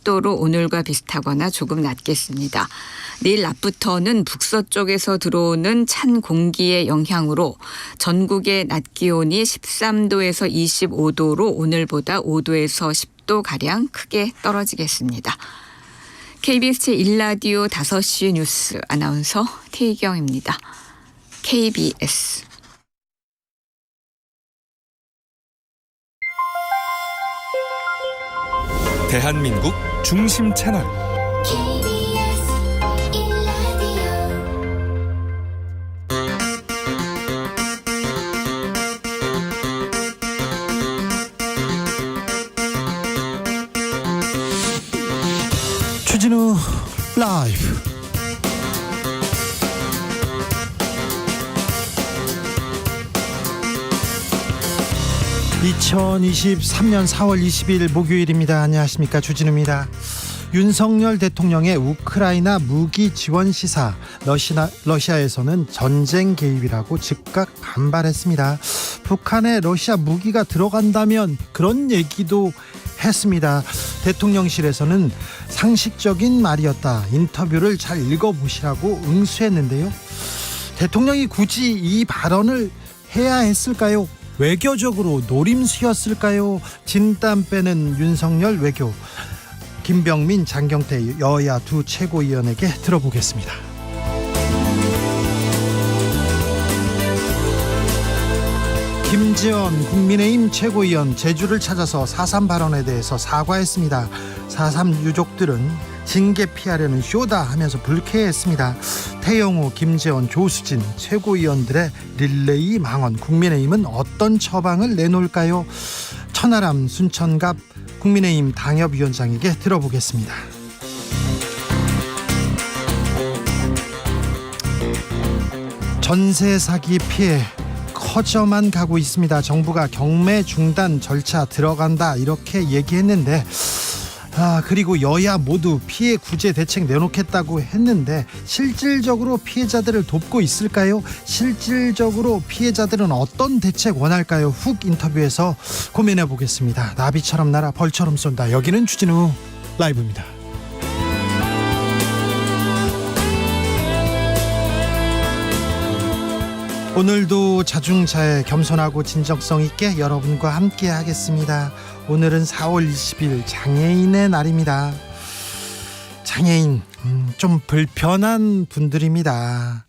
10도로 오늘과 비슷하거나 조금 낮겠습니다. 내일 낮부터는 북서쪽에서 들어오는 찬 공기의 영향으로 전국의 낮 기온이 13도에서 25도로 오늘보다 5도에서 10도가량 크게 떨어지겠습니다. KBS 제1라디오 5시 뉴스 아나운서 태희경입니다. KBS 대한민국 중심 채널 주진우 라이브. (2023년 4월 20일) 목요일입니다. 안녕하십니까, 주진우입니다. 윤석열 대통령의 우크라이나 무기 지원 시사, 러시아에서는 전쟁 개입이라고 즉각 반발했습니다. 북한에 러시아 무기가 들어간다면 그런 얘기도 했습니다. 대통령실에서는 상식적인 말이었다, 인터뷰를 잘 읽어보시라고 응수했는데요. 대통령이 굳이 이 발언을 해야 했을까요? 외교적으로 노림수였을까요? 진땀 빼는 윤석열 외교, 김병민, 장경태 여야 두 최고위원에게 들어보겠습니다. 김재원 국민의힘 최고위원 제주를 찾아서 4.3 발언에 대해서 사과했습니다. 4.3 유족들은 징계 피하려는 쇼다 하면서 불쾌했습니다. 태영호, 김재원, 조수진 최고위원들의 릴레이 망언, 국민의힘은 어떤 처방을 내놓을까요? 천하람 순천갑 국민의힘 당협위원장에게 들어보겠습니다. 전세 사기 피해 커져만 가고 있습니다. 정부가 경매 중단 절차 들어간다 이렇게 얘기했는데, 그리고 여야 모두 피해 구제 대책 내놓겠다고 했는데 실질적으로 피해자들을 돕고 있을까요? 실질적으로 피해자들은 어떤 대책 원할까요? 훅 인터뷰에서 고민해 보겠습니다. 나비처럼 날아 벌처럼 쏜다. 여기는 주진우 라이브입니다. 오늘도 자중자애, 겸손하고 진정성 있게 여러분과 함께 하겠습니다. 오늘은 4월 20일 장애인의 날입니다. 장애인, 좀 불편한 분들입니다.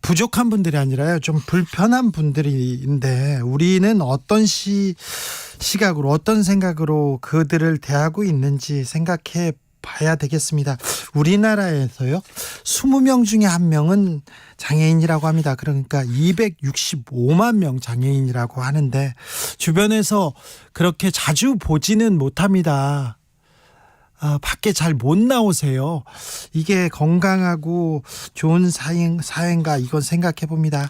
부족한 분들이 아니라요, 좀 불편한 분들인데 우리는 어떤 시각으로, 어떤 생각으로 그들을 대하고 있는지 생각해 봐야 되겠습니다. 우리나라에서요, 20명 중에 1명은 장애인이라고 합니다. 그러니까 265만 명 장애인이라고 하는데 주변에서 그렇게 자주 보지는 못합니다. 밖에 잘 못 나오세요. 이게 건강하고 좋은 사회인가, 이건 생각해 봅니다.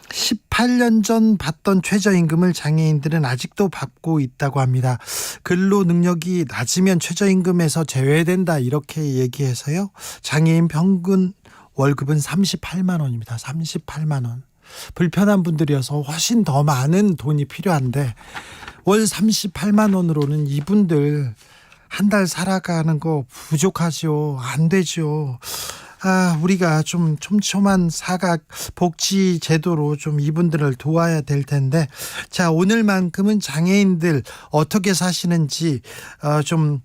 18년 전 받던 최저임금을 장애인들은 아직도 받고 있다고 합니다. 근로 능력이 낮으면 최저임금에서 제외된다 이렇게 얘기해서요, 장애인 평균 월급은 38만 원입니다. 38만 원. 불편한 분들이어서 훨씬 더 많은 돈이 필요한데 월 38만 원으로는 이분들 한 달 살아가는 거 부족하죠. 안 되죠. 우리가 좀 촘촘한 사각 복지 제도로 좀 이분들을 도와야 될 텐데, 자, 오늘만큼은 장애인들 어떻게 사시는지 좀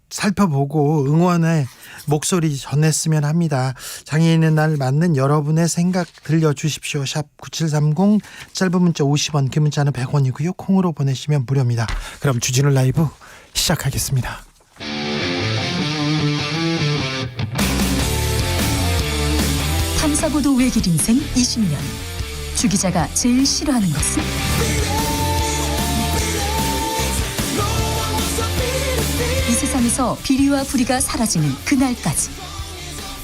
살펴보고 응원의 목소리 전했으면 합니다. 장애인의 날 맞는 여러분의 생각 들려주십시오. 샵 9730, 짧은 문자 50원, 긴 문자는 100원이고요. 콩으로 보내시면 무료입니다. 그럼 주진우 라이브 시작하겠습니다. 탐사보도 외길 인생 20년. 주 기자가 제일 싫어하는 것은? 이 세상에서 비리와 부리가 사라지는 그날까지,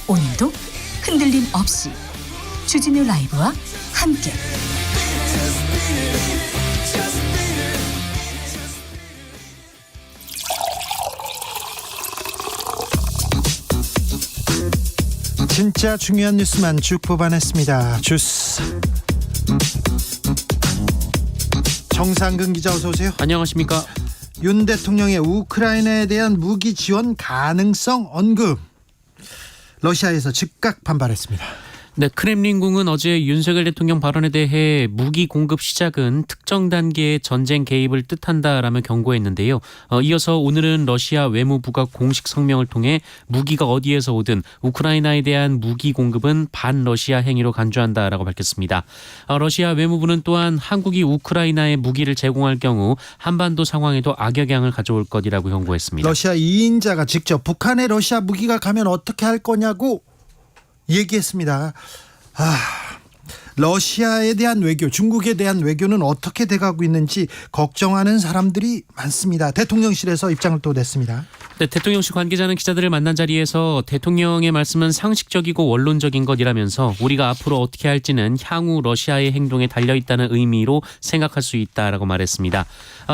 오늘도 흔들림 없이 주진우 라이브와 함께 진짜 중요한 뉴스만 쭉 뽑아냈습니다. 주스. 정상근 기자 어서 오세요. 안녕하십니까. 윤 대통령의 우크라이나에 대한 무기 지원 가능성 언급. 러시아에서 즉각 반발했습니다. 네, 크렘린궁은 어제 윤석열 대통령 발언에 대해 무기 공급 시작은 특정 단계의 전쟁 개입을 뜻한다라며 경고했는데요. 이어서 오늘은 러시아 외무부가 공식 성명을 통해 무기가 어디에서 오든 우크라이나에 대한 무기 공급은 반러시아 행위로 간주한다라고 밝혔습니다. 러시아 외무부는 또한 한국이 우크라이나에 무기를 제공할 경우 한반도 상황에도 악영향을 가져올 것이라고 경고했습니다. 러시아 2인자가 직접 북한에 러시아 무기가 가면 어떻게 할 거냐고 얘기했습니다. 러시아에 대한 외교, 중국에 대한 외교는 어떻게 돼가고 있는지 걱정하는 사람들이 많습니다. 대통령실에서 입장을 또 냈습니다. 네, 대통령실 관계자는 기자들을 만난 자리에서 대통령의 말씀은 상식적이고 원론적인 것이라면서 우리가 앞으로 어떻게 할지는 향후 러시아의 행동에 달려있다는 의미로 생각할 수 있다라고 말했습니다.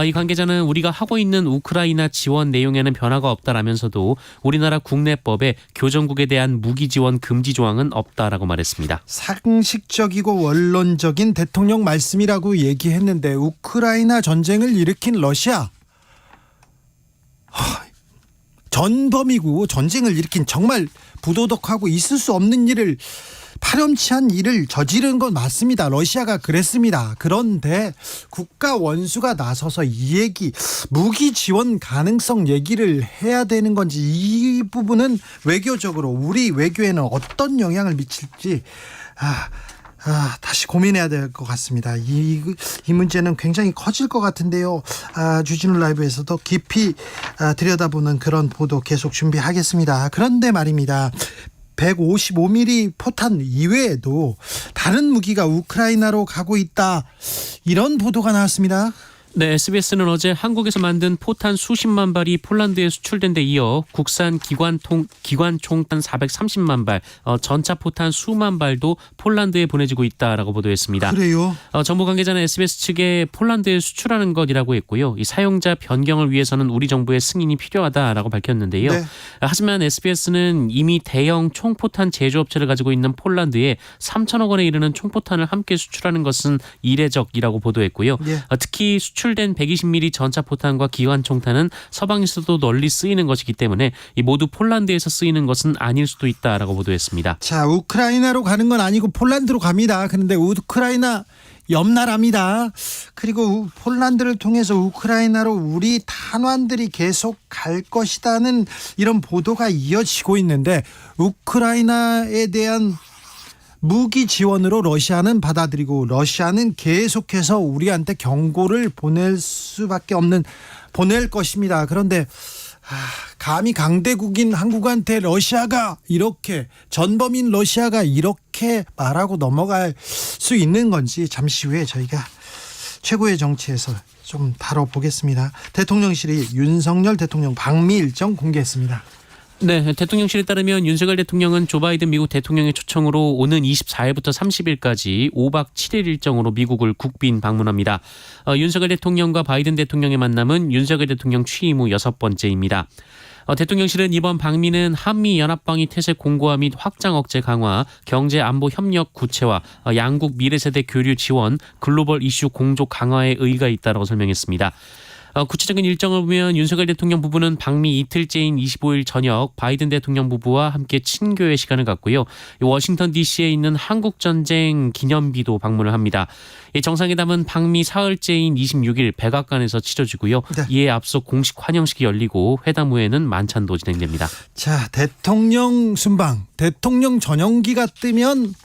이 관계자는 우리가 하고 있는 우크라이나 지원 내용에는 변화가 없다라면서도 우리나라 국내법에 교정국에 대한 무기 지원 금지 조항은 없다라고 말했습니다. 상식적이고 원론적인 대통령 말씀이라고 얘기했는데 우크라이나 전쟁을 일으킨 러시아 전범이고 전쟁을 일으킨 정말 부도덕하고 있을 수 없는 일을 파렴치한 일을 저지른 건 맞습니다. 러시아가 그랬습니다. 그런데 국가 원수가 나서서 이 얘기 무기 지원 가능성 얘기를 해야 되는 건지 이 부분은 외교적으로 우리 외교에는 어떤 영향을 미칠지 다시 고민해야 될 것 같습니다. 이 문제는 굉장히 커질 것 같은데요. 주진우 라이브에서도 깊이 들여다보는 그런 보도 계속 준비하겠습니다. 그런데 말입니다. 155mm 포탄 이외에도 다른 무기가 우크라이나로 가고 있다. 이런 보도가 나왔습니다. 네, SBS는 어제 한국에서 만든 포탄 수십만 발이 폴란드에 수출된 데 이어 국산 기관총탄 430만 발, 전차 포탄 수만 발도 폴란드에 보내지고 있다라고 보도했습니다. 그래요? 정부 관계자는 SBS 측에 폴란드에 수출하는 것이라고 했고요. 이 사용자 변경을 위해서는 우리 정부의 승인이 필요하다라고 밝혔는데요. 네. 하지만 SBS는 이미 대형 총포탄 제조업체를 가지고 있는 폴란드에 3천억 원에 이르는 총포탄을 함께 수출하는 것은 이례적이라고 보도했고요. 네. 특히 수출된 120mm 전차포탄과 기관총탄은 서방에서도 널리 쓰이는 것이기 때문에 모두 폴란드에서 쓰이는 것은 아닐 수도 있다라고 보도했습니다. 자, 우크라이나로 가는 건 아니고 폴란드로 갑니다. 그런데 우크라이나 옆 나라입니다. 그리고 폴란드를 통해서 우크라이나로 우리 탄환들이 계속 갈 것이라는 이런 보도가 이어지고 있는데 우크라이나에 대한 무기 지원으로 러시아는 받아들이고 러시아는 계속해서 우리한테 경고를 보낼 것입니다. 그런데 감히 강대국인 한국한테 러시아가 이렇게 전범인 러시아가 이렇게 말하고 넘어갈 수 있는 건지 잠시 후에 저희가 최고의 정치에서 좀 다뤄보겠습니다. 대통령실이 윤석열 대통령 방미 일정 공개했습니다. 네, 대통령실에 따르면 윤석열 대통령은 조 바이든 미국 대통령의 초청으로 오는 24일부터 30일까지 5박 7일 일정으로 미국을 국빈 방문합니다. 윤석열 대통령과 바이든 대통령의 만남은 윤석열 대통령 취임 후 6번째입니다. 대통령실은 이번 방미는 한미연합방위 태세 공고화 및 확장 억제 강화, 경제 안보 협력 구체화, 양국 미래세대 교류 지원, 글로벌 이슈 공조 강화에 의의가 있다고 설명했습니다. 구체적인 일정을 보면 윤석열 대통령 부부는 방미 이틀째인 25일 저녁 바이든 대통령 부부와 함께 친교의 시간을 갖고요. 워싱턴 DC에 있는 한국전쟁 기념비도 방문을 합니다. 정상회담은 방미 사흘째인 26일 백악관에서 치러지고요. 네. 이에 앞서 공식 환영식이 열리고 회담 후에는 만찬도 진행됩니다. 자, 대통령 순방, 대통령 전용기가 뜨면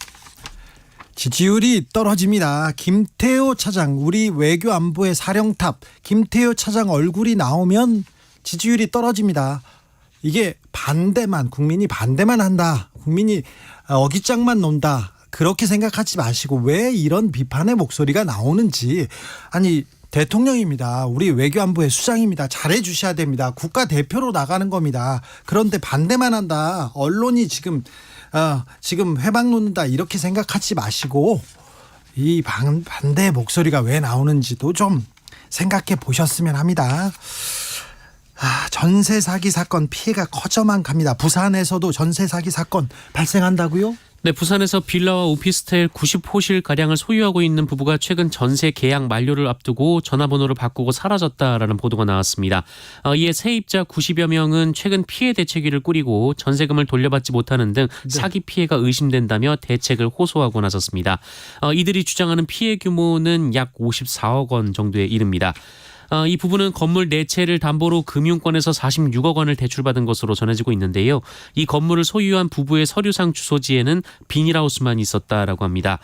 지지율이 떨어집니다. 김태호 차장, 우리 외교안보의 사령탑 김태호 차장 얼굴이 나오면 지지율이 떨어집니다. 이게 국민이 반대만 한다, 국민이 어깃장만 논다, 그렇게 생각하지 마시고 왜 이런 비판의 목소리가 나오는지. 아니, 대통령입니다. 우리 외교안보의 수장입니다. 잘해주셔야 됩니다. 국가대표로 나가는 겁니다. 그런데 반대만 한다, 언론이 지금 회방 놓는다, 이렇게 생각하지 마시고 이 반대 목소리가 왜 나오는지도 좀 생각해 보셨으면 합니다. 전세 사기 사건 피해가 커져만 갑니다. 부산에서도 전세 사기 사건 발생한다고요? 네, 부산에서 빌라와 오피스텔 90호실 가량을 소유하고 있는 부부가 최근 전세 계약 만료를 앞두고 전화번호를 바꾸고 사라졌다라는 보도가 나왔습니다. 이에 세입자 90여 명은 최근 피해 대책위를 꾸리고 전세금을 돌려받지 못하는 등 사기 피해가 의심된다며 대책을 호소하고 나섰습니다. 이들이 주장하는 피해 규모는 약 54억 원 정도에 이릅니다. 이 부부는 건물 4채를 담보로 금융권에서 46억 원을 대출받은 것으로 전해지고 있는데요. 이 건물을 소유한 부부의 서류상 주소지에는 비닐하우스만 있었다라고 합니다.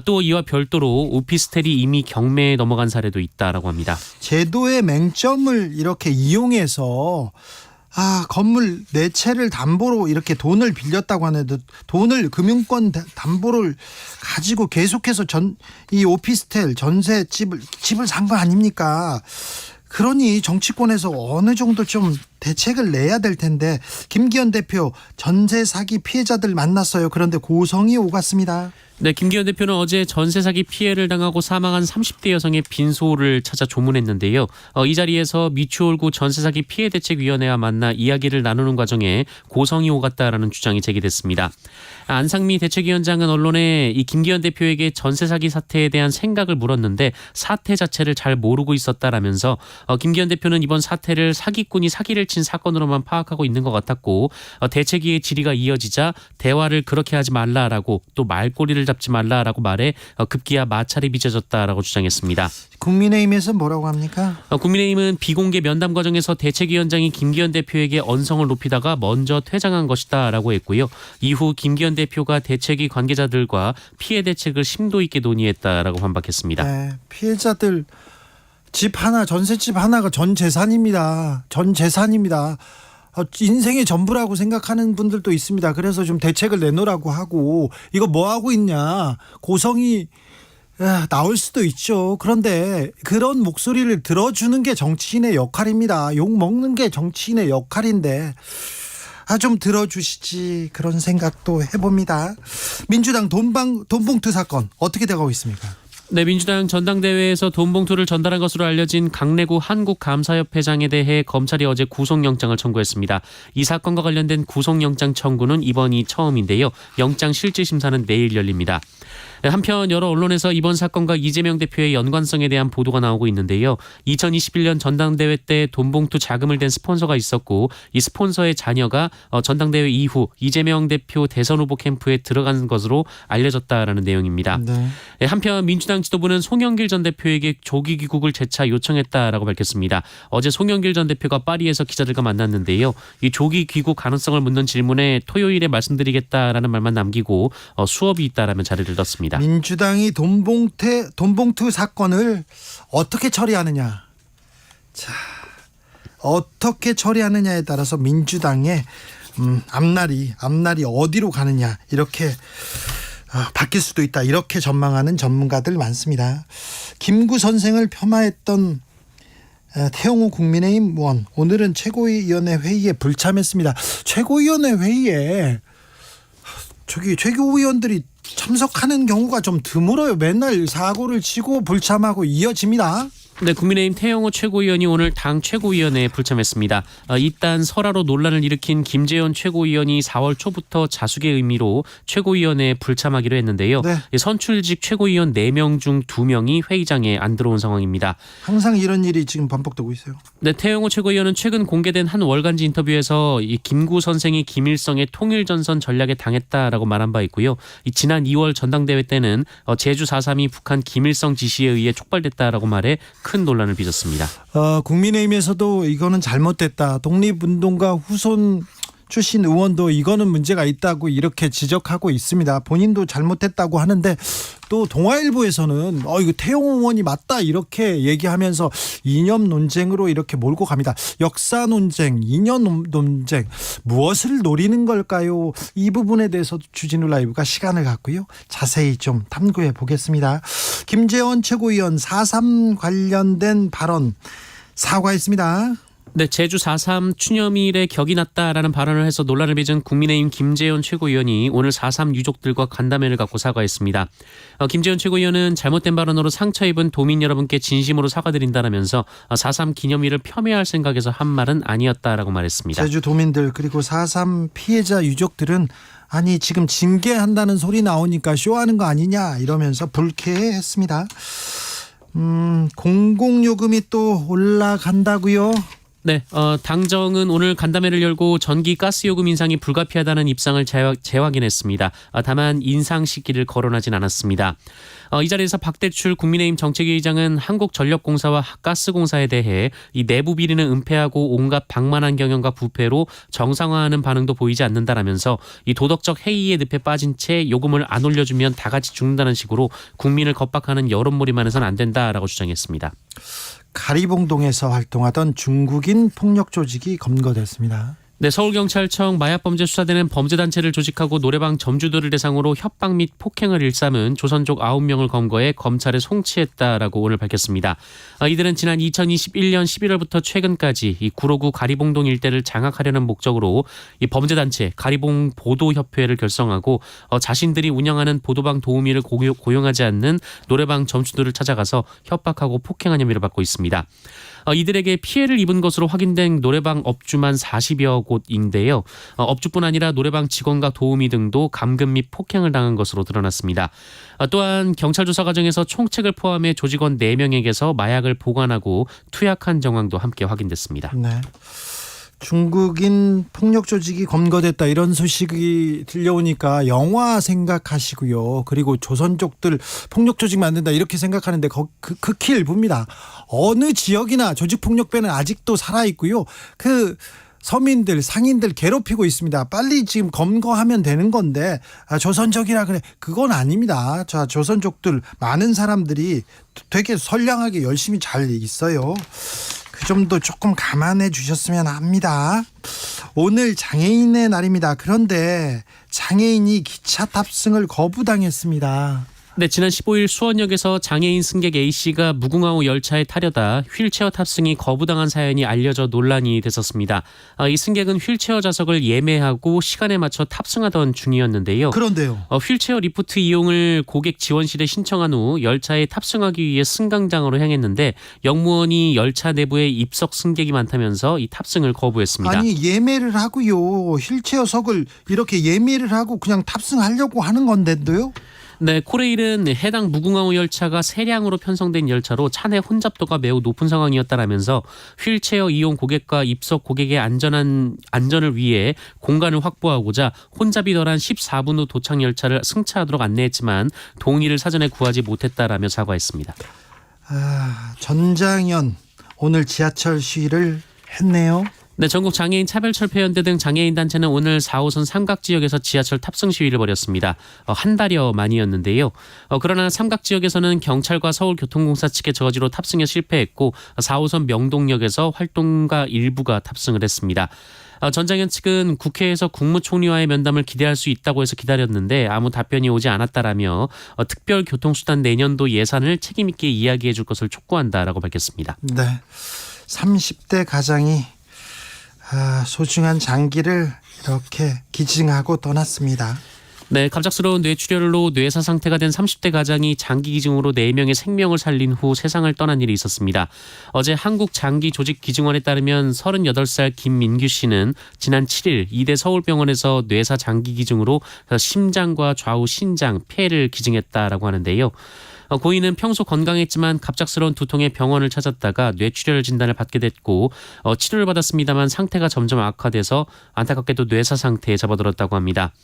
또 이와 별도로 오피스텔이 이미 경매에 넘어간 사례도 있다라고 합니다. 제도의 맹점을 이렇게 이용해서 건물 4채를 담보로 이렇게 돈을 빌렸다고 하는데 돈을 금융권 담보를 가지고 계속해서 이 오피스텔 집을 산 거 아닙니까? 그러니 정치권에서 어느 정도 좀 대책을 내야 될 텐데 김기현 대표 전세 사기 피해자들 만났어요. 그런데 고성이 오갔습니다. 네, 김기현 대표는 어제 전세 사기 피해를 당하고 사망한 30대 여성의 빈소를 찾아 조문했는데요. 이 자리에서 미추홀구 전세 사기 피해 대책위원회와 만나 이야기를 나누는 과정에 고성이 오갔다라는 주장이 제기됐습니다. 안상미 대책위원장은 언론에 이 김기현 대표에게 전세 사기 사태에 대한 생각을 물었는데 사태 자체를 잘 모르고 있었다라면서 김기현 대표는 이번 사태를 사기꾼이 사기를 친 사건으로만 파악하고 있는 것 같았고 대책위의 질의가 이어지자 대화를 그렇게 하지 말라라고 또 말꼬리를 잡지 말라라고 말해 급기야 마찰이 빚어졌다라고 주장했습니다. 국민의힘에서 뭐라고 합니까? 국민의힘은 비공개 면담 과정에서 대책위원장이 김기현 대표에게 언성을 높이다가 먼저 퇴장한 것이다라고 했고요. 이후 김기현 대표가 대책위 관계자들과 피해 대책을 심도 있게 논의했다라고 반박했습니다. 네, 피해자들 전셋집 하나가 전 재산입니다. 인생의 전부라고 생각하는 분들도 있습니다. 그래서 좀 대책을 내놓으라고 하고 이거 뭐 하고 있냐 고성이 나올 수도 있죠. 그런데 그런 목소리를 들어주는 게 정치인의 역할입니다. 욕 먹는 게 정치인의 역할인데 좀 들어주시지 그런 생각도 해봅니다. 민주당 돈봉투 사건 어떻게 돼가고 있습니까? 네, 민주당 전당대회에서 돈봉투를 전달한 것으로 알려진 강래구 한국감사협회장에 대해 검찰이 어제 구속영장을 청구했습니다. 이 사건과 관련된 구속영장 청구는 이번이 처음인데요. 영장 실질심사는 내일 열립니다. 한편 여러 언론에서 이번 사건과 이재명 대표의 연관성에 대한 보도가 나오고 있는데요. 2021년 전당대회 때 돈봉투 자금을 댄 스폰서가 있었고 이 스폰서의 자녀가 전당대회 이후 이재명 대표 대선 후보 캠프에 들어간 것으로 알려졌다라는 내용입니다. 네. 한편 민주당 지도부는 송영길 전 대표에게 조기 귀국을 재차 요청했다라고 밝혔습니다. 어제 송영길 전 대표가 파리에서 기자들과 만났는데요. 이 조기 귀국 가능성을 묻는 질문에 토요일에 말씀드리겠다라는 말만 남기고 수업이 있다라면 자리를 떴습니다. 민주당이 돈봉투 사건을 어떻게 처리하느냐. 어떻게 처리하느냐에 따라서 민주당의 앞날이 어디로 가느냐 이렇게 바뀔 수도 있다. 이렇게 전망하는 전문가들 많습니다. 김구 선생을 폐마했던 태영호 국민의힘 의원 오늘은 최고위원회 회의에 불참했습니다. 최고위원회 회의에 최고위원들이 참석하는 경우가 좀 드물어요. 맨날 사고를 치고 불참하고 이어집니다. 네, 국민의힘 태영호 최고위원이 오늘 당 최고위원회에 불참했습니다. 이딴 설화로 논란을 일으킨 김재원 최고위원이 4월 초부터 자숙의 의미로 최고위원회에 불참하기로 했는데요. 네. 선출직 최고위원 4명 중 2명이 회의장에 안 들어온 상황입니다. 항상 이런 일이 지금 반복되고 있어요. 네, 태영호 최고위원은 최근 공개된 한 월간지 인터뷰에서 이 김구 선생이 김일성의 통일전선 전략에 당했다라고 말한 바 있고요. 지난 2월 전당대회 때는 제주 4.3이 북한 김일성 지시에 의해 촉발됐다라고 말해 큰 논란을 빚었습니다. 국민의힘에서도 이거는 잘못됐다. 독립운동가 후손 출신 의원도 이거는 문제가 있다고 이렇게 지적하고 있습니다. 본인도 잘못했다고 하는데 또 동아일보에서는 이거 태영호 의원이 맞다 이렇게 얘기하면서 이념 논쟁으로 이렇게 몰고 갑니다. 역사 논쟁, 이념 논쟁 무엇을 노리는 걸까요? 이 부분에 대해서 주진우 라이브가 시간을 갖고요. 자세히 좀 탐구해 보겠습니다. 김재원 최고위원 4.3 관련된 발언 사과했습니다. 네, 제주 4.3 추념일에 격이 났다라는 발언을 해서 논란을 빚은 국민의힘 김재원 최고위원이 오늘 4.3 유족들과 간담회를 갖고 사과했습니다. 김재원 최고위원은 잘못된 발언으로 상처 입은 도민 여러분께 진심으로 사과드린다라면서 4.3 기념일을 폄훼할 생각에서 한 말은 아니었다라고 말했습니다. 제주 도민들 그리고 4.3 피해자 유족들은 아니 지금 징계한다는 소리 나오니까 쇼하는 거 아니냐 이러면서 불쾌했습니다. 공공요금이 또 올라간다고요? 네, 당정은 오늘 간담회를 열고 전기 가스요금 인상이 불가피하다는 입장을 재확인했습니다. 다만 인상 시기를 거론하진 않았습니다. 이 자리에서 박대출 국민의힘 정책위의장은 한국전력공사와 가스공사에 대해 이 내부 비리는 은폐하고 온갖 방만한 경영과 부패로 정상화하는 반응도 보이지 않는다라면서 이 도덕적 해이의 늪에 빠진 채 요금을 안 올려주면 다 같이 죽는다는 식으로 국민을 겁박하는 여론몰이만 해서는 안 된다라고 주장했습니다. 가리봉동에서 활동하던 중국인 폭력 조직이 검거됐습니다. 네, 서울경찰청 마약범죄수사대는 범죄단체를 조직하고 노래방 점주들을 대상으로 협박 및 폭행을 일삼은 조선족 9명을 검거해 검찰에 송치했다라고 오늘 밝혔습니다. 이들은 지난 2021년 11월부터 최근까지 이 구로구 가리봉동 일대를 장악하려는 목적으로 이 범죄단체 가리봉 보도협회를 결성하고 자신들이 운영하는 보도방 도우미를 고용하지 않는 노래방 점주들을 찾아가서 협박하고 폭행한 혐의를 받고 있습니다. 이들에게 피해를 입은 것으로 확인된 노래방 업주만 40여 곳인데요. 업주뿐 아니라 노래방 직원과 도우미 등도 감금 및 폭행을 당한 것으로 드러났습니다. 또한 경찰 조사 과정에서 총책을 포함해 조직원 4명에게서 마약을 보관하고 투약한 정황도 함께 확인됐습니다. 네. 중국인 폭력 조직이 검거됐다 이런 소식이 들려오니까 영화 생각하시고요. 그리고 조선족들 폭력 조직 만든다 이렇게 생각하는데 극히 일부입니다. 어느 지역이나 조직 폭력배는 아직도 살아있고요. 그 서민들 상인들 괴롭히고 있습니다. 빨리 지금 검거하면 되는 건데 조선족이라 그래 그건 아닙니다. 자, 조선족들 많은 사람들이 되게 선량하게 열심히 잘 있어요. 그 점도 조금 감안해 주셨으면 합니다. 오늘 장애인의 날입니다. 그런데 장애인이 기차 탑승을 거부당했습니다. 네, 지난 15일 수원역에서 장애인 승객 A씨가 무궁화호 열차에 타려다 휠체어 탑승이 거부당한 사연이 알려져 논란이 됐었습니다. 이 승객은 휠체어 좌석을 예매하고 시간에 맞춰 탑승하던 중이었는데요. 그런데요. 휠체어 리프트 이용을 고객 지원실에 신청한 후 열차에 탑승하기 위해 승강장으로 향했는데 역무원이 열차 내부에 입석 승객이 많다면서 이 탑승을 거부했습니다. 아니 예매를 하고요. 휠체어석을 이렇게 예매를 하고 그냥 탑승하려고 하는 건데도요. 네, 코레일은 해당 무궁화호 열차가 세량으로 편성된 열차로 차내 혼잡도가 매우 높은 상황이었다라면서 휠체어 이용 고객과 입석 고객의 안전을 위해 공간을 확보하고자 혼잡이 덜한 14분 후 도착 열차를 승차하도록 안내했지만 동의를 사전에 구하지 못했다라며 사과했습니다. 전장현 오늘 지하철 시위를 했네요. 네, 전국 장애인 차별철폐연대 등 장애인 단체는 오늘 4호선 삼각지역에서 지하철 탑승 시위를 벌였습니다. 한 달여 만이었는데요. 그러나 삼각지역에서는 경찰과 서울교통공사 측의 저지로 탑승에 실패했고 4호선 명동역에서 활동가 일부가 탑승을 했습니다. 전장현 측은 국회에서 국무총리와의 면담을 기대할 수 있다고 해서 기다렸는데 아무 답변이 오지 않았다라며 특별교통수단 내년도 예산을 책임 있게 이야기해 줄 것을 촉구한다라고 밝혔습니다. 네, 30대 가장이 소중한 장기를 이렇게 기증하고 떠났습니다. 네, 갑작스러운 뇌출혈로 뇌사 상태가 된 30대 가장이 장기 기증으로 4명의 생명을 살린 후 세상을 떠난 일이 있었습니다. 어제 한국장기조직기증원에 따르면 38살 김민규 씨는 지난 7일 이대 서울병원에서 뇌사 장기 기증으로 심장과 좌우 신장, 폐를 기증했다라고 하는데요. 고인은 평소 건강했지만 갑작스러운 두통에 병원을 찾았다가 뇌출혈 진단을 받게 됐고 치료를 받았습니다만 상태가 점점 악화돼서 안타깝게도 뇌사 상태에 접어들었다고 합니다.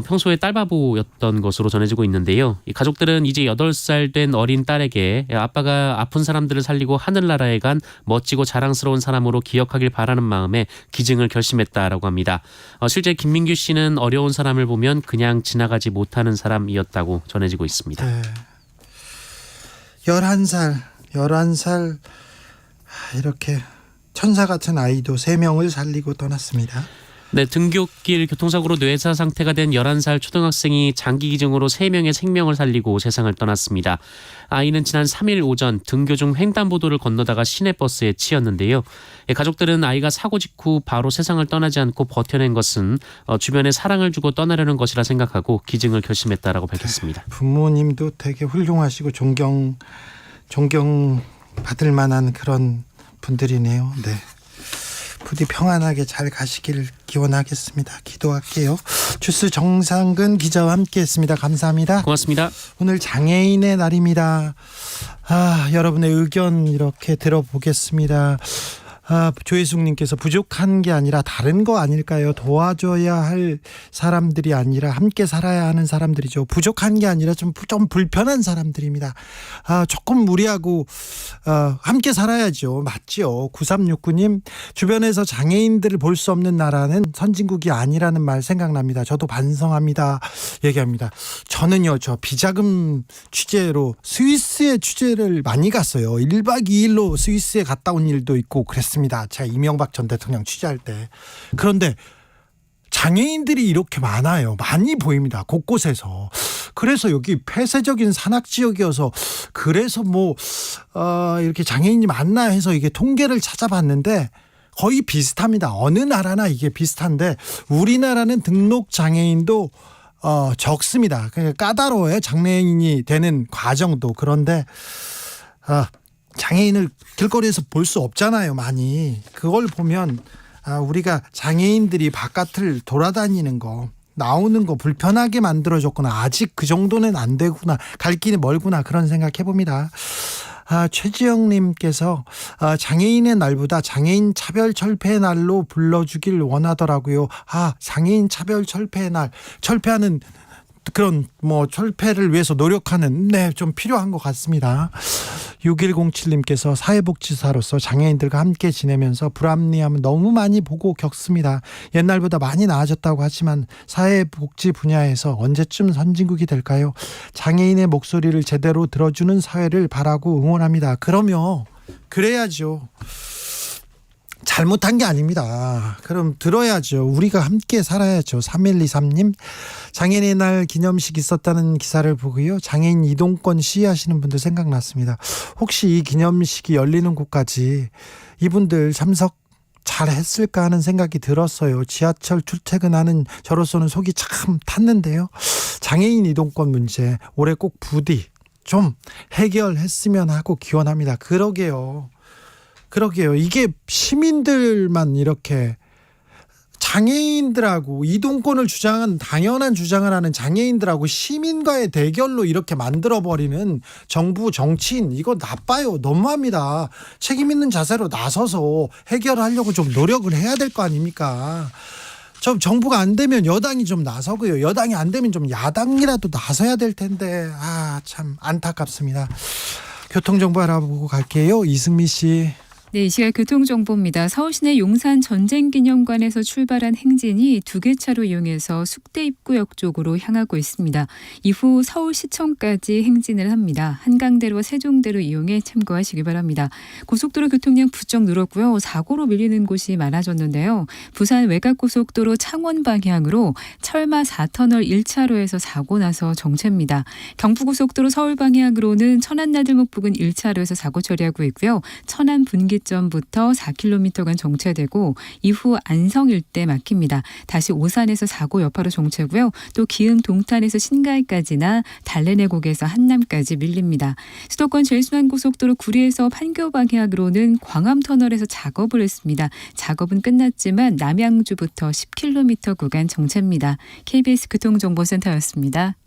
평소에 딸바보였던 것으로 전해지고 있는데요. 이 가족들은 이제 8살 된 어린 딸에게 아빠가 아픈 사람들을 살리고 하늘나라에 간 멋지고 자랑스러운 사람으로 기억하길 바라는 마음에 기증을 결심했다라고 합니다. 실제 김민규 씨는 어려운 사람을 보면 그냥 지나가지 못하는 사람이었다고 전해지고 있습니다. 네. 11살 이렇게 천사 같은 아이도 3명을 살리고 떠났습니다. 네, 등굣길 교통사고로 뇌사 상태가 된 11살 초등학생이 장기 기증으로 3명의 생명을 살리고 세상을 떠났습니다. 아이는 지난 3일 오전 등교 중 횡단보도를 건너다가 시내버스에 치였는데요. 가족들은 아이가 사고 직후 바로 세상을 떠나지 않고 버텨낸 것은 주변에 사랑을 주고 떠나려는 것이라 생각하고 기증을 결심했다라고 밝혔습니다. 부모님도 되게 훌륭하시고 존경 받을 만한 그런 분들이네요. 네. 부디 평안하게 잘 가시길 기원하겠습니다. 기도할게요. 주스 정상근 기자와 함께했습니다. 감사합니다. 고맙습니다. 오늘 장애인의 날입니다. 여러분의 의견 이렇게 들어보겠습니다. 조혜숙님께서 부족한 게 아니라 다른 거 아닐까요? 도와줘야 할 사람들이 아니라 함께 살아야 하는 사람들이죠. 부족한 게 아니라 좀 불편한 사람들입니다. 조금 무리하고 함께 살아야죠. 맞죠? 9369님, 주변에서 장애인들을 볼 수 없는 나라는 선진국이 아니라는 말 생각납니다. 저도 반성합니다. 얘기합니다. 저는요, 저 비자금 취재로 스위스에 취재를 많이 갔어요. 1박 2일로 스위스에 갔다 온 일도 있고 그랬습니다. 제가 이명박 전 대통령 취재할 때. 그런데 장애인들이 이렇게 많아요. 많이 보입니다. 곳곳에서. 그래서 여기 폐쇄적인 산악지역이어서 그래서 이렇게 장애인이 많나 해서 이게 통계를 찾아봤는데 거의 비슷합니다. 어느 나라나 이게 비슷한데 우리나라는 등록 장애인도 적습니다. 그러니까 까다로워요. 장애인이 되는 과정도. 그런데 장애인을 길거리에서 볼 수 없잖아요. 많이. 그걸 보면 우리가 장애인들이 바깥을 돌아다니는 거, 나오는 거 불편하게 만들어줬구나. 아직 그 정도는 안 되구나. 갈 길이 멀구나. 그런 생각 해봅니다. 최지영님께서 장애인의 날보다 장애인 차별 철폐의 날로 불러주길 원하더라고요. 장애인 차별 철폐의 날. 철폐하는 그런 철폐를 위해서 노력하는 좀 필요한 것 같습니다. 6107님께서 사회복지사로서 장애인들과 함께 지내면서 불합리함을 너무 많이 보고 겪습니다. 옛날보다 많이 나아졌다고 하지만 사회복지 분야에서 언제쯤 선진국이 될까요? 장애인의 목소리를 제대로 들어주는 사회를 바라고 응원합니다. 그래야죠. 잘못한 게 아닙니다. 그럼 들어야죠. 우리가 함께 살아야죠. 3123님, 장애인의 날 기념식 있었다는 기사를 보고요. 장애인 이동권 시위하시는 분들 생각났습니다. 혹시 이 기념식이 열리는 곳까지 이분들 참석 잘 했을까 하는 생각이 들었어요. 지하철 출퇴근하는 저로서는 속이 참 탔는데요. 장애인 이동권 문제 올해 꼭 부디 좀 해결했으면 하고 기원합니다. 그러게요. 이게 시민들만 이렇게 장애인들하고 이동권을 주장한 당연한 주장을 하는 장애인들하고 시민과의 대결로 이렇게 만들어버리는 정부 정치인, 이거 나빠요. 너무합니다. 책임 있는 자세로 나서서 해결하려고 좀 노력을 해야 될 거 아닙니까? 좀 정부가 안 되면 여당이 좀 나서고요. 여당이 안 되면 좀 야당이라도 나서야 될 텐데 참 안타깝습니다. 교통정보 알아보고 갈게요. 이승미 씨. 네, 이 시각 교통정보입니다. 서울시내 용산 전쟁기념관에서 출발한 행진이 2개 차로 이용해서 숙대 입구역 쪽으로 향하고 있습니다. 이후 서울시청까지 행진을 합니다. 한강대로와 세종대로 이용해 참고하시기 바랍니다. 고속도로 교통량 부쩍 늘었고요. 사고로 밀리는 곳이 많아졌는데요. 부산 외곽고속도로 창원 방향으로 철마 4터널 1차로에서 사고 나서 정체입니다. 경부고속도로 서울 방향으로는 천안나들목 부근 1차로에서 사고 처리하고 있고요. 천안 분기 점부터 4km간 정체되고 이후 안성 일대 막힙니다. 다시 오산에서 사고 여파로 정체고요. 또 기흥 동탄에서 신갈까지나 달래내곡에서 한남까지 밀립니다. 수도권 제일순환고속도로 구리에서 판교 방향으로는 광암터널에서 작업을 했습니다. 작업은 끝났지만 남양주부터 10km 구간 정체입니다. KBS 교통정보센터였습니다.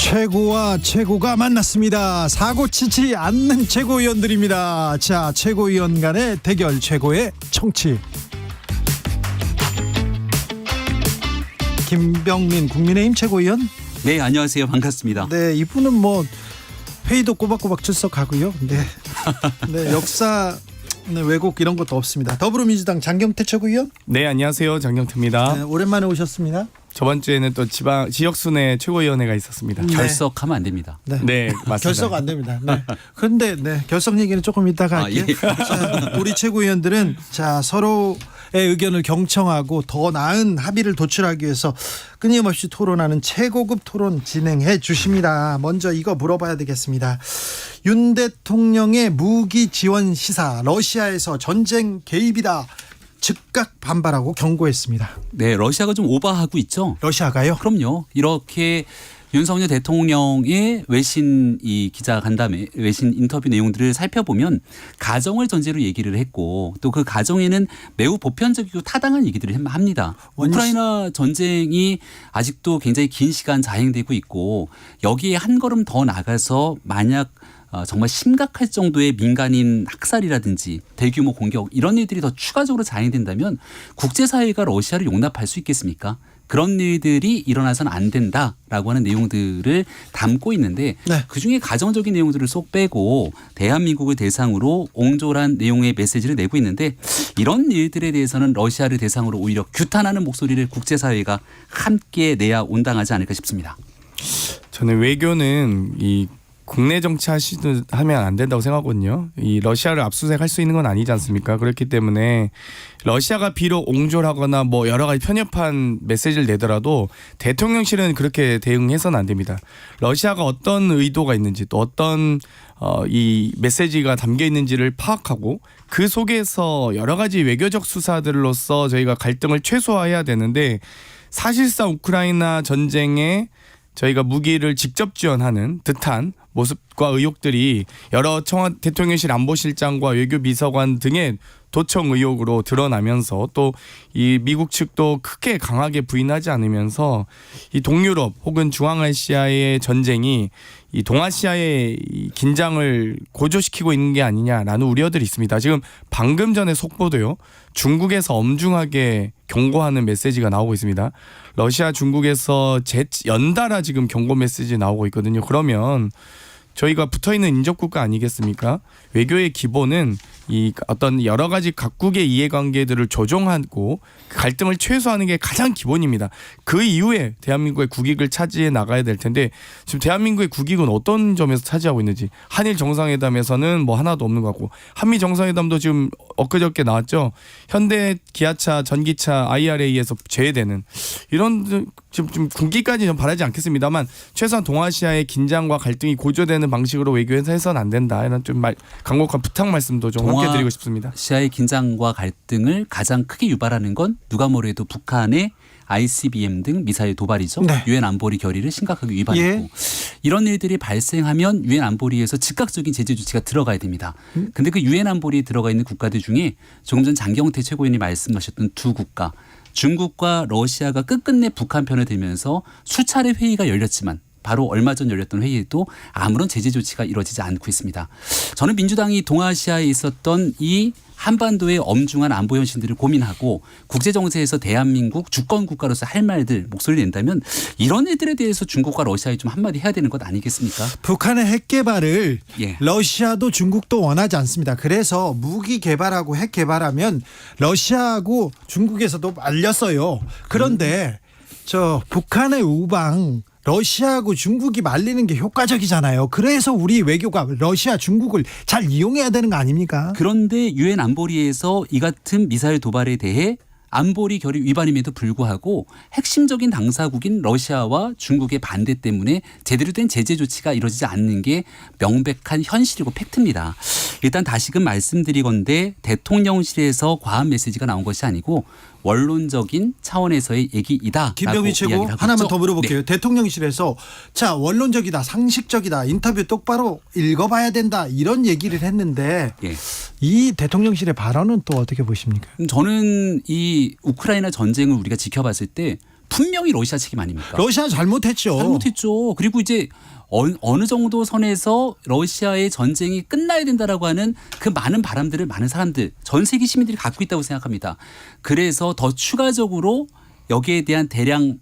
최고와 최고가 만났습니다. 사고 치지 않는 최고위원들입니다. 자, 최고위원 간의 대결, 최고의 청취. 김병민 국민의힘 최고위원. 네, 안녕하세요. 반갑습니다. 네, 이분은 회의도 꼬박꼬박 출석하고요. 네, 역사 왜곡 이런 것도 없습니다. 더불어민주당 장경태 최고위원. 네, 안녕하세요. 장경태입니다. 네, 오랜만에 오셨습니다. 저번 주에는 또 지역 순회 최고위원회가 있었습니다. 결석하면 안 됩니다. 네, 맞습니다. 결석 안 됩니다. 네. 그런데 결석 얘기는 조금 이따가 할게요. 예. 자, 우리 최고위원들은 자 서로의 의견을 경청하고 더 나은 합의를 도출하기 위해서 끊임없이 토론하는 최고급 토론 진행해 주십니다. 먼저 이거 물어봐야 되겠습니다. 윤 대통령의 무기 지원 시사, 러시아에서 전쟁 개입이다. 즉각 반발하고 경고했습니다. 네, 러시아가 좀 오버하고 있죠. 러시아가요? 그럼요. 이렇게 윤석열 대통령의 외신 이 기자 간담회, 외신 인터뷰 내용들을 살펴보면 가정을 전제로 얘기를 했고 또 그 가정에는 매우 보편적이고 타당한 얘기들을 합니다. 우크라이나 전쟁이 아직도 굉장히 긴 시간 자행되고 있고 여기에 한 걸음 더 나가서 만약 정말 심각할 정도의 민간인 학살이라든지 대규모 공격 이런 일들이 더 추가적으로 자행된다면 국제사회가 러시아를 용납할 수 있겠습니까? 그런 일들이 일어나서는 안 된다라고 하는 내용들을 담고 있는데 네. 그중에 가정적인 내용들을 쏙 빼고 대한민국을 대상으로 옹졸한 내용의 메시지를 내고 있는데 이런 일들에 대해서는 러시아를 대상으로 오히려 규탄하는 목소리를 국제사회가 함께 내야 온당하지 않을까 싶습니다. 저는 외교는 이 국내 정치 하면 안 된다고 생각하거든요. 이 러시아를 압수수색할 수 있는 건 아니지 않습니까? 그렇기 때문에 러시아가 비록 옹졸하거나 뭐 여러 가지 편협한 메시지를 내더라도 대통령실은 그렇게 대응해서는 안 됩니다. 러시아가 어떤 의도가 있는지 또 어떤 이 메시지가 담겨 있는지를 파악하고 그 속에서 여러 가지 외교적 수사들로서 저희가 갈등을 최소화해야 되는데 사실상 우크라이나 전쟁에 저희가 무기를 직접 지원하는 듯한 모습과 의혹들이 여러 대통령실 안보실장과 외교비서관 등의 도청 의혹으로 드러나면서 또 이 미국 측도 크게 강하게 부인하지 않으면서 이 동유럽 혹은 중앙아시아의 전쟁이 이 동아시아의 이 긴장을 고조시키고 있는 게 아니냐라는 우려들이 있습니다. 지금 방금 전에 속보도요. 중국에서 엄중하게 경고하는 메시지가 나오고 있습니다. 러시아 중국에서 연달아 지금 경고 메시지 나오고 있거든요. 그러면 저희가 붙어있는 인접국가 아니겠습니까? 외교의 기본은 이 어떤 여러 가지 각국의 이해관계들을 조정하고 갈등을 최소화하는 게 가장 기본입니다. 그 이후에 대한민국의 국익을 차지해 나가야 될 텐데 지금 대한민국의 국익은 어떤 점에서 차지하고 있는지 한일 정상회담에서는 뭐 하나도 없는 것 같고 한미 정상회담도 지금 엊그저께 나왔죠. 현대 기아차, 전기차 IRA에서 제외되는 이런 좀 군기까지 좀 바라지 않겠습니다만 최소한 동아시아의 긴장과 갈등이 고조되는 방식으로 외교에서 해서는 안 된다. 이런 좀 간곡한 부탁 말씀도 좀 함께 드리고 싶습니다. 동아시아의 긴장과 갈등을 가장 크게 유발하는 건 누가 뭐래도 북한의 ICBM 등 미사일 도발이죠. 네. 유엔 안보리 결의를 심각하게 위반했고 예. 이런 일들이 발생하면 유엔 안보리에서 즉각적인 제재 조치가 들어가야 됩니다. 근데 그 유엔 안보리에 들어가 있는 국가들 중에 조금 전 장경태 최고위원이 말씀하셨던 두 국가 중국과 러시아가 끝끝내 북한 편을 들면서 수차례 회의가 열렸지만 바로 얼마 전 열렸던 회의에도 아무런 제재 조치가 이루어지지 않고 있습니다. 저는 민주당이 동아시아에 있었던 이 한반도의 엄중한 안보 현실들을 고민하고 국제정세에서 대한민국 주권 국가로서 할 말들 목소리를 낸다면 이런 일들에 대해서 중국과 러시아에 좀 한마디 해야 되는 것 아니겠습니까? 북한의 핵 개발을 예. 러시아도 중국도 원하지 않습니다. 그래서 무기 개발하고 핵 개발하면 러시아하고 중국에서도 말렸어요. 그런데 저 북한의 우방 러시아하고 중국이 말리는 게 효과적이잖아요. 그래서 우리 외교가 러시아, 중국을 잘 이용해야 되는 거 아닙니까? 그런데 유엔 안보리에서 이 같은 미사일 도발에 대해 안보리 결의 위반임에도 불구하고 핵심적인 당사국인 러시아와 중국의 반대 때문에 제대로 된 제재 조치가 이루어지지 않는 게 명백한 현실이고 팩트입니다. 일단 다시금 말씀드리건대 대통령실에서 과한 메시지가 나온 것이 아니고 원론적인 차원에서의 얘기이다. 김병민 최고 하나만 더 물어볼게요. 네. 대통령실에서 자 원론적이다, 상식적이다, 인터뷰 똑바로 읽어봐야 된다 이런 얘기를 했는데 예. 이 대통령실의 발언은 또 어떻게 보십니까? 저는 이 우크라이나 전쟁을 우리가 지켜봤을 때 분명히 러시아 책임 아닙니까? 러시아 잘못했죠. 잘못했죠. 그리고 이제 어느 정도 선에서 러시아의 전쟁이 끝나야 된다라고 하는 그 많은 바람들을 많은 사람들, 전 세계 시민들이 갖고 있다고 생각합니다. 그래서 더 추가적으로 여기에 대한 대량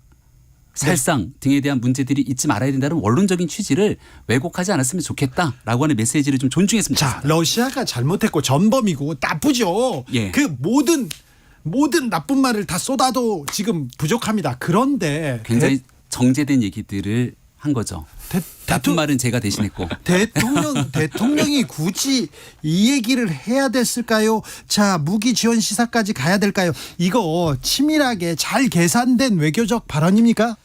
살상 등에 대한 문제들이 있지 말아야 된다는 원론적인 취지를 왜곡하지 않았으면 좋겠다라고 하는 메시지를 좀 존중했으면 자, 좋겠습니다. 러시아가 잘못했고 전범이고 나쁘죠. 예. 그 모든 모든 나쁜 말을 다 쏟아도 지금 부족합니다. 그런데 굉장히 정제된 얘기들을 한 거죠. 나쁜 말은 제가 대신했고. 대통령이 굳이 이 얘기를 해야 됐을까요? 자, 무기 지원 시사까지 가야 될까요? 이거 치밀하게 잘 계산된 외교적 발언입니까?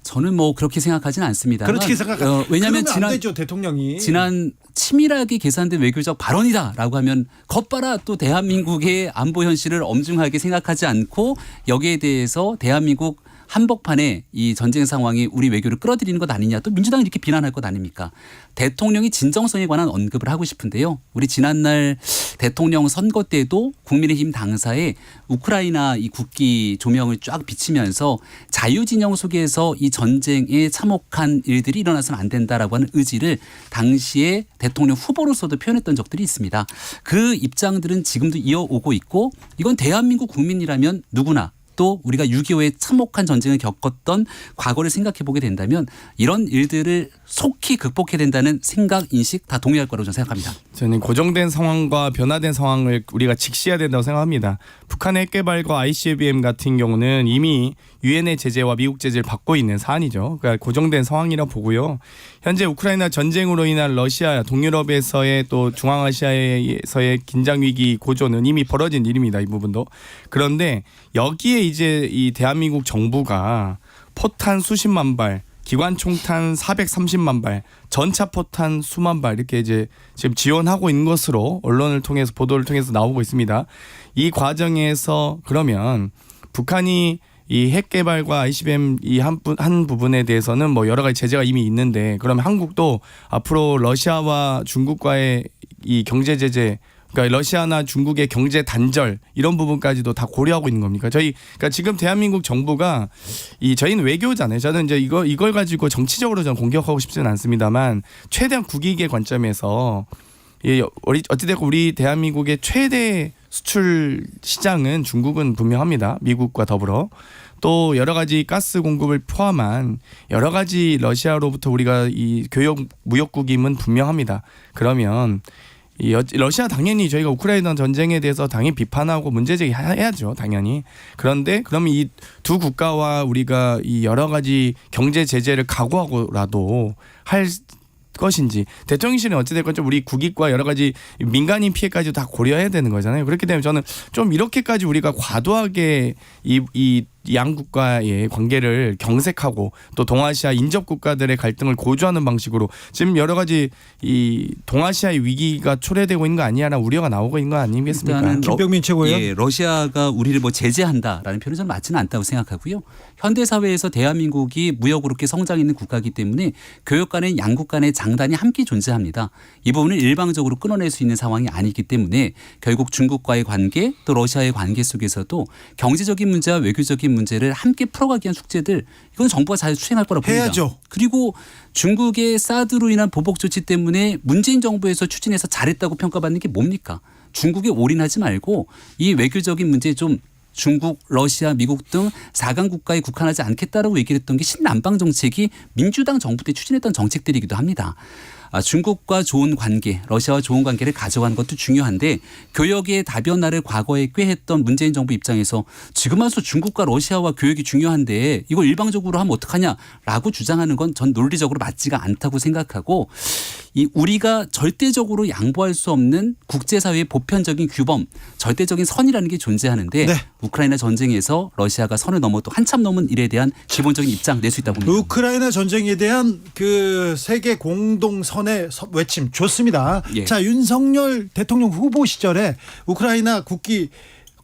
저는 뭐 그렇게 생각하지는 않습니다. 그렇게 생각하면 왜냐하면 안 되죠, 대통령이. 지난 치밀하게 계산된 외교적 발언이다라고 하면 겉봐라 또 대한민국의 안보 현실을 엄중하게 생각하지 않고 여기에 대해서 대한민국 한복판에 이 전쟁 상황이 우리 외교를 끌어들이는 것 아니냐, 또 민주당이 이렇게 비난할 것 아닙니까? 대통령이 진정성에 관한 언급을 하고 싶은데요. 우리 지난날 대통령 선거 때도 국민의힘 당사에 우크라이나 이 국기 조명을 쫙 비치면서 자유진영 속에서 이 전쟁에 참혹한 일들이 일어나서는 안 된다라고 하는 의지를 당시에 대통령 후보로서도 표현했던 적들이 있습니다. 그 입장들은 지금도 이어오고 있고, 이건 대한민국 국민이라면 누구나 또 우리가 6.25의 참혹한 전쟁을 겪었던 과거를 생각해 보게 된다면 이런 일들을 속히 극복해야 된다는 생각, 인식 다 동의할 거라고 저는 생각합니다. 저는 고정된 상황과 변화된 상황을 우리가 직시해야 된다고 생각합니다. 북한의 핵개발과 ICBM 같은 경우는 이미 유엔의 제재와 미국 제재를 받고 있는 사안이죠. 그러니까 고정된 상황이라고 보고요. 현재 우크라이나 전쟁으로 인한 러시아, 동유럽에서의 또 중앙아시아에서의 긴장 위기 고조는 이미 벌어진 일입니다. 이 부분도. 그런데 여기에 이제 이 대한민국 정부가 포탄 수십만 발, 기관총탄 430만 발, 전차포탄 수만 발 이렇게 이제 지금 지원하고 있는 것으로 언론을 통해서 보도를 통해서 나오고 있습니다. 이 과정에서 그러면 북한이 이 핵 개발과 ICBM 이 한 부분에 대해서는 뭐 여러 가지 제재가 이미 있는데, 그러면 한국도 앞으로 러시아와 중국과의 이 경제 제재, 그러니까 러시아나 중국의 경제 단절 이런 부분까지도 다 고려하고 있는 겁니까? 그러니까 지금 대한민국 정부가 저희는 외교잖아요. 저는 이제 이걸 가지고 정치적으로 저는 공격하고 싶지는 않습니다만, 최대한 국익의 관점에서 어찌됐건 우리 대한민국의 최대 수출 시장은 중국은 분명합니다. 미국과 더불어. 또 여러 가지 가스 공급을 포함한 여러 가지 러시아로부터 우리가 이 교역 무역국임은 분명합니다. 그러면 러시아 당연히 저희가 우크라이나 전쟁에 대해서 당연히 비판하고 문제제기 해야죠, 당연히. 그런데 그러면 이 두 국가와 우리가 이 여러 가지 경제 제재를 각오하고라도 할 것인지, 대통령실은 어찌됐건 좀 우리 국익과 여러 가지 민간인 피해까지도 다 고려해야 되는 거잖아요. 그렇기 때문에 저는 좀 이렇게까지 우리가 과도하게 이 양국과의 관계를 경색하고 또 동아시아 인접 국가들의 갈등을 고조하는 방식으로 지금 여러 가지 이 동아시아의 위기가 초래되고 있는 거 아니냐라는 우려가 나오고 있는 거 아니겠습니까? 김병민 최고요. 예, 러시아가 우리를 뭐 제재한다라는 표현은 저는 맞지는 않다고 생각하고요. 현대 사회에서 대한민국이 무역으로 이렇게 성장해 국가이기 때문에 교역 간의 양국 간의 장단이 함께 존재합니다. 이 부분을 일방적으로 끊어낼 수 있는 상황이 아니기 때문에 결국 중국과의 관계 또 러시아의 관계 속에서도 경제적인 문제와 외교적인 문제를 함께 풀어가기 위한 숙제들, 이건 정부가 잘 수행할 거라고 봅니다. 해야죠. 그리고 중국의 사드로 인한 보복 조치 때문에 문재인 정부에서 추진해서 잘했다고 평가받는 게 뭡니까? 중국에 올인하지 말고 이 외교적인 문제에 좀 중국, 러시아, 미국 등 4강 국가에 국한하지 않겠다라고 얘기를 했던 게 신남방 정책이 민주당 정부 때 추진했던 정책들이기도 합니다. 중국과 좋은 관계, 러시아와 좋은 관계를 가져가는 것도 중요한데, 교역의 다변화를 과거에 꾀했던 문재인 정부 입장에서 지금 와서 중국과 러시아와 교역이 중요한데 이걸 일방적으로 하면 어떡하냐라고 주장하는 건 전 논리적으로 맞지가 않다고 생각하고, 이 우리가 절대적으로 양보할 수 없는 국제사회의 보편적인 규범, 절대적인 선이라는 게 존재하는데 네. 우크라이나 전쟁에서 러시아가 선을 넘어 또 한참 넘은 일에 대한 기본적인 입장 낼 수 있다고 봅니다. 우크라이나 전쟁에 대한 그 세계 공동선의 외침 좋습니다. 예. 자, 윤석열 대통령 후보 시절에 우크라이나 국기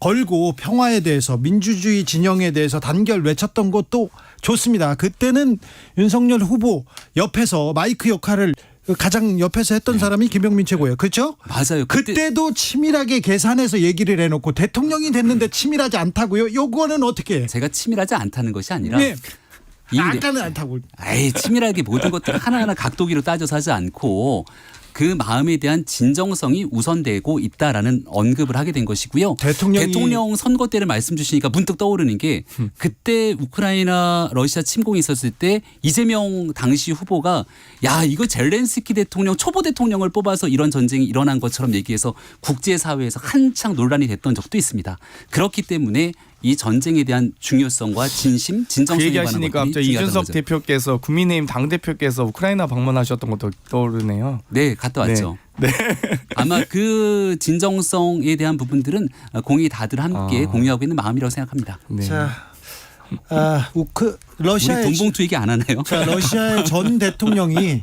걸고 평화에 대해서, 민주주의 진영에 대해서 단결 외쳤던 것도 좋습니다. 그때는 윤석열 후보 옆에서 마이크 역할을 가장 옆에서 했던 사람이 김병민 최고예요. 그렇죠? 맞아요. 그때도 치밀하게 계산해서 얘기를 해놓고 대통령이 됐는데 치밀하지 않다고요? 요거는 어떻게 해요? 제가 치밀하지 않다는 것이 아니라 네. 이 아까는 않다고. 치밀하게 모든 것들을 하나하나 각도기로 따져서 하지 않고 그 마음에 대한 진정성이 우선되고 있다라는 언급을 하게 된 것이고요. 대통령 선거 때를 말씀 주시니까 문득 떠오르는 게 그때 우크라이나 러시아 침공이 있었을 때 이재명 당시 후보가 야 이거 젤렌스키 대통령 초보 대통령을 뽑아서 이런 전쟁이 일어난 것처럼 얘기해서 국제사회에서 한창 논란이 됐던 적도 있습니다. 그렇기 때문에 이 전쟁에 대한 중요성과 진심, 그 진정성에 관한 얘기하시니까 것들이 갑자기 중요하다는 이준석 거죠. 대표께서 국민의힘 당 대표께서 우크라이나 방문하셨던 것도 떠오르네요. 네, 갔다 왔죠. 네. 아마 그 진정성에 대한 부분들은 공이 다들 함께 공유하고 있는 마음이라고 생각합니다. 네. 자, 우리 러시아의 돈봉투 얘기 안 하나요? 자, 러시아의 전 대통령이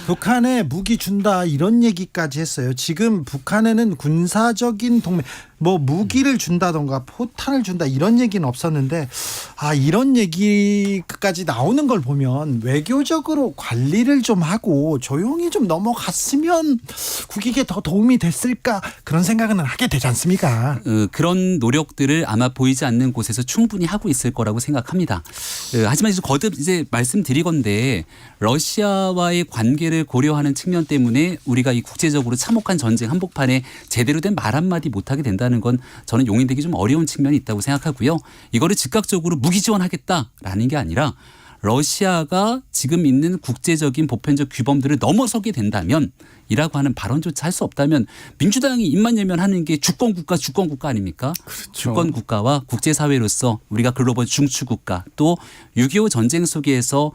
북한에 무기 준다 이런 얘기까지 했어요. 지금 북한에는 군사적인 동맹, 뭐 무기를 준다던가 포탄을 준다 이런 얘기는 없었는데 이런 얘기까지 나오는 걸 보면 외교적으로 관리를 좀 하고 조용히 좀 넘어갔으면 국익에 더 도움이 됐을까 그런 생각은 하게 되지 않습니까? 그런 노력들을 아마 보이지 않는 곳에서 충분히 하고 있을 거라고 생각합니다. 하지만 이제 거듭 이제 말씀드리건대 러시아와의 관계를 고려하는 측면 때문에 우리가 이 국제적으로 참혹한 전쟁 한복판에 제대로 된 말 한마디 못하게 된다는 건 저는 용인되기 좀 어려운 측면이 있다고 생각하고요. 이거를 즉각적으로 무기 지원하겠다라는 게 아니라 러시아가 지금 있는 국제적인 보편적 규범들을 넘어서게 된다면 이라고 하는 발언조차 할 수 없다면 민주당이 입만 열면 하는 게 주권국가 아닙니까? 그렇죠. 주권국가와 국제사회로서 우리가 글로벌 중추국가 또 6.25 전쟁 속에서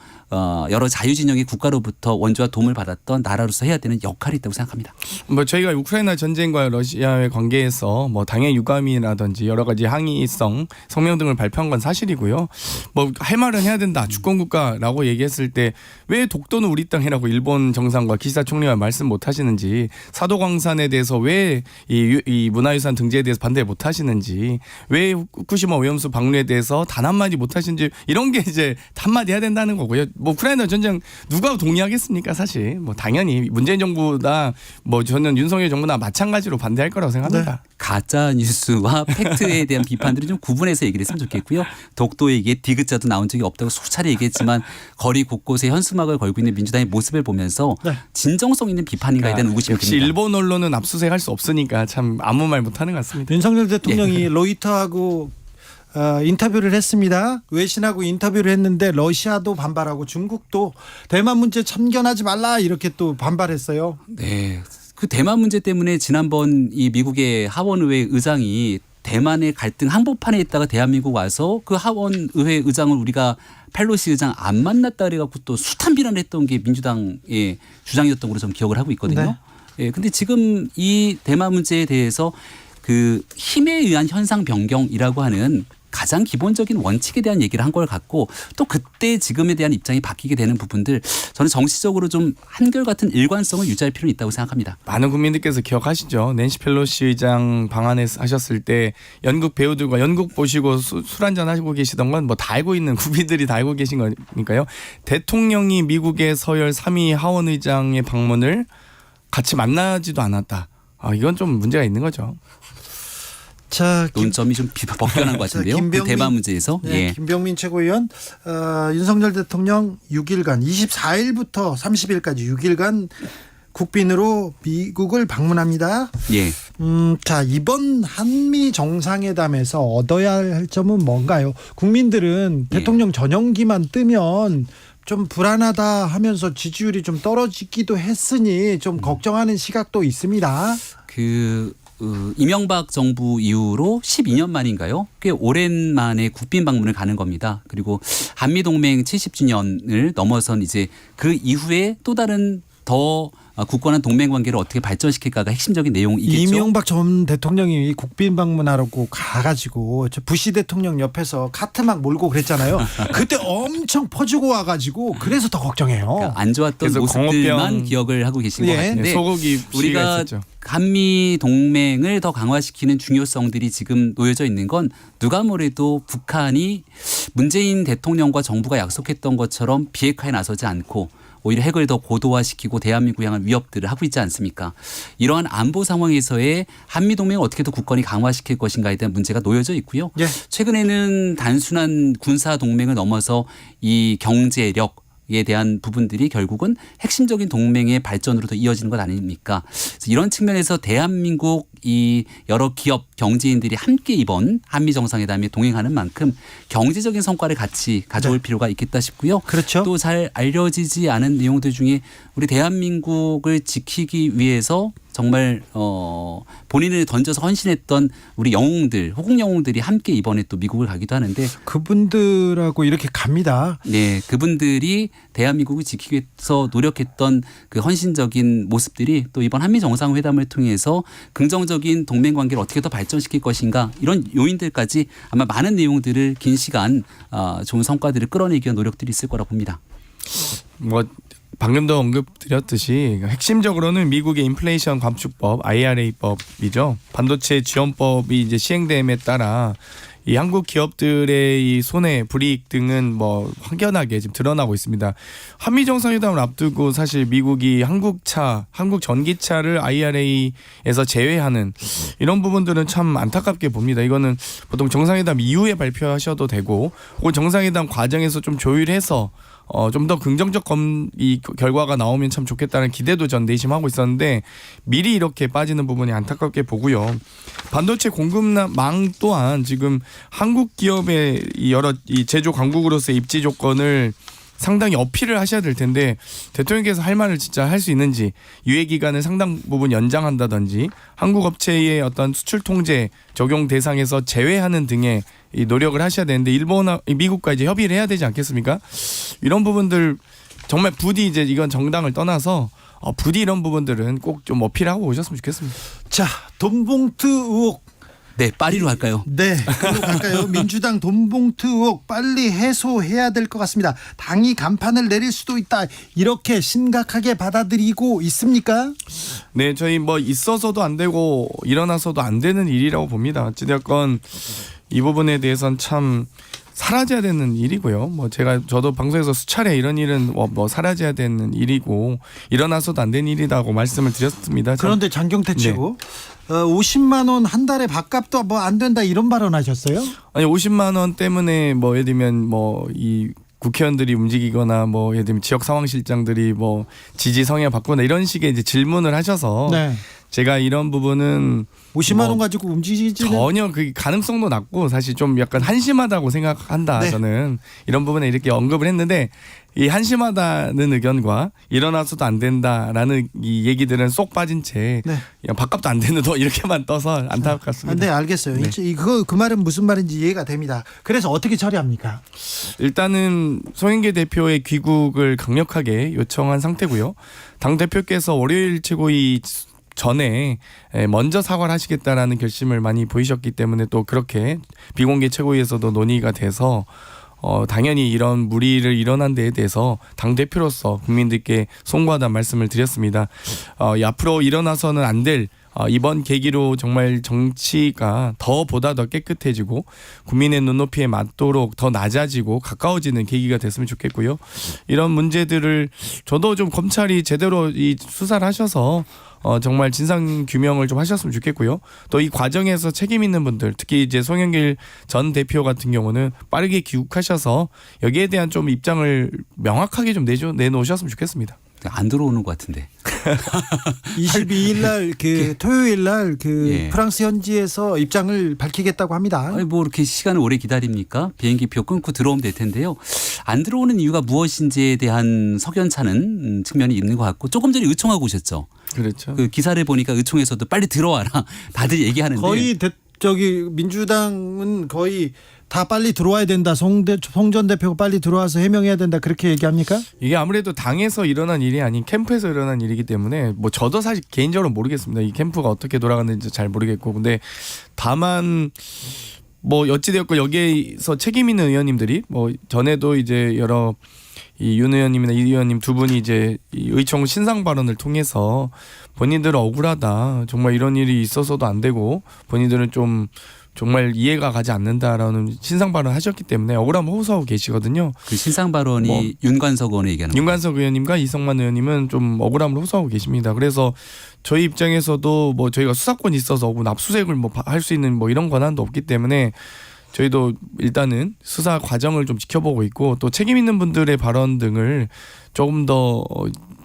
여러 자유진영의 국가로부터 원조와 도움을 받았던 나라로서 해야 되는 역할이 있다고 생각합니다. 뭐 저희가 우크라이나 전쟁과 러시아의 관계에서 뭐 당의 유감이라든지 여러 가지 항의성 성명 등을 발표한 건 사실이고요. 뭐 할 말은 해야 된다. 주권국가라고 얘기했을 때 왜 독도는 우리 땅이라고 일본 정상과 기시다 총리가 말씀 못 하시는지 사도광산에 대해서 왜 이 문화유산 등재에 대해서 반대 못 하시는지 왜 후쿠시마 오염수 방류에 대해서 단 한마디 못 하시는지 이런 게 이제 한마디 해야 된다는 거고요. 뭐 우크라이나 전쟁 누가 동의하겠습니까 사실. 뭐 당연히 문재인 정부나 뭐 저는 윤석열 정부나 마찬가지로 반대할 거라고 생각합니다. 네. 가짜 뉴스와 팩트에 대한 비판들을 좀 구분해서 얘기를 했으면 좋겠고요. 독도 얘기에 디귿자도 나온 적이 없다고 수차례 얘기했지만 거리 곳곳에 현수막을 걸고 있는 민주당의 모습을 보면서 진정성 있는 비판인가에 대한 의구심이 역시 듭니다. 일본 언론은 압수수색할 수 없으니까 참 아무 말 못하는 것 같습니다. 윤석열 대통령이 로이터하고 인터뷰를 했습니다. 외신하고 인터뷰를 했는데 러시아도 반발하고 중국도 대만 문제 참견하지 말라 이렇게 또 반발했어요. 네. 그 대만 문제 때문에 지난번 이 미국의 하원의회 의장이 대만의 갈등 한복판에 있다가 대한민국 와서 그 하원의회 의장을 우리가 펠로시 의장 안 만났다 그래갖고 또 숱한 비난을 했던 게 민주당의 주장이었던 걸로 좀 기억을 하고 있거든요. 예, 근데 지금 이 대만 문제에 대해서 그 힘에 의한 현상 변경이라고 하는 가장 기본적인 원칙에 대한 얘기를 한 걸 갖고 또 그때 지금에 대한 입장이 바뀌게 되는 부분들 저는 정치적으로 좀 한결같은 일관성을 유지할 필요는 있다고 생각합니다. 많은 국민들께서 기억하시죠. 낸시 펠로시 의장 방한에 하셨을 때 연극 배우들과 연극 보시고 술 한잔 하시고 계시던 건 뭐 다 알고 있는 국민들이 다 알고 계신 거니까요. 대통령이 미국의 서열 3위 하원 의장의 방문을 같이 만나지도 않았다. 이건 좀 문제가 있는 거죠. 자, 논점이 좀 벗겨난 것 같은데요. 그 대만 문제에서. 네, 예. 김병민 최고위원 윤석열 대통령 6일간 24일부터 30일까지 6일간 국빈으로 미국을 방문합니다. 예. 자, 이번 한미 정상회담에서 얻어야 할 점은 뭔가요? 국민들은 대통령 전용기만 뜨면 좀 불안하다 하면서 지지율이 좀 떨어지기도 했으니 좀 걱정하는 시각도 있습니다. 이명박 정부 이후로 12년 만인가요? 꽤 오랜만에 국빈 방문을 가는 겁니다. 그리고 한미동맹 70주년을 넘어선 이제 그 이후에 또 다른 더 굳건한 동맹 관계를 어떻게 발전시킬까가 핵심적인 내용이겠죠. 이명박 전 대통령이 국빈 방문하라고 가가지고 저 부시 대통령 옆에서 카트 막 몰고 그랬잖아요. 그때 엄청 퍼주고 와가지고 그래서 더 걱정해요. 그러니까 안 좋았던 모습들만 기억을 하고 계신 것 같은데 소고기 우리가 있었죠. 한미 동맹을 더 강화시키는 중요성들이 지금 놓여져 있는 건 누가 뭐래도 북한이 문재인 대통령과 정부가 약속했던 것처럼 비핵화에 나서지 않고 오히려 핵을 더 고도화시키고 대한민국 향한 위협들을 하고 있지 않습니까? 이러한 안보 상황에서의 한미동맹을 어떻게 더 굳건히 강화시킬 것인가에 대한 문제가 놓여져 있고요. 예. 최근에는 단순한 군사동맹을 넘어서 이 경제력 에 대한 부분들이 결국은 핵심적인 동맹의 발전으로 더 이어지는 것 아닙니까? 그래서 이런 측면에서 대한민국 이 여러 기업 경제인들이 함께 이번 한미 정상회담에 동행하는 만큼 경제적인 성과를 같이 가져올 필요가 있겠다 싶고요. 그렇죠. 또 잘 알려지지 않은 내용들 중에 우리 대한민국을 지키기 위해서 정말 본인을 던져서 헌신했던 우리 영웅들, 호국 영웅들이 함께 이번에 또 미국을 가기도 하는데 그분들하고 이렇게 갑니다. 네, 그분들이 대한민국을 지키기 위해서 노력했던 그 헌신적인 모습들이 또 이번 한미 정상회담을 통해서 긍정적인 동맹 관계를 어떻게 더 발전시킬 것인가 이런 요인들까지 아마 많은 내용들을 긴 시간 좋은 성과들을 끌어내기 위한 노력들이 있을 거라 봅니다. 뭐 방금도 언급드렸듯이 핵심적으로는 미국의 인플레이션 감축법 IRA법이죠. 반도체 지원법이 이제 시행됨에 따라 이 한국 기업들의 이 손해 불이익 등은 뭐 확연하게 지금 드러나고 있습니다. 한미 정상회담을 앞두고 사실 미국이 한국 전기차를 IRA에서 제외하는 이런 부분들은 참 안타깝게 봅니다. 이거는 보통 정상회담 이후에 발표하셔도 되고 혹은 정상회담 과정에서 좀 조율해서 좀 더 긍정적 이 결과가 나오면 참 좋겠다는 기대도 전 내심하고 있었는데 미리 이렇게 빠지는 부분이 안타깝게 보고요. 반도체 공급망 또한 지금 한국 기업의 여러 이 제조 강국으로서의 입지 조건을 상당히 어필을 하셔야 될 텐데 대통령께서 할 말을 진짜 할 수 있는지 유예 기간을 상당 부분 연장한다든지 한국 업체의 어떤 수출 통제 적용 대상에서 제외하는 등의 이 노력을 하셔야 되는데 미국과 이제 협의를 해야 되지 않겠습니까? 이런 부분들 정말 부디 이제 이건 정당을 떠나서 부디 이런 부분들은 꼭 좀 어필하고 오셨으면 좋겠습니다. 자, 돈봉투 의혹. 네, 파리로 갈까요? 네, 그로 갈까요? 민주당 돈봉투 의혹 빨리 해소해야 될 것 같습니다. 당이 간판을 내릴 수도 있다. 이렇게 심각하게 받아들이고 있습니까? 네, 저희 뭐 있어서도 안 되고 일어나서도 안 되는 일이라고 봅니다. 어찌됐건 이 부분에 대해서는 참 사라져야 되는 일이고요. 뭐 저도 방송에서 수차례 이런 일은 뭐 사라져야 되는 일이고 일어나서도 안 되는 일이라고 말씀을 드렸습니다. 그런데 장경태 최고 50만 원 한 달에 밥값도 뭐 안 된다 이런 발언하셨어요? 아니 50만 원 때문에 뭐 예를 들면 뭐 이 국회의원들이 움직이거나 뭐 예를 들면 지역 상황실장들이 뭐 지지 성향 바꾸나 이런 식의 이제 질문을 하셔서 네. 제가 이런 부분은 50만 원 가지고 움직이지는 전혀 그 가능성도 낮고 사실 좀 약간 한심하다고 생각한다. 네. 저는 이런 부분에 이렇게 언급을 했는데 이 한심하다는 의견과 일어나서도 안 된다라는 이 얘기들은 쏙 빠진 채 네. 밥값도 안 되는 도 이렇게만 떠서 안타깝습니다. 네, 알겠어요. 네. 그 말은 무슨 말인지 이해가 됩니다. 그래서 어떻게 처리합니까? 일단은 송영길 대표의 귀국을 강력하게 요청한 상태고요. 당 대표께서 월요일 최고위 전에 먼저 사과를 하시겠다라는 결심을 많이 보이셨기 때문에 또 그렇게 비공개 최고위에서도 논의가 돼서 당연히 이런 무리를 일어난 데에 대해서 당대표로서 국민들께 송구하다는 말씀을 드렸습니다. 앞으로 일어나서는 안 될 이번 계기로 정말 정치가 보다 더 깨끗해지고 국민의 눈높이에 맞도록 더 낮아지고 가까워지는 계기가 됐으면 좋겠고요. 이런 문제들을 저도 좀 검찰이 제대로 이 수사를 하셔서 정말 진상 규명을 좀 하셨으면 좋겠고요. 또 이 과정에서 책임 있는 분들, 특히 이제 송영길 전 대표 같은 경우는 빠르게 귀국하셔서 여기에 대한 좀 입장을 명확하게 좀 내놓으셨으면 좋겠습니다. 안 들어오는 것 같은데. 22일 날 토요일 날 예. 프랑스 현지에서 입장을 밝히겠다고 합니다. 아니 뭐 이렇게 시간을 오래 기다립니까? 비행기표 끊고 들어오면 될 텐데요. 안 들어오는 이유가 무엇인지에 대한 석연찮은 측면이 있는 것 같고 조금 전에 의총하고 오셨죠. 그렇죠. 그 기사를 보니까 의총에서도 빨리 들어와라 다들 얘기하는데 거의 민주당은 거의 다 빨리 들어와야 된다. 송 전 대표가 빨리 들어와서 해명해야 된다. 그렇게 얘기합니까? 이게 아무래도 당에서 일어난 일이 아닌 캠프에서 일어난 일이기 때문에 뭐 저도 사실 개인적으로 모르겠습니다. 이 캠프가 어떻게 돌아가는지 잘 모르겠고 근데 다만 뭐 어찌되었고 여기에서 책임 있는 의원님들이 뭐 전에도 이제 여러 이 윤 의원님이나 이 의원님 두 분이 이제 이 의총 신상 발언을 통해서 본인들은 억울하다. 정말 이런 일이 있어서도 안 되고 본인들은 좀 정말 이해가 가지 않는다라는 신상 발언을 하셨기 때문에 억울함을 호소하고 계시거든요. 그 신상 발언이 윤관석 의원이 얘기하는 윤관석 의원님과 이성만 의원님은 좀 억울함을 호소하고 계십니다. 그래서 저희 입장에서도 뭐 저희가 수사권이 있어서 혹은 압수수색을 뭐 할 수 있는 뭐 이런 권한도 없기 때문에 저희도 일단은 수사 과정을 좀 지켜보고 있고 또 책임 있는 분들의 발언 등을 조금 더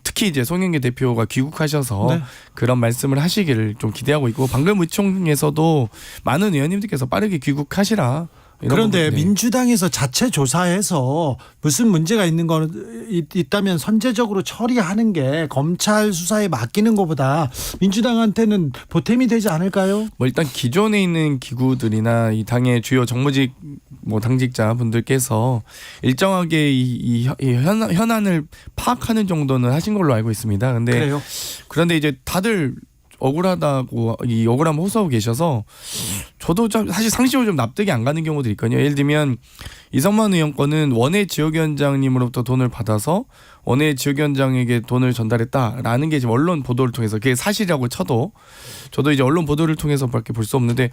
특히 이제 송영길 대표가 귀국하셔서 네. 그런 말씀을 하시기를 좀 기대하고 있고 방금 의총에서도 많은 의원님들께서 빠르게 귀국하시라. 이런 그런데 부분, 네. 민주당에서 자체 조사해서 무슨 문제가 있는 거 있다면 선제적으로 처리하는 게 검찰 수사에 맡기는 것보다 민주당한테는 보탬이 되지 않을까요? 뭐 일단 기존에 있는 기구들이나 이 당의 주요 정무직 뭐 당직자 분들께서 일정하게 이 현안을 파악하는 정도는 하신 걸로 알고 있습니다. 근데 그래요? 그런데 이제 다들 억울하다고 이 억울함 호소하고 계셔서 저도 좀 사실 상식적으로 좀 납득이 안 가는 경우도 있거든요. 예를 들면 이성만 의원 건은 원외 지역위원장님으로부터 돈을 받아서 원외 지역위원장에게 돈을 전달했다라는 게 지금 언론 보도를 통해서 그게 사실이라고 쳐도 저도 이제 언론 보도를 통해서밖에 볼 수 없는데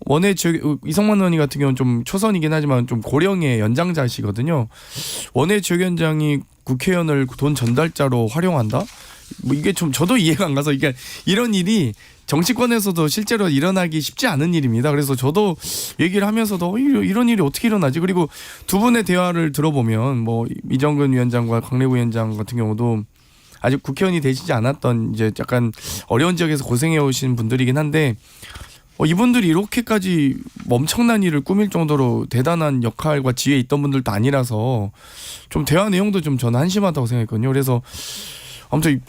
원외 지역 이성만 의원이 같은 경우는 좀 초선이긴 하지만 좀 고령의 연장자시거든요. 원외 지역위원장이 국회의원을 돈 전달자로 활용한다? 뭐 이게 좀 저도 이해가 안 가서 이게 이런 일이 정치권에서도 실제로 일어나기 쉽지 않은 일입니다. 그래서 저도 얘기를 하면서도 이런 일이 어떻게 일어나지? 그리고 두 분의 대화를 들어보면 뭐 이정근 위원장과 강래구 위원장 같은 경우도 아직 국회의원이 되시지 않았던 이제 약간 어려운 지역에서 고생해 오신 분들이긴 한데 이분들이 이렇게까지 엄청난 일을 꾸밀 정도로 대단한 역할과 지위에 있던 분들도 아니라서 좀 대화 내용도 좀 저는 한심하다고 생각했거든요. 그래서 아무튼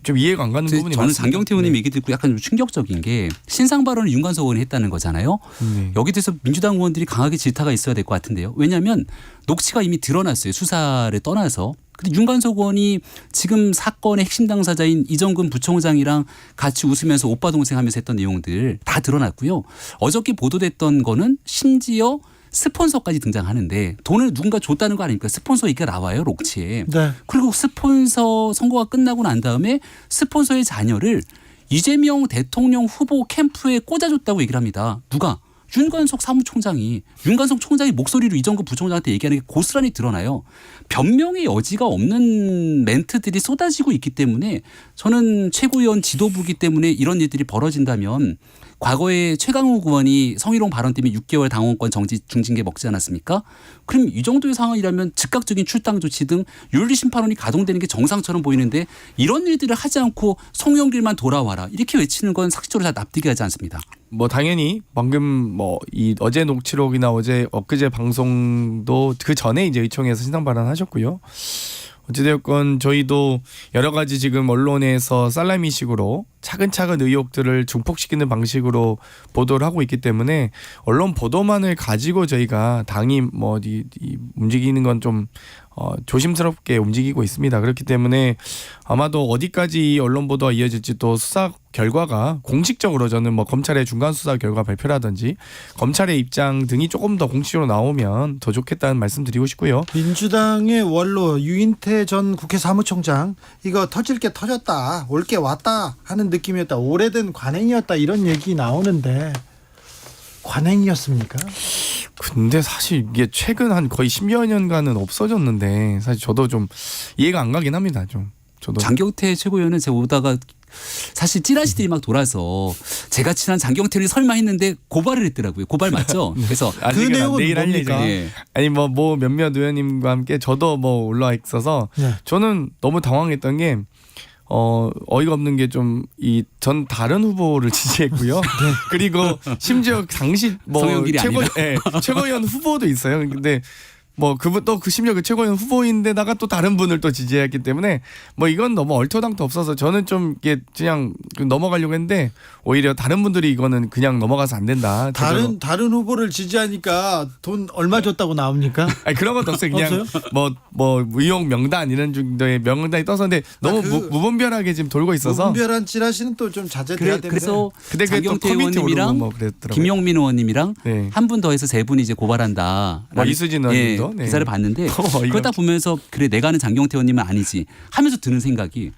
좀 이해가 안 가는 부분이 저는 많습니다. 장경태 의원님 네. 얘기 듣고 약간 좀 충격적인 게 신상 발언을 윤관석 의원이 했다는 거잖아요. 네. 여기 대해서 민주당 의원들이 강하게 질타가 있어야 될 것 같은데요. 왜냐하면 녹취가 이미 드러났어요. 수사를 떠나서. 근데 윤관석 의원이 지금 사건의 핵심 당사자인 이정근 부총장이랑 같이 웃으면서 오빠 동생 하면서 했던 내용들 다 드러났고요. 어저께 보도됐던 거는 심지어 스폰서까지 등장하는데 돈을 누군가 줬다는 거 아닙니까? 스폰서 얘기가 나와요. 녹취에. 네. 그리고 스폰서 선거가 끝나고 난 다음에 스폰서의 자녀를 이재명 대통령 후보 캠프에 꽂아줬다고 얘기를 합니다. 누가? 윤관석 사무총장이. 윤관석 총장이 목소리로 이정근 부총장한테 얘기하는 게 고스란히 드러나요. 변명의 여지가 없는 멘트들이 쏟아지고 있기 때문에 저는 최고위원 지도부기 때문에 이런 일들이 벌어진다면 과거에 최강욱 의원이 성희롱 발언 때문에 6개월 당원권 정지 중징계 먹지 않았습니까? 그럼 이 정도의 상황이라면 즉각적인 출당 조치 등 윤리심판원이 가동되는 게 정상처럼 보이는데 이런 일들을 하지 않고 송영길만 돌아와라 이렇게 외치는 건 상식적으로 잘 납득이 하지 않습니다. 뭐 당연히 방금 뭐 이 어제 녹취록이나 엊그제 방송도 그 전에 이제 의총에서 신상 발언하셨고요. 어찌되었건 저희도 여러 가지 지금 언론에서 살라미식으로 차근차근 의혹들을 중폭시키는 방식으로 보도를 하고 있기 때문에 언론 보도만을 가지고 저희가 당이 뭐 움직이는 건 좀 조심스럽게 움직이고 있습니다. 그렇기 때문에 아마도 어디까지 언론 보도가 이어질지 또 수사 결과가 공식적으로 저는 뭐 검찰의 중간 수사 결과 발표라든지 검찰의 입장 등이 조금 더 공식적으로 나오면 더 좋겠다는 말씀 드리고 싶고요. 민주당의 원로 유인태 전 국회 사무총장 이거 터질 게 터졌다, 올 게 왔다 하는 느낌이었다, 오래된 관행이었다 이런 얘기 나오는데 관행이었습니까? 근데 사실 이게 최근 한 거의 10여 년간은 없어졌는데 사실 저도 좀 이해가 안 가긴 합니다. 좀 저도 장경태 최고위원은 제가 오다가 사실 찌라시들이 막 돌아서 제가 친한 장경태를 설마 했는데 고발을 했더라고요. 고발 맞죠? 그래서 아직은 내용은 내일 할 뭡니까? 예정이에요. 예. 아니 뭐 몇몇 의원님과 함께 저도 뭐 올라와 있어서 네. 저는 너무 당황했던 게 어이가 없는 게 좀 전 다른 후보를 지지했고요. 그리고 심지어 당시 뭐 송영길이 아니다. 최고위원 후보도 있어요. 근데 뭐 그분 또 그 심지어 그 최고위원 후보인데다가 또 다른 분을 또 지지했기 때문에 뭐 이건 너무 얼토당토 없어서 저는 좀 이게 그냥 넘어가려고 했는데 오히려 다른 분들이 이거는 그냥 넘어가서 안 된다. 다른 후보를 지지하니까 돈 얼마 줬다고 나옵니까? 아니 그런 것도 없어요. 그냥 뭐 의혹 명단 이런 정도의 명단이 떠서 근데 너무 무분별하게 지금 돌고 있어서 무분별한 찌라시는 또 좀 자제돼야 되는데. 그래서 근데 그게 또 장경태 커뮤니티 의원님이랑 오르고 뭐 그랬더라고요. 김용민 의원님이랑 네. 한 분 더 해서 세 분이 이제 고발한다. 이수진 의원님도 네. 기사를 봤는데 이거 그러다 보면서 그래 내가 아는 장경태 의원님은 아니지 하면서 드는 생각이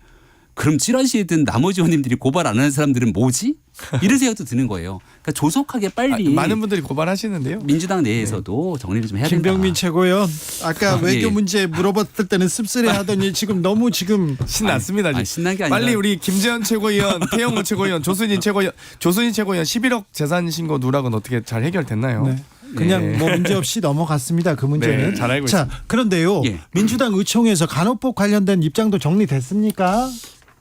그럼 찌라시든 나머지 의원님들이 고발 안 하는 사람들은 뭐지? 이런 생각도 드는 거예요. 그러니까 조속하게 빨리 많은 분들이 고발하시는데요. 민주당 내에서도 정리를 좀 해야 된다. 김병민 최고위원 아까 외교 예. 문제 물어봤을 때는 씁쓸해하더니 지금 너무 지금 신났습니다. 아니, 신난 게 아니라 빨리 우리 김재현 최고위원, 태영호 최고위원, 조순인 최고위원 11억 재산 신고 누락은 어떻게 잘 해결됐나요? 네. 그냥 네. 뭐 문제 없이 넘어갔습니다. 그 문제는. 네, 잘 알고 자, 있습니다. 그런데요. 예. 민주당 의총에서 간호법 관련된 입장도 정리됐습니까?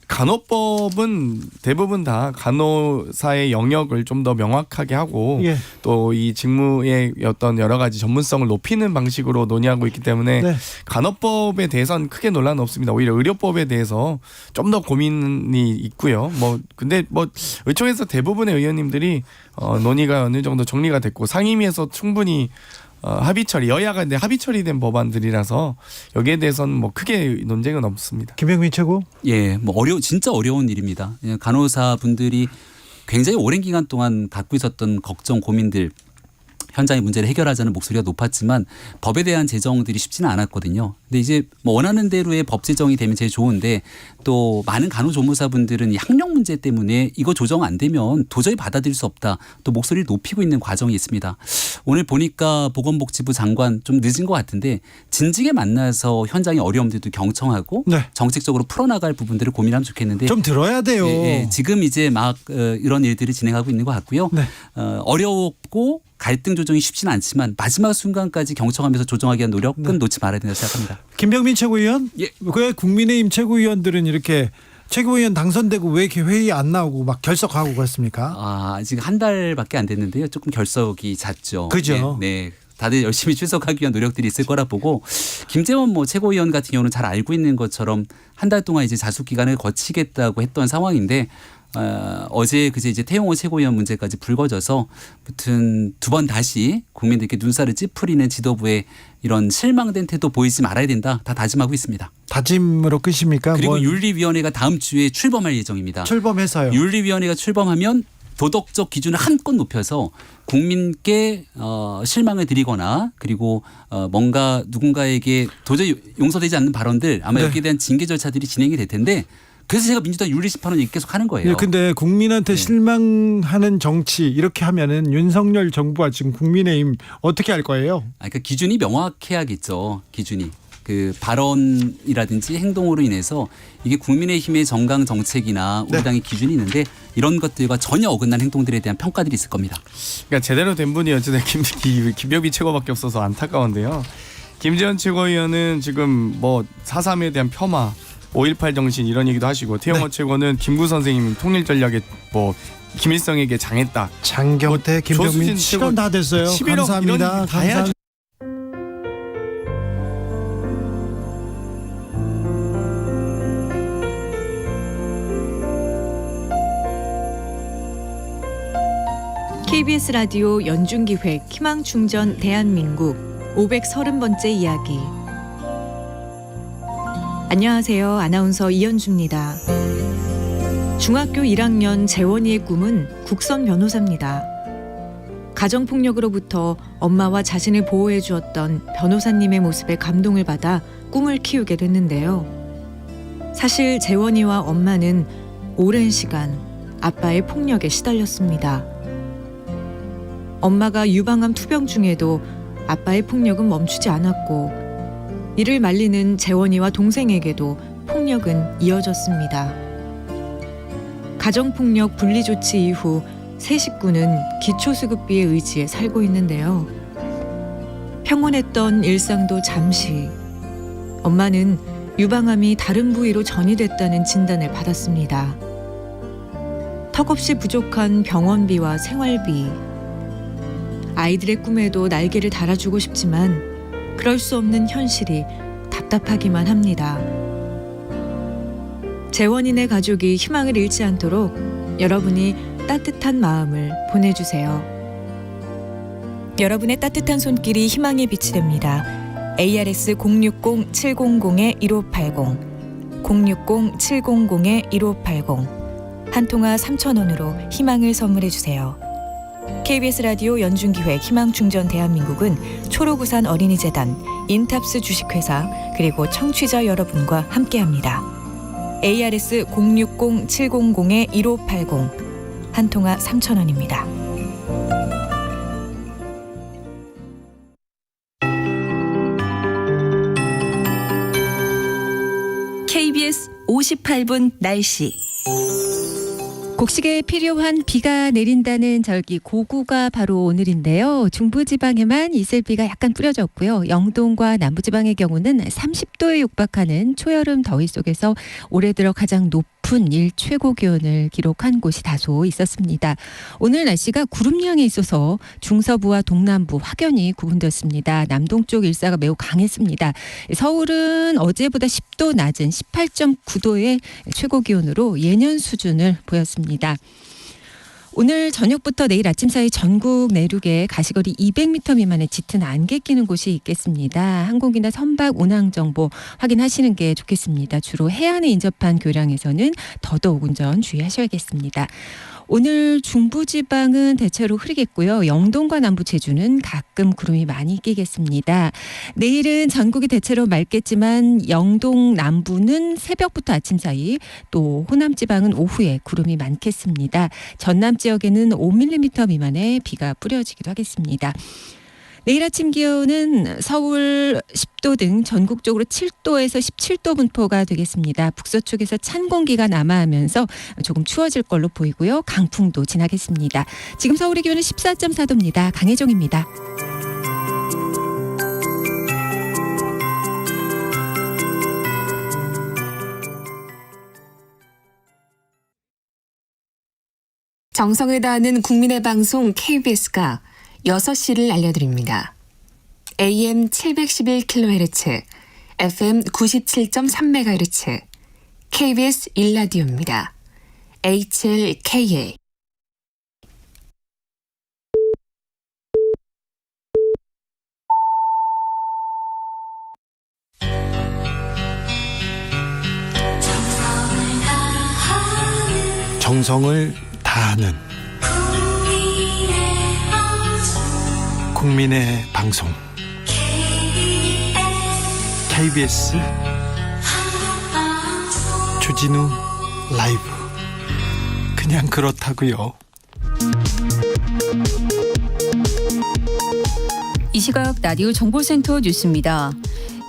간호법은 대부분 다 간호사의 영역을 좀 더 명확하게 하고 예. 또 이 직무의 어떤 여러 가지 전문성을 높이는 방식으로 논의하고 있기 때문에 네. 간호법에 대해서는 크게 논란은 없습니다. 오히려 의료법에 대해서 좀 더 고민이 있고요. 뭐 근데 뭐 의총에서 대부분의 의원님들이 논의가 어느 정도 정리가 됐고 상임위에서 충분히 합의 처리, 여야가 근데 합의 처리된 법안들이라서 여기에 대해서는 뭐 크게 논쟁은 없습니다. 김병민 최고. 예, 뭐 진짜 어려운 일입니다. 간호사 분들이 굉장히 오랜 기간 동안 갖고 있었던 걱정, 고민들, 현장의 문제를 해결하자는 목소리가 높았지만 법에 대한 제정들이 쉽지는 않았거든요. 근데 이제 뭐 원하는 대로의 법 제정이 되면 제일 좋은데 또 많은 간호조무사분들은 이 학력 문제 때문에 이거 조정 안 되면 도저히 받아들일 수 없다. 또 목소리를 높이고 있는 과정이 있습니다. 오늘 보니까 보건복지부 장관 좀 늦은 것 같은데 진즉에 만나서 현장의 어려움들도 경청하고 네. 정책적으로 풀어나갈 부분들을 고민하면 좋겠는데 좀 들어야 돼요. 예, 지금 이제 막 이런 일들이 진행하고 있는 것 같고요. 네. 어렵고 갈등 조정이 쉽지는 않지만 마지막 순간까지 경청하면서 조정하기 위한 노력은 놓지 말아야 된다고 생각합니다. 김병민 최고위원. 예. 왜 국민의힘 최고위원들은 이렇게 최고위원 당선되고 왜 이렇게 회의 안 나오고 막 결석하고 그랬습니까? 아직 한 달밖에 안 됐는데요. 조금 결석이 잦죠. 그죠. 네. 다들 열심히 출석하기 위한 노력들이 있을 거라 보고 김재원 뭐 최고위원 같은 경우는 잘 알고 있는 것처럼 한 달 동안 이제 자숙 기간을 거치겠다고 했던 상황인데 어제 그제 이제 태용호 최고위원 문제까지 불거져서 아무튼 두 번 다시 국민들께 눈살을 찌푸리는 지도부의 이런 실망된 태도 보이지 말아야 된다. 다 다짐하고 있습니다. 다짐으로 끝입니까? 그리고 뭐 윤리위원회가 다음 주에 출범할 예정입니다. 출범해서요. 윤리위원회가 출범하면 도덕적 기준을 한껏 높여서 국민께 실망을 드리거나 그리고 뭔가 누군가에게 도저히 용서되지 않는 발언들 아마 네. 여기에 대한 징계 절차들이 진행이 될 텐데 그래서 제가 민주당 윤리심판원 얘기 계속 하는 거예요. 예, 근데 국민한테 네. 실망하는 정치 이렇게 하면은 윤석열 정부와 지금 국민의힘 어떻게 할 거예요? 그러니까 기준이 명확해야겠죠. 기준이. 그 발언이라든지 행동으로 인해서 이게 국민의힘의 정강 정책이나 우리 네. 당의 기준이 있는데 이런 것들과 전혀 어긋난 행동들에 대한 평가들이 있을 겁니다. 그러니까 제대로 된 분이 어쨌든 김병민 최고밖에 없어서 안타까운데요. 김재원 최고위원은 지금 뭐 4.3에 대한 폄하, 5.18 정신 이런 얘기도 하시고 태영호 최고는 김구 선생님 통일 전략에 뭐 김일성에게 장했다. 장경태, 김병민 조수진 시간 최고 다 됐어요. 11억 감사합니다. 이런 다 해야죠. 감사합니다. KBS 라디오 연중기획 희망충전 대한민국 530번째 이야기. 안녕하세요. 아나운서 이현주입니다. 중학교 1학년 재원이의 꿈은 국선 변호사입니다. 가정폭력으로부터 엄마와 자신을 보호해 주었던 변호사님의 모습에 감동을 받아 꿈을 키우게 됐는데요. 사실 재원이와 엄마는 오랜 시간 아빠의 폭력에 시달렸습니다. 엄마가 유방암 투병 중에도 아빠의 폭력은 멈추지 않았고 이를 말리는 재원이와 동생에게도 폭력은 이어졌습니다. 가정폭력 분리조치 이후 세 식구는 기초수급비에 의지해 살고 있는데요. 평온했던 일상도 잠시 엄마는 유방암이 다른 부위로 전이됐다는 진단을 받았습니다. 턱없이 부족한 병원비와 생활비 아이들의 꿈에도 날개를 달아주고 싶지만 그럴 수 없는 현실이 답답하기만 합니다. 재원이네 가족이 희망을 잃지 않도록 여러분이 따뜻한 마음을 보내주세요. 여러분의 따뜻한 손길이 희망의 빛이 됩니다. ARS 060-700-1580 060-700-1580 한 통화 3,000원으로 희망을 선물해주세요. KBS 라디오 연중기획 희망충전 대한민국은 초록우산 어린이재단, 인탑스 주식회사 그리고 청취자 여러분과 함께합니다. ARS 060-700-1580 한 통화 3,000원입니다. KBS 58분 날씨. 곡식에 필요한 비가 내린다는 절기 고구가 바로 오늘인데요. 중부지방에만 이슬비가 약간 뿌려졌고요. 영동과 남부지방의 경우는 30도에 육박하는 초여름 더위 속에서 올해 들어 가장 높은 일 최고 기온을 기록한 곳이 다소 있었습니다. 오늘 날씨가 구름량에 있어서 중서부와 동남부 확연히 구분됐습니다. 남동쪽 일사가 매우 강했습니다. 서울은 어제보다 10도 낮은 18.9도의 최고 기온으로 예년 수준을 보였습니다. 오늘 저녁부터 내일 아침 사이 전국 내륙에 가시거리 200m 미만의 짙은 안개 끼는 곳이 있겠습니다. 항공기나 선박 운항 정보 확인하시는 게 좋겠습니다. 주로 해안에 인접한 교량에서는 더더욱 운전 주의하셔야겠습니다. 오늘 중부지방은 대체로 흐리겠고요. 영동과 남부 제주는 가끔 구름이 많이 끼겠습니다. 내일은 전국이 대체로 맑겠지만 영동 남부는 새벽부터 아침 사이, 또 호남지방은 오후에 구름이 많겠습니다. 전남 지역에는 5mm 미만의 비가 뿌려지기도 하겠습니다. 내일 아침 기온은 서울 10도 등 전국적으로 7도에서 17도 분포가 되겠습니다. 북서쪽에서 찬 공기가 남하하면서 조금 추워질 걸로 보이고요. 강풍도 지나겠습니다. 지금 서울의 기온은 14.4도입니다. 강혜정입니다. 정성을 다하는 국민의 방송 KBS가 6시를 알려드립니다. AM 711kHz, FM 97.3MHz, KBS 1라디오입니다. HLKA. 정성을 다하는 국민의 방송 KBS 주진우 라이브. 그냥 그렇다고요. 이 시각 라디오 정보센터 뉴스입니다.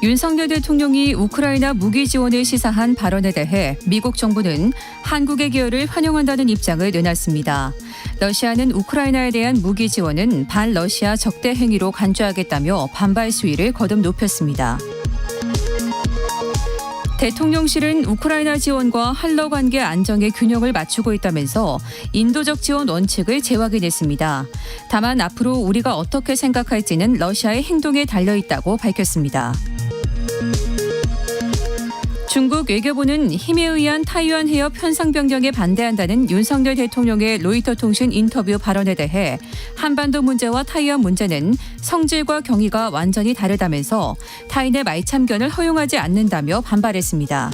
윤석열 대통령이 우크라이나 무기 지원을 시사한 발언에 대해 미국 정부는 한국의 기여를 환영한다는 입장을 내놨습니다. 러시아는 우크라이나에 대한 무기 지원은 반러시아 적대 행위로 간주하겠다며 반발 수위를 거듭 높였습니다. 대통령실은 우크라이나 지원과 한러 관계 안정의 균형을 맞추고 있다면서 인도적 지원 원칙을 재확인했습니다. 다만 앞으로 우리가 어떻게 생각할지는 러시아의 행동에 달려있다고 밝혔습니다. 중국 외교부는 힘에 의한 타이완 해협 현상 변경에 반대한다는 윤석열 대통령의 로이터 통신 인터뷰 발언에 대해 한반도 문제와 타이완 문제는 성질과 경위가 완전히 다르다면서 타인의 말참견을 허용하지 않는다며 반발했습니다.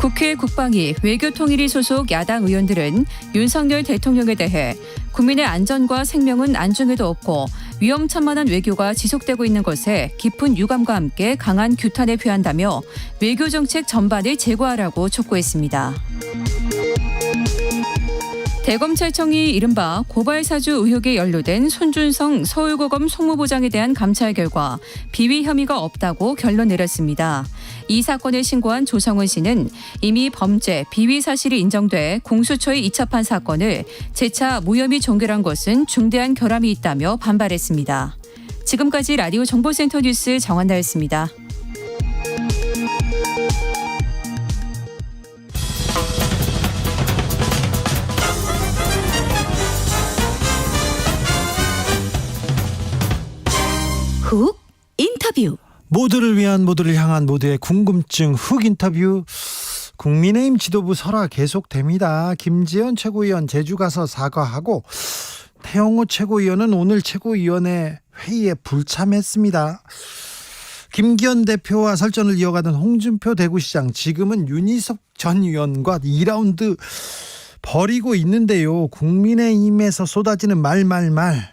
국회 국방위 외교통일위 소속 야당 의원들은 윤석열 대통령에 대해 국민의 안전과 생명은 안중에도 없고 위험천만한 외교가 지속되고 있는 것에 깊은 유감과 함께 강한 규탄에 표한다며 외교정책 전반을 제고하라고 촉구했습니다. 대검찰청이 이른바 고발사주 의혹에 연루된 손준성 서울고검 송무부장에 대한 감찰 결과 비위 혐의가 없다고 결론 내렸습니다. 이 사건을 신고한 조성은 씨는 이미 범죄, 비위 사실이 인정돼 공수처에 이첩한 사건을 재차 무혐의 종결한 것은 중대한 결함이 있다며 반발했습니다. 지금까지 라디오 정보센터 뉴스 정한나였습니다. 훅 인터뷰. 모두를 위한, 모두를 향한, 모두의 궁금증 훅 인터뷰. 국민의힘 지도부 설화 계속됩니다. 김재원 최고위원 제주 가서 사과하고 태영호 최고위원은 오늘 최고위원회 회의에 불참했습니다. 김기현 대표와 설전을 이어가던 홍준표 대구시장, 지금은 윤희석 전 의원과 2라운드 벌이고 있는데요. 국민의힘에서 쏟아지는 말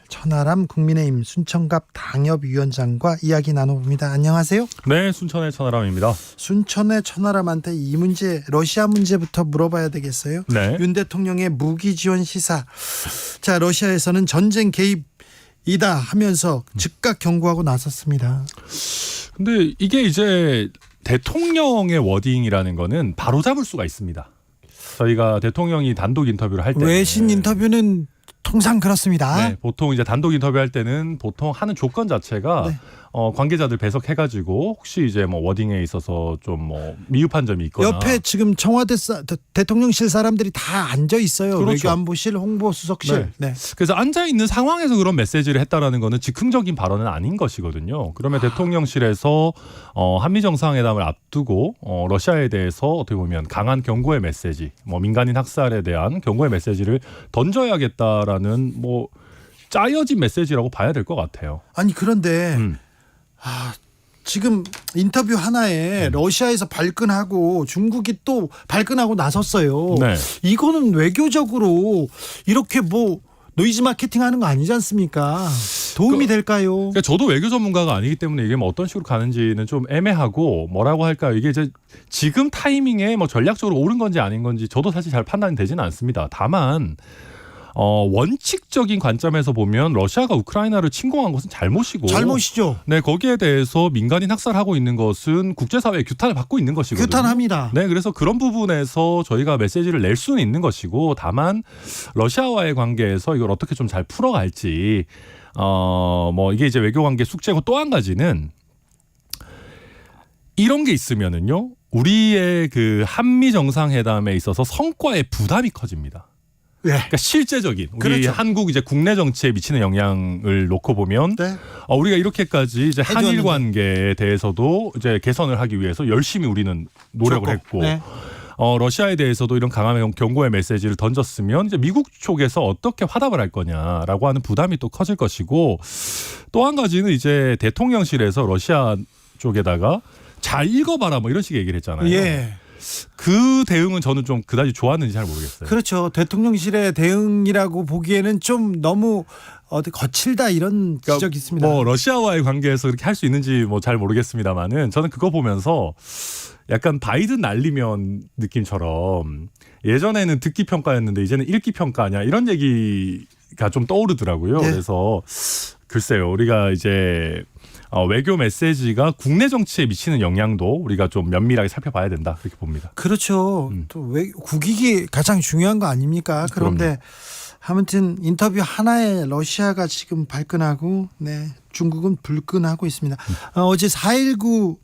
천하람 국민의힘 순천갑 당협위원장과 이야기 나눠봅니다. 안녕하세요. 네, 순천의 천하람입니다. 순천의 천하람한테 이 문제, 러시아 문제부터 물어봐야 되겠어요. 네. 윤 대통령의 무기 지원 시사. 자, 러시아에서는 전쟁 개입이다 하면서 즉각 경고하고 나섰습니다. 근데 이게 이제 대통령의 워딩이라는 거는 바로잡을 수가 있습니다. 저희가 대통령이 단독 인터뷰를 할 때 외신 인터뷰는 통상 그렇습니다. 네, 보통 이제 단독 인터뷰할 때는 보통 하는 조건 자체가 네. 관계자들 배석해가지고 혹시 이제 뭐 워딩에 있어서 좀 뭐 미흡한 점이 있거나 옆에 지금 청와대 대통령실 사람들이 다 앉아 있어요. 그렇죠. 외교안보실, 홍보수석실. 네. 그래서 앉아 있는 상황에서 그런 메시지를 했다라는 거는 즉흥적인 발언은 아닌 것이거든요. 그러면 대통령실에서 한미 정상회담을 앞두고 러시아에 대해서 어떻게 보면 강한 경고의 메시지, 뭐 민간인 학살에 대한 경고의 메시지를 던져야겠다라는 뭐 짜여진 메시지라고 봐야 될 것 같아요. 아니 그런데 지금 인터뷰 하나에 러시아에서 발끈하고 중국이 또 발끈하고 나섰어요. 네. 이거는 외교적으로 이렇게 뭐 노이즈 마케팅하는 거 아니지 않습니까? 도움이 될까요? 그러니까 저도 외교 전문가가 아니기 때문에 이게 뭐 어떤 식으로 가는지는 좀 애매하고 뭐라고 할까요? 이게 이제 지금 타이밍에 뭐 전략적으로 옳은 건지 아닌 건지 저도 사실 잘 판단이 되지는 않습니다. 다만 원칙적인 관점에서 보면 러시아가 우크라이나를 침공한 것은 잘못이죠. 네, 거기에 대해서 민간인 학살하고 있는 것은 국제사회의 규탄을 받고 있는 것이거든요. 규탄합니다. 네, 그래서 그런 부분에서 저희가 메시지를 낼 수는 있는 것이고 다만 러시아와의 관계에서 이걸 어떻게 좀 잘 풀어갈지 뭐 이게 이제 외교관계 숙제고 또 한 가지는 이런 게 있으면은요 우리의 그 한미 정상회담에 있어서 성과의 부담이 커집니다. 네. 그러니까 실제적인 우리 그렇죠. 한국 이제 국내 정치에 미치는 영향을 놓고 보면 네. 우리가 이렇게까지 이제 한일 해줬는데. 관계에 대해서도 이제 개선을 하기 위해서 열심히 우리는 노력을 했고 네. 러시아에 대해서도 이런 강한 경고의 메시지를 던졌으면 이제 미국 쪽에서 어떻게 화답을 할 거냐라고 하는 부담이 또 커질 것이고 또 한 가지는 이제 대통령실에서 러시아 쪽에다가 잘 읽어봐라 뭐 이런 식의 얘기를 했잖아요. 예. 그 대응은 저는 좀 그다지 좋았는지 잘 모르겠어요. 그렇죠. 대통령실의 대응이라고 보기에는 좀 너무 거칠다 이런 지적이 있습니다. 뭐 러시아와의 관계에서 그렇게 할 수 있는지 뭐 잘 모르겠습니다만은 저는 그거 보면서 약간 바이든 날리면 느낌처럼 예전에는 듣기 평가였는데 이제는 읽기 평가냐 이런 얘기가 좀 떠오르더라고요. 네. 그래서 글쎄요, 우리가 이제 외교 메시지가 국내 정치에 미치는 영향도 우리가 좀 면밀하게 살펴봐야 된다 그렇게 봅니다. 그렇죠. 또 국익이 가장 중요한 거 아닙니까? 그런데 아무튼 인터뷰 하나에 러시아가 지금 발끈하고 중국은 불끈하고 있습니다. 어제 4.19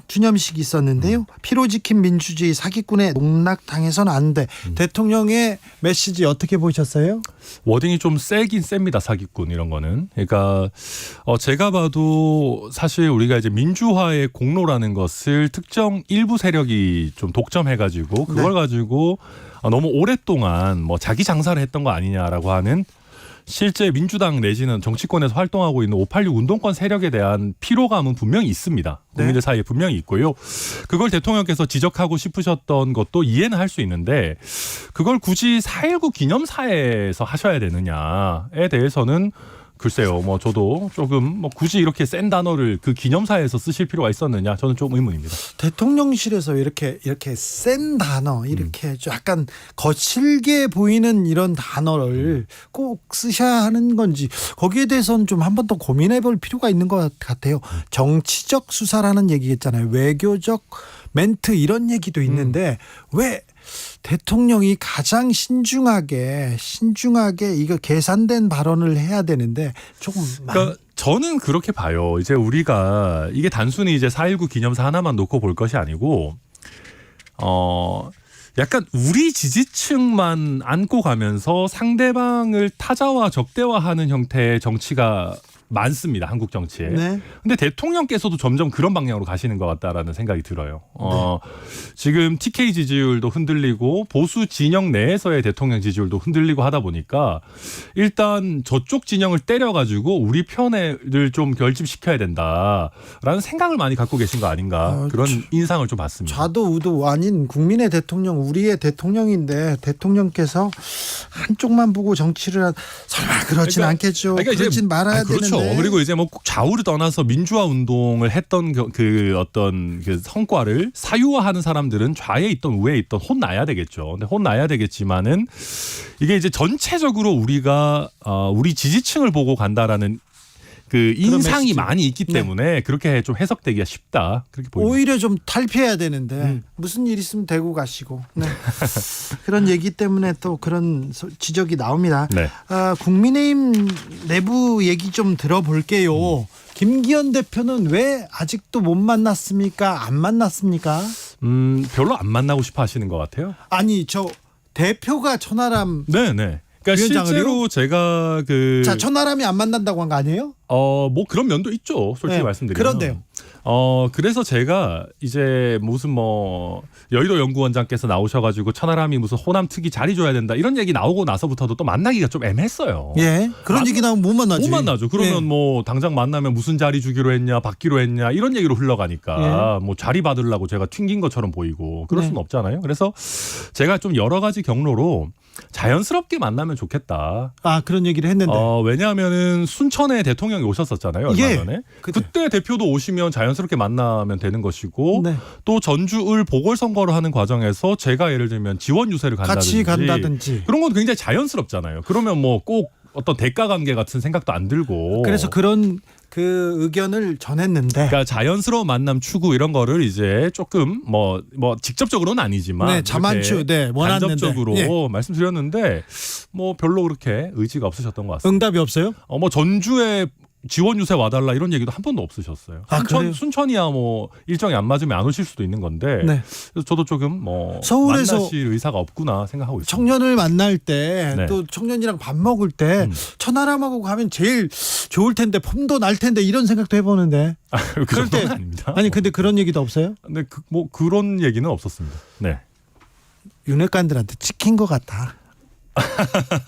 주념식이 있었는데요. 피로 지킨 민주주의 사기꾼에 농락당해서는 안 돼. 대통령의 메시지 어떻게 보셨어요? 워딩이 좀 세긴 셉니다. 사기꾼 이런 거는. 그러니까 제가 봐도 사실 우리가 이제 민주화의 공로라는 것을 특정 일부 세력이 좀 독점해가지고 그걸 가지고 너무 오랫동안 뭐 자기 장사를 했던 거 아니냐라고 하는 실제 민주당 내지는 정치권에서 활동하고 있는 586 운동권 세력에 대한 피로감은 분명히 있습니다. 국민들 사이에 분명히 있고요. 그걸 대통령께서 지적하고 싶으셨던 것도 이해는 할 수 있는데 그걸 굳이 4.19 기념사에서 하셔야 되느냐에 대해서는 글쎄요. 뭐 저도 조금 뭐 굳이 이렇게 센 단어를 그 기념사에서 쓰실 필요가 있었느냐 저는 좀 의문입니다. 대통령실에서 이렇게 센 단어 이렇게 약간 거칠게 보이는 이런 단어를 꼭 쓰셔야 하는 건지 거기에 대해서는 좀 한 번 더 고민해 볼 필요가 있는 것 같아요. 정치적 수사라는 얘기겠잖아요. 외교적 멘트 이런 얘기도 있는데 왜 대통령이 가장 신중하게 이거 계산된 발언을 해야 되는데 조금 그러니까 저는 그렇게 봐요. 이제 우리가 이게 단순히 이제 4.19 기념사 하나만 놓고 볼 것이 아니고 약간 우리 지지층만 안고 가면서 상대방을 타자와 적대화하는 형태의 정치가 많습니다. 한국 정치에. 근데 대통령께서도 점점 그런 방향으로 가시는 것 같다라는 생각이 들어요. 지금 TK 지지율도 흔들리고 보수 진영 내에서의 대통령 지지율도 흔들리고 하다 보니까 일단 저쪽 진영을 때려가지고 우리 편을 좀 결집시켜야 된다라는 생각을 많이 갖고 계신 거 아닌가 그런 인상을 좀 받습니다. 좌도 아닌 국민의 대통령 우리의 대통령인데 대통령께서 한쪽만 보고 정치를 설마 그러진 않겠죠. 그러진 말아야 되는데. 그리고 이제 뭐 꼭 좌우를 떠나서 민주화 운동을 했던 그 어떤 그 성과를 사유화하는 사람들은 좌에 있던 우에 있던 혼나야 되겠죠. 근데 혼나야 되겠지만은 이게 이제 전체적으로 우리가 우리 지지층을 보고 간다라는 그 인상이 메시지. 많이 있기 네. 때문에 그렇게 좀 해석되기가 쉽다. 그렇게 보입니다. 오히려 좀 탈피해야 되는데 무슨 일 있으면 대구 가시고 네. 그런 얘기 때문에 또 그런 지적이 나옵니다. 네. 국민의힘 내부 얘기 좀 들어볼게요. 김기현 대표는 왜 아직도 못 만났습니까? 안 만났습니까? 별로 안 만나고 싶어 하시는 것 같아요. 아니 저 대표가 천하람 네네. 그러니까 위원장을요? 실제로 제가 자 천하람이 안 만난다고 한 거 아니에요? 뭐 그런 면도 있죠. 솔직히 네, 말씀드리면. 그런데요. 그래서 제가 이제 무슨 뭐 여의도 연구원장께서 나오셔가지고 천하람이 무슨 호남 특위 자리 줘야 된다 이런 얘기 나오고 나서부터도 또 만나기가 좀 애매했어요. 예. 그런 얘기 나오면 못 만나지. 못 만나죠. 그러면 예. 뭐 당장 만나면 무슨 자리 주기로 했냐, 받기로 했냐 이런 얘기로 흘러가니까 뭐 자리 받으려고 제가 튕긴 것처럼 보이고 그럴 수는 없잖아요. 그래서 제가 좀 여러 가지 경로로 자연스럽게 만나면 좋겠다. 그런 얘기를 했는데. 왜냐하면은 순천에 대통령이 오셨었잖아요. 얼마 예. 전에. 그때 대표도 오시면 자연스럽게 만나면 되는 것이고 네. 또 전주을 보궐선거를 하는 과정에서 제가 예를 들면 지원 유세를 같이 간다든지 간다든지. 그런 건 굉장히 자연스럽잖아요. 그러면 뭐 꼭 어떤 대가 관계 같은 생각도 안 들고. 그래서 그런 그 의견을 전했는데. 그러니까 자연스러운 만남 추구 이런 거를 이제 조금 뭐 직접적으로는 아니지만 네, 자만추, 네, 원하는데. 간접적으로 예. 말씀드렸는데 뭐 별로 그렇게 의지가 없으셨던 것 같습니다. 응답이 없어요? 뭐 전주에 지원 유세 와달라 이런 얘기도 한 번도 없으셨어요. 그래요? 순천이야 뭐 일정이 안 맞으면 안 오실 수도 있는 건데. 네. 그래서 저도 조금 뭐 서울에서 만나실 의사가 없구나 생각하고 있습니다. 청년을 만날 때 네. 또 청년이랑 밥 먹을 때 천하람하고 가면 제일 좋을 텐데 폼도 날 텐데 이런 생각도 해보는데. 그 그럴 때 정도는 아닙니다. 아니 근데 그런 얘기도 없어요? 근데 뭐 그런 얘기는 없었습니다. 네. 윤핵관들한테 찍힌 것 같아.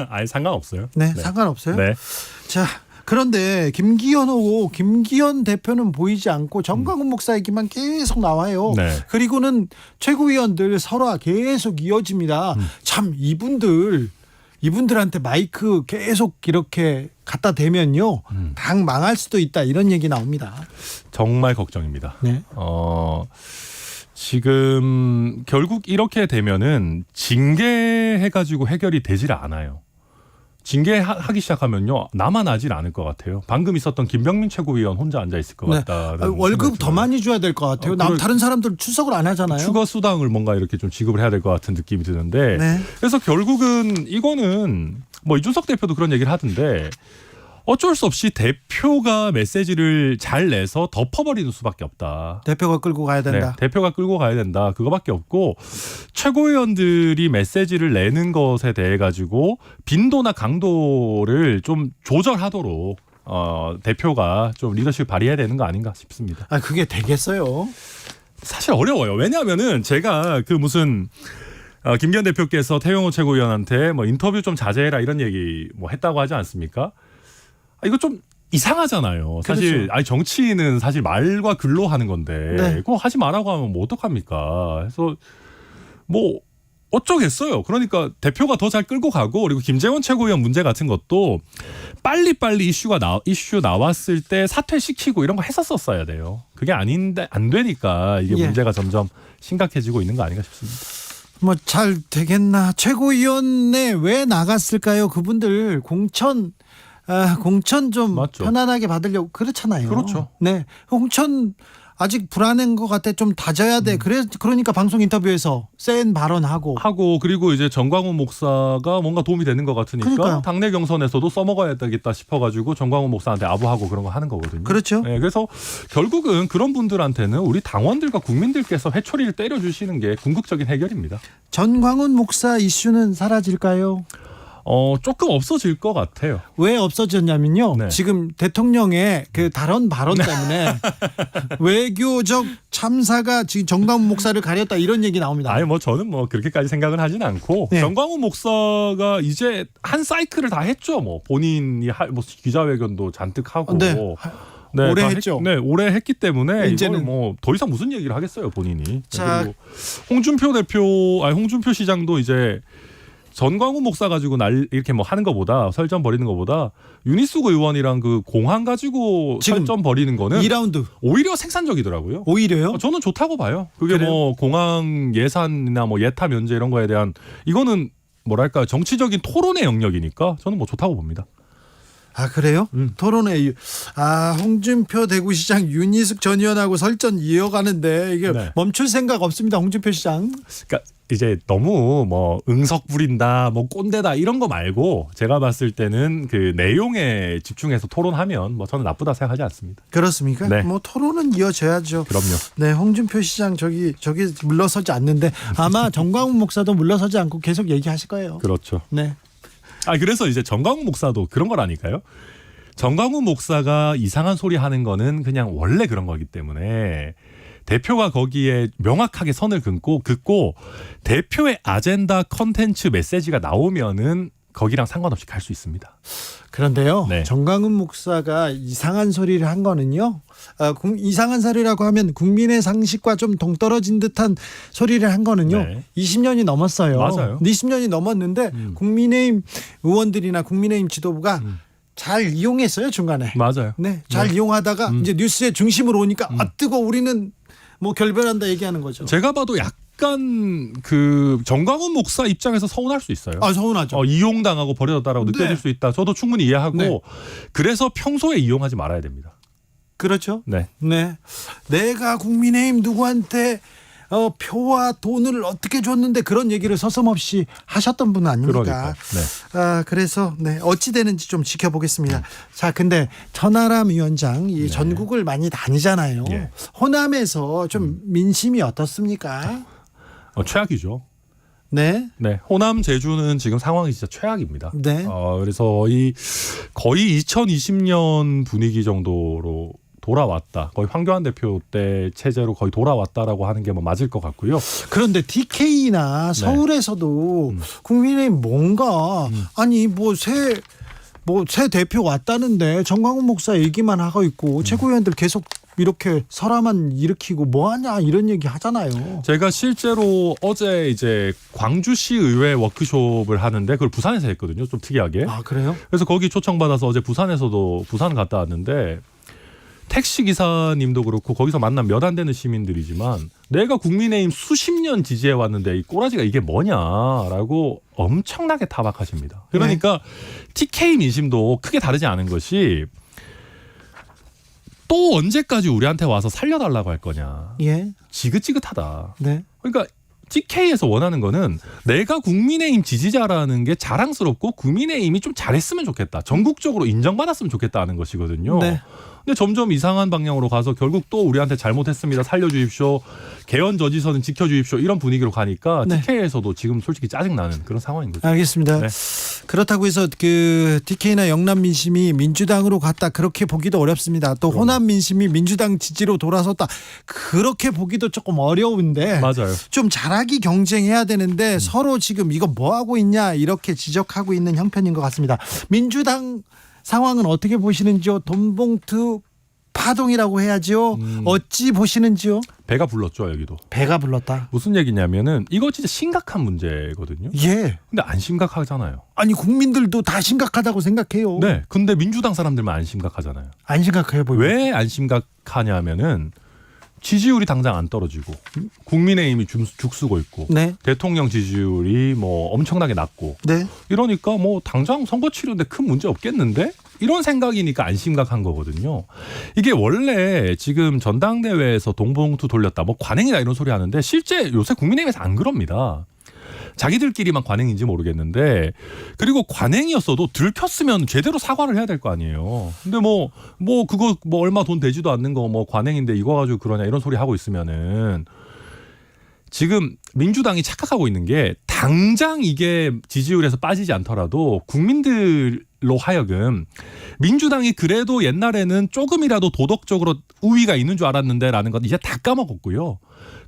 아예 상관없어요. 네, 상관없어요. 네. 자. 그런데 김기현 대표는 보이지 않고 정광훈 목사 얘기만 계속 나와요. 네. 그리고는 최고위원들 설화 계속 이어집니다. 참 이분들한테 마이크 계속 이렇게 갖다 대면요. 당 망할 수도 있다 이런 얘기 나옵니다. 정말 걱정입니다. 네. 지금 결국 이렇게 되면은 징계해가지고 해결이 되질 않아요. 징계하기 시작하면요 남아나질 않을 것 같아요. 방금 있었던 김병민 최고위원 혼자 앉아 있을 것 같다. 월급 더 많이 줘야 될 것 같아요. 다른 사람들 출석을 안 하잖아요. 추가 수당을 뭔가 이렇게 좀 지급을 해야 될 것 같은 느낌이 드는데 네. 그래서 결국은 이거는 뭐 이준석 대표도 그런 얘기를 하던데 어쩔 수 없이 대표가 메시지를 잘 내서 덮어버리는 수밖에 없다. 대표가 끌고 가야 된다. 네, 대표가 끌고 가야 된다. 그거밖에 없고 최고위원들이 메시지를 내는 것에 대해 가지고 빈도나 강도를 좀 조절하도록 대표가 좀 리더십을 발휘해야 되는 거 아닌가 싶습니다. 그게 되겠어요? 사실 어려워요. 왜냐하면은 제가 그 무슨 김기현 대표께서 태영호 최고위원한테 뭐 인터뷰 좀 자제해라 이런 얘기 뭐 했다고 하지 않습니까? 이거 좀 이상하잖아요. 사실 그렇죠. 아니 정치인은 사실 말과 글로 하는 건데 네. 그거 하지 말라고 하면 뭐 어떡합니까? 그래서 뭐 어쩌겠어요. 그러니까 대표가 더 잘 끌고 가고 그리고 김재원 최고위원 문제 같은 것도 빨리빨리 이슈 나왔을 때 사퇴시키고 이런 거 했었어야 돼요. 그게 아닌데 안 되니까 이게 예. 문제가 점점 심각해지고 있는 거 아닌가 싶습니다. 뭐 잘 되겠나? 최고위원회 왜 나갔을까요? 그분들 공천 좀 맞죠. 편안하게 받으려고 그렇잖아요. 그렇죠. 네, 공천 아직 불안한 것 같아. 좀 다져야 돼. 그러니까 방송 인터뷰에서 센 발언하고 그리고 이제 정광훈 목사가 뭔가 도움이 되는 것 같으니까 그러니까요. 당내 경선에서도 써먹어야 되겠다 싶어가지고 정광훈 목사한테 아부하고 그런 거 하는 거거든요. 그렇죠. 네, 그래서 결국은 그런 분들한테는 우리 당원들과 국민들께서 회초리를 때려주시는 게 궁극적인 해결입니다. 전광훈 목사 이슈는 사라질까요? 조금 없어질 것 같아요. 왜 없어졌냐면요. 네. 지금 대통령의 그 발언 때문에 외교적 참사가 지금 정광훈 목사를 가렸다 이런 얘기 나옵니다. 아니 뭐 저는 뭐 그렇게까지 생각은 하진 않고 네. 정광훈 목사가 이제 한 사이클을 다 했죠. 뭐 본인이 뭐 기자회견도 잔뜩 하고. 네. 네, 오래 다 했죠. 네, 오래 했기 때문에 이제는 이제는 뭐 더 이상 무슨 얘기를 하겠어요, 본인이. 자. 그리고 홍준표 시장도 이제 전광훈 목사 가지고 이렇게 뭐 하는 것보다 설전 벌이는 것보다 윤희숙 의원이랑 그 공항 가지고 지금 설전 벌이는 거는 2라운드 오히려 생산적이더라고요. 오히려요? 저는 좋다고 봐요. 그게 그래요? 뭐 공항 예산이나 뭐 예타 면제 이런 거에 대한 이거는 뭐랄까 정치적인 토론의 영역이니까 저는 뭐 좋다고 봅니다. 아 그래요? 토론회 홍준표 대구시장 윤희숙 전 의원하고 설전 이어가는데 이게 네. 멈출 생각 없습니다. 홍준표 시장. 그러니까 이제 너무 뭐 응석 부린다, 뭐 꼰대다 이런 거 말고 제가 봤을 때는 그 내용에 집중해서 토론하면 뭐 저는 나쁘다 생각하지 않습니다. 그렇습니까? 네. 뭐 토론은 이어져야죠. 그럼요. 네, 홍준표 시장 저기 물러서지 않는데 아마 정광훈 목사도 물러서지 않고 계속 얘기하실 거예요. 그렇죠. 네. 그래서 이제 정광훈 목사도 그런 거라니까요. 정광훈 목사가 이상한 소리 하는 거는 그냥 원래 그런 거기 때문에 대표가 거기에 명확하게 선을 긋고 대표의 아젠다 컨텐츠 메시지가 나오면은 거기랑 상관없이 갈 수 있습니다. 그런데요. 네. 정광훈 목사가 이상한 소리를 한 거는요. 이상한 소리라고 하면 국민의 상식과 좀 동떨어진 듯한 소리를 한 거는요. 네. 20년이 넘었어요. 맞아요. 20년이 넘었는데 국민의힘 의원들이나 국민의힘 지도부가 잘 이용했어요, 중간에. 맞아요. 네, 잘 이용하다가 이제 뉴스의 중심으로 오니까 뜨거 우리는 뭐 결별한다 얘기하는 거죠. 제가 봐도 약간 그 정광훈 목사 입장에서 서운할 수 있어요. 서운하죠. 이용당하고 버려졌다라고 느껴질 네. 수 있다. 저도 충분히 이해하고 네. 그래서 평소에 이용하지 말아야 됩니다. 그렇죠. 네. 네. 내가 국민의힘 누구한테 표와 돈을 어떻게 줬는데 그런 얘기를 서슴없이 하셨던 분 아닙니까? 그러니까. 네. 그래서 네, 어찌 되는지 좀 지켜보겠습니다. 자, 근데 천하람 위원장 이 전국을 많이 다니잖아요. 예. 호남에서 좀 민심이 어떻습니까? 최악이죠. 네. 네, 호남 제주는 지금 상황이 진짜 최악입니다. 네. 그래서 거의 2020년 분위기 정도로 돌아왔다. 거의 황교안 대표 때 체제로 거의 돌아왔다라고 하는 게 뭐 맞을 것 같고요. 그런데 TK나 서울에서도 국민의힘 뭔가 아니 새 대표 왔다는데 정광훈 목사 얘기만 하고 있고 최고위원들 계속 이렇게 설화만 일으키고 뭐하냐 이런 얘기 하잖아요. 제가 실제로 어제 이제 광주시 의회 워크숍을 하는데 그걸 부산에서 했거든요. 좀 특이하게. 그래요? 그래서 거기 초청받아서 어제 부산에서도 부산 갔다 왔는데 택시 기사님도 그렇고 거기서 만난 몇 안 되는 시민들이지만 내가 국민의힘 수십 년 지지해 왔는데 이 꼬라지가 이게 뭐냐라고 엄청나게 타박하십니다. 그러니까 TK 민심도 크게 다르지 않은 것이 또 언제까지 우리한테 와서 살려달라고 할 거냐. 예. 지긋지긋하다. 네. 그러니까 TK에서 원하는 거는 내가 국민의힘 지지자라는 게 자랑스럽고 국민의힘이 좀 잘했으면 좋겠다. 전국적으로 인정받았으면 좋겠다는 것이거든요. 네. 근데 점점 이상한 방향으로 가서 결국 또 우리한테 잘못했습니다. 살려주십시오. 개헌 저지선은 지켜주십시오. 이런 분위기로 가니까 TK에서도 지금 솔직히 짜증나는 그런 상황인 거죠. 알겠습니다. 네. 그렇다고 해서 그 TK나 영남 민심이 민주당으로 갔다 그렇게 보기도 어렵습니다. 또 호남 민심이 민주당 지지로 돌아섰다 그렇게 보기도 조금 어려운데 맞아요. 좀 잘하기 경쟁해야 되는데 서로 지금 이거 뭐 하고 있냐 이렇게 지적하고 있는 형편인 것 같습니다. 민주당 상황은 어떻게 보시는지요? 돈봉투 파동이라고 해야죠. 어찌 보시는지요? 배가 불렀죠, 여기도. 배가 불렀다. 무슨 얘기냐면은 이거 진짜 심각한 문제거든요. 예. 근데 안 심각하잖아요. 아니 국민들도 다 심각하다고 생각해요. 네. 근데 민주당 사람들만 안 심각하잖아요. 안 심각해 보여요. 왜 안 심각하냐면은 지지율이 당장 안 떨어지고 국민의힘이 죽쓰고 있고 네. 대통령 지지율이 뭐 엄청나게 낮고 네. 이러니까 뭐 당장 선거 치료인데 큰 문제 없겠는데? 이런 생각이니까 안 심각한 거거든요. 이게 원래 지금 전당대회에서 돈봉투 돌렸다 뭐 관행이다 이런 소리 하는데 실제 요새 국민의힘에서 안 그럽니다. 자기들끼리만 관행인지 모르겠는데 그리고 관행이었어도 들켰으면 제대로 사과를 해야 될 거 아니에요. 근데 뭐 그거 뭐 얼마 돈 되지도 않는 거 뭐 관행인데 이거 가지고 그러냐 이런 소리 하고 있으면은 지금 민주당이 착각하고 있는 게 당장 이게 지지율에서 빠지지 않더라도 국민들로 하여금 민주당이 그래도 옛날에는 조금이라도 도덕적으로 우위가 있는 줄 알았는데 라는 건 이제 다 까먹었고요.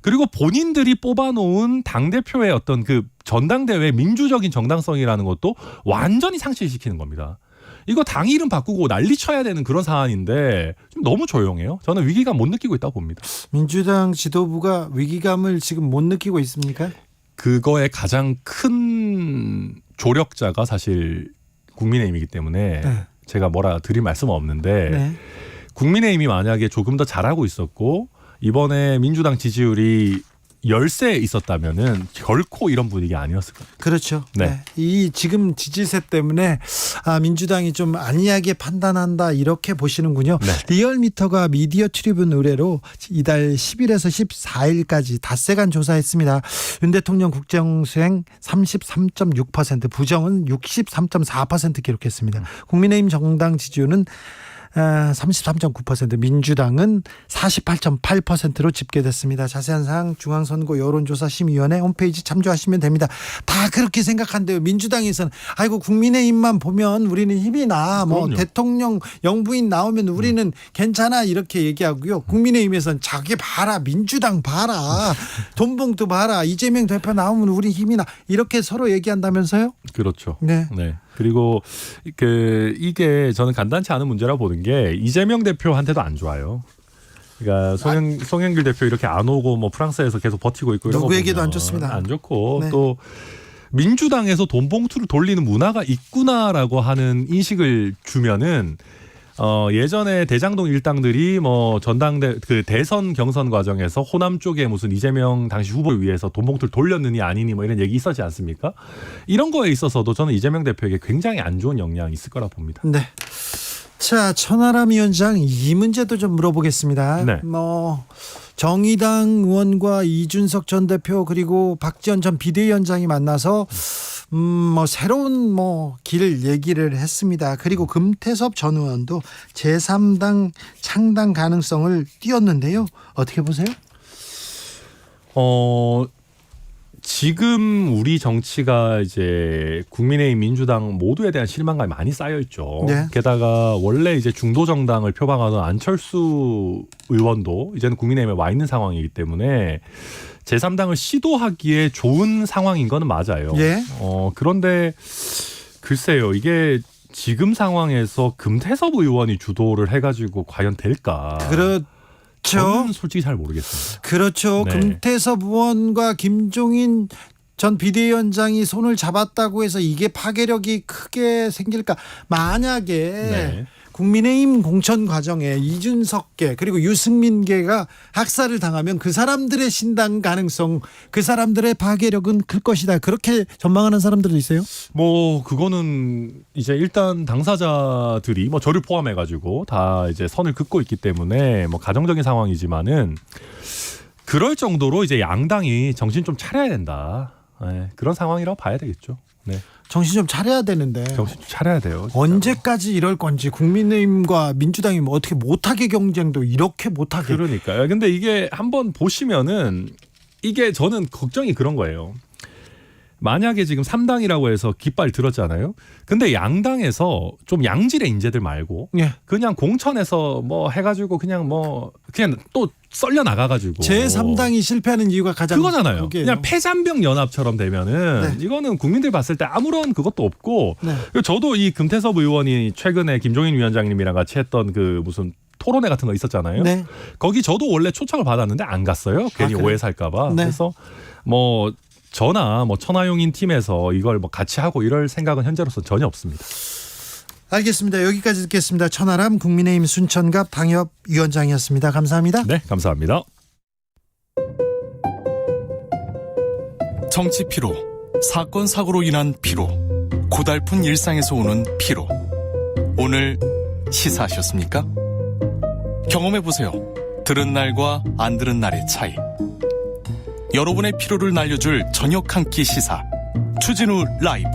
그리고 본인들이 뽑아놓은 당대표의 어떤 그 전당대회 민주적인 정당성이라는 것도 완전히 상실시키는 겁니다. 이거 당 이름 바꾸고 난리 쳐야 되는 그런 사안인데 좀 너무 조용해요. 저는 위기감 못 느끼고 있다고 봅니다. 민주당 지도부가 위기감을 지금 못 느끼고 있습니까? 그거의 가장 큰 조력자가 사실 국민의힘이기 때문에 제가 뭐라 드릴 말씀은 없는데 국민의힘이 만약에 조금 더 잘하고 있었고 이번에 민주당 지지율이 열세에 있었다면은 결코 이런 분위기 아니었을 거예요. 그렇죠. 네. 네. 이 지금 지지세 때문에 민주당이 좀 안이하게 판단한다 이렇게 보시는군요. 네. 리얼미터가 미디어 트리뷴 의뢰로 이달 10일에서 14일까지 닷새간 조사했습니다. 윤 대통령 국정수행 33.6%, 부정은 63.4% 기록했습니다. 국민의힘 정당 지지율은 33.9%, 민주당은 48.8%로 집계됐습니다. 자세한 사항 중앙선거 여론조사심의위원회 홈페이지 참조하시면 됩니다. 다 그렇게 생각한대요. 민주당에서는 아이고 국민의힘만 보면 우리는 힘이 나. 뭐 그럼요. 대통령 영부인 나오면 우리는 괜찮아 이렇게 얘기하고요. 국민의힘에서는 자기 봐라. 민주당 봐라. 돈봉투 봐라. 이재명 대표 나오면 우리 힘이 나. 이렇게 서로 얘기한다면서요? 그렇죠. 네. 그리고 이게 저는 간단치 않은 문제라 보는 게 이재명 대표한테도 안 좋아요. 그러니까 송영길 대표 이렇게 안 오고 뭐 프랑스에서 계속 버티고 있고 이런 거 누구에게도 보면 안 좋습니다. 안 좋고 네. 또 민주당에서 돈 봉투를 돌리는 문화가 있구나라고 하는 인식을 주면은 예전에 대장동 일당들이 뭐 전당대 그 대선 경선 과정에서 호남 쪽에 무슨 이재명 당시 후보를 위해서 돈 봉투를 돌렸느니 아니니 뭐 이런 얘기 있었지 않습니까? 이런 거에 있어서도 저는 이재명 대표에게 굉장히 안 좋은 영향이 있을 거라 봅니다. 네. 자, 천하람 위원장 이 문제도 좀 물어보겠습니다. 네. 정의당 의원과 이준석 전 대표 그리고 박지원 전 비대위원장이 만나서 새로운 길 얘기를 했습니다. 그리고 금태섭 전 의원도 제3당 창당 가능성을 띄웠는데요. 어떻게 보세요? 지금 우리 정치가 이제 국민의힘, 민주당 모두에 대한 실망감이 많이 쌓여 있죠. 네. 게다가 원래 이제 중도 정당을 표방하던 안철수 의원도 이제는 국민의힘에 와 있는 상황이기 때문에 제3당을 시도하기에 좋은 상황인 거는 맞아요. 예. 그런데 글쎄요, 이게 지금 상황에서 금태섭 의원이 주도를 해가지고 과연 될까? 저는 솔직히 잘 모르겠습니다. 그렇죠. 네. 금태섭 의원과 김종인 전 비대위원장이 손을 잡았다고 해서 이게 파괴력이 크게 생길까? 만약에 네. 국민의힘 공천 과정에 이준석계 그리고 유승민계가 학살을 당하면 그 사람들의 신당 가능성, 그 사람들의 파괴력은 클 것이다. 그렇게 전망하는 사람들도 있어요? 그거는 이제 일단 당사자들이 저를 포함해가지고 다 이제 선을 긋고 있기 때문에 가정적인 상황이지만은 그럴 정도로 이제 양당이 정신 좀 차려야 된다. 네, 그런 상황이라고 봐야 되겠죠. 네. 정신 좀 차려야 되는데. 정신 좀 차려야 돼요. 진짜로. 언제까지 이럴 건지 국민의힘과 민주당이 어떻게 못하게 경쟁도 이렇게 못하게. 그러니까요. 근데 이게 한번 보시면은 이게 저는 걱정이 그런 거예요. 만약에 지금 3당이라고 해서 깃발 들었잖아요. 근데 양당에서 좀 양질의 인재들 말고 그냥 공천에서 해가지고 그냥 또 썰려 나가가지고 제3당이 실패하는 이유가 가장 그거잖아요. 거기에요. 그냥 패잔병 연합처럼 되면은 이거는 국민들 봤을 때 아무런 그것도 없고 저도 이 금태섭 의원이 최근에 김종인 위원장님이랑 같이 했던 그 무슨 토론회 같은 거 있었잖아요. 네. 거기 저도 원래 초청을 받았는데 안 갔어요. 괜히 오해 살까봐. 네. 그래서 저나 천하용인 팀에서 이걸 같이 하고 이럴 생각은 현재로서 전혀 없습니다. 알겠습니다. 여기까지 듣겠습니다. 천하람 국민의힘 순천갑 당협위원장이었습니다. 감사합니다. 네, 감사합니다. 정치 피로, 사건 사고로 인한 피로, 고달픈 일상에서 오는 피로. 오늘 시사하셨습니까? 경험해보세요. 들은 날과 안 들은 날의 차이. 여러분의 피로를 날려줄 저녁 한 끼 시사 추진우 라이브.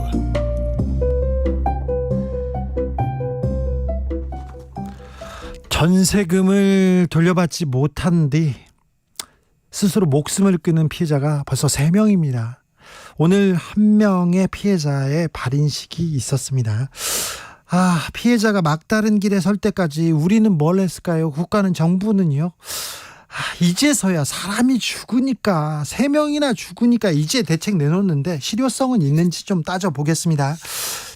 전세금을 돌려받지 못한 뒤 스스로 목숨을 끊은 피해자가 벌써 3명입니다. 오늘 한 명의 피해자의 발인식이 있었습니다. 피해자가 막다른 길에 설 때까지 우리는 뭘 했을까요? 국가는, 정부는요? 이제서야 사람이 죽으니까, 3명이나 죽으니까 이제 대책 내놓는데 실효성은 있는지 좀 따져보겠습니다.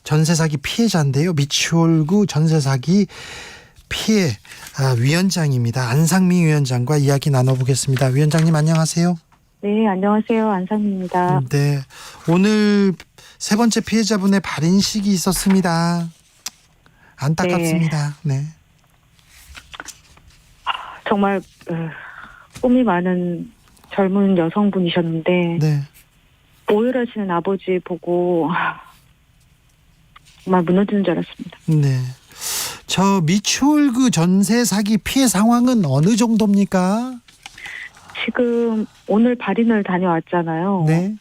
전세사기 피해자인데요. 미추홀구 전세사기 피해 위원장입니다. 안상미 위원장과 이야기 나눠보겠습니다. 위원장님 안녕하세요. 네, 안녕하세요. 안상미입니다. 네, 오늘 세 번째 피해자분의 발인식이 있었습니다. 안타깝습니다. 네. 정말 꿈이 많은 젊은 여성분이셨는데 네. 오열하시는 아버지 보고 정말 무너지는 줄 알았습니다. 네. 저 미추홀구 전세 사기 피해 상황은 어느 정도입니까? 지금 오늘 발인을 다녀왔잖아요. 네.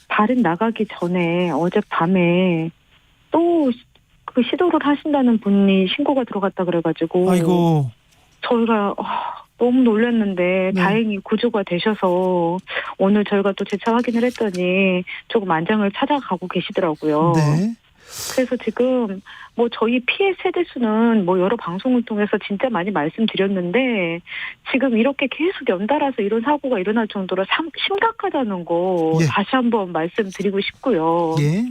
발인 나가기 전에 어젯밤에 또 그 시도를 하신다는 분이 신고가 들어갔다 그래가지고 아이고. 저희가 너무 놀랐는데 네. 다행히 구조가 되셔서 오늘 저희가 또 재차 확인을 했더니 조금 안장을 찾아가고 계시더라고요. 네. 그래서 지금 뭐 저희 피해 세대수는 뭐 여러 방송을 통해서 진짜 많이 말씀드렸는데 지금 이렇게 계속 연달아서 이런 사고가 일어날 정도로 심각하다는 거 예. 다시 한번 말씀드리고 싶고요. 예.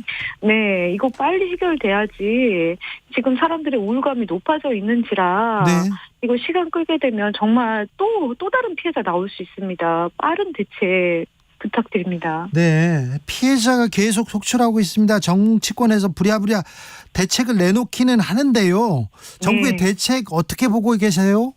네, 이거 빨리 해결돼야지. 지금 사람들의 우울감이 높아져 있는지라 네. 이거 시간 끌게 되면 정말 또 다른 피해자 나올 수 있습니다. 빠른 대책 부탁드립니다. 네. 피해자가 계속 속출하고 있습니다. 정치권에서 부랴부랴 대책을 내놓기는 하는데요. 정부의 네. 대책 어떻게 보고 계세요?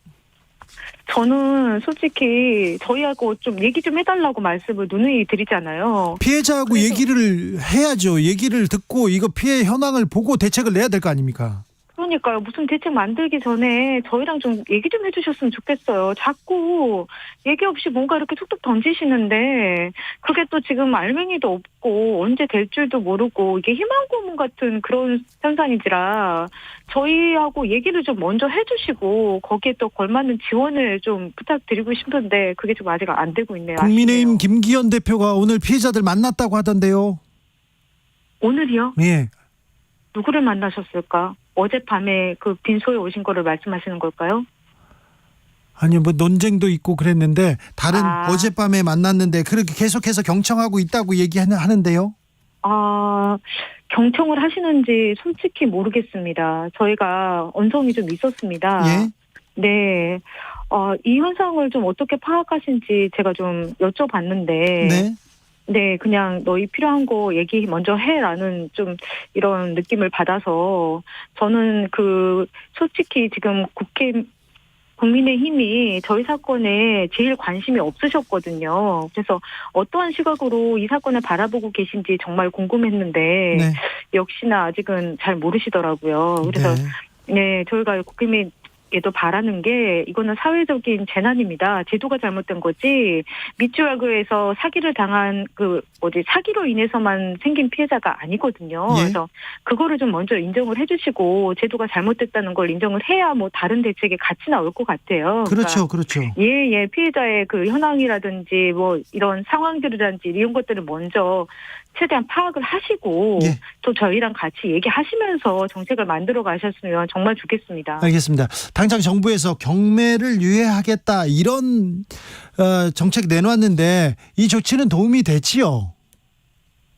저는 솔직히 저희하고 좀 얘기 좀 해달라고 말씀을 누누이 드리잖아요. 피해자하고 그래서- 얘기를 해야죠. 얘기를 듣고 이거 피해 현황을 보고 대책을 내야 될 거 아닙니까? 그러니까요. 무슨 대책 만들기 전에 저희랑 좀 얘기 좀 해주셨으면 좋겠어요. 자꾸 얘기 없이 뭔가 이렇게 툭툭 던지시는데 그게 또 지금 알맹이도 없고 언제 될 줄도 모르고 이게 희망 고문 같은 그런 현상이지라 저희하고 얘기를 좀 먼저 해주시고 거기에 또 걸맞는 지원을 좀 부탁드리고 싶은데 그게 좀 아직 안 되고 있네요. 국민의힘 아쉽네요. 김기현 대표가 오늘 피해자들 만났다고 하던데요. 오늘이요? 예. 누구를 만나셨을까? 어젯밤에 그 빈소에 오신 거를 말씀하시는 걸까요? 아니 뭐 논쟁도 있고 그랬는데 다른 아. 어젯밤에 만났는데 그렇게 계속해서 경청하고 있다고 얘기하는데요. 경청을 하시는지 솔직히 모르겠습니다. 저희가 언성이 좀 있었습니다. 예. 네. 이 현상을 좀 어떻게 파악하신지 제가 좀 여쭤봤는데. 네. 네, 그냥 너희 필요한 거 얘기 먼저 해라는 좀 이런 느낌을 받아서 저는 솔직히 지금 국민의힘이 저희 사건에 제일 관심이 없으셨거든요. 그래서 어떠한 시각으로 이 사건을 바라보고 계신지 정말 궁금했는데 네. 역시나 아직은 잘 모르시더라고요. 그래서 네, 저희가 국민에게도 바라는 게 이거는 사회적인 재난입니다. 제도가 잘못된 거지 미추홀구에서 사기를 당한 사기로 인해서만 생긴 피해자가 아니거든요. 예. 그래서 그거를 좀 먼저 인정을 해주시고 제도가 잘못됐다는 걸 인정을 해야 뭐 다른 대책이 같이 나올 것 같아요. 그렇죠, 그러니까 그렇죠. 예, 피해자의 그 현황이라든지 뭐 이런 상황들이라든지 이런 것들을 먼저 최대한 파악을 하시고 예. 또 저희랑 같이 얘기하시면서 정책을 만들어 가셨으면 정말 좋겠습니다. 알겠습니다. 당장 정부에서 경매를 유예하겠다 이런 정책 내놨는데 이 조치는 도움이 됐지요?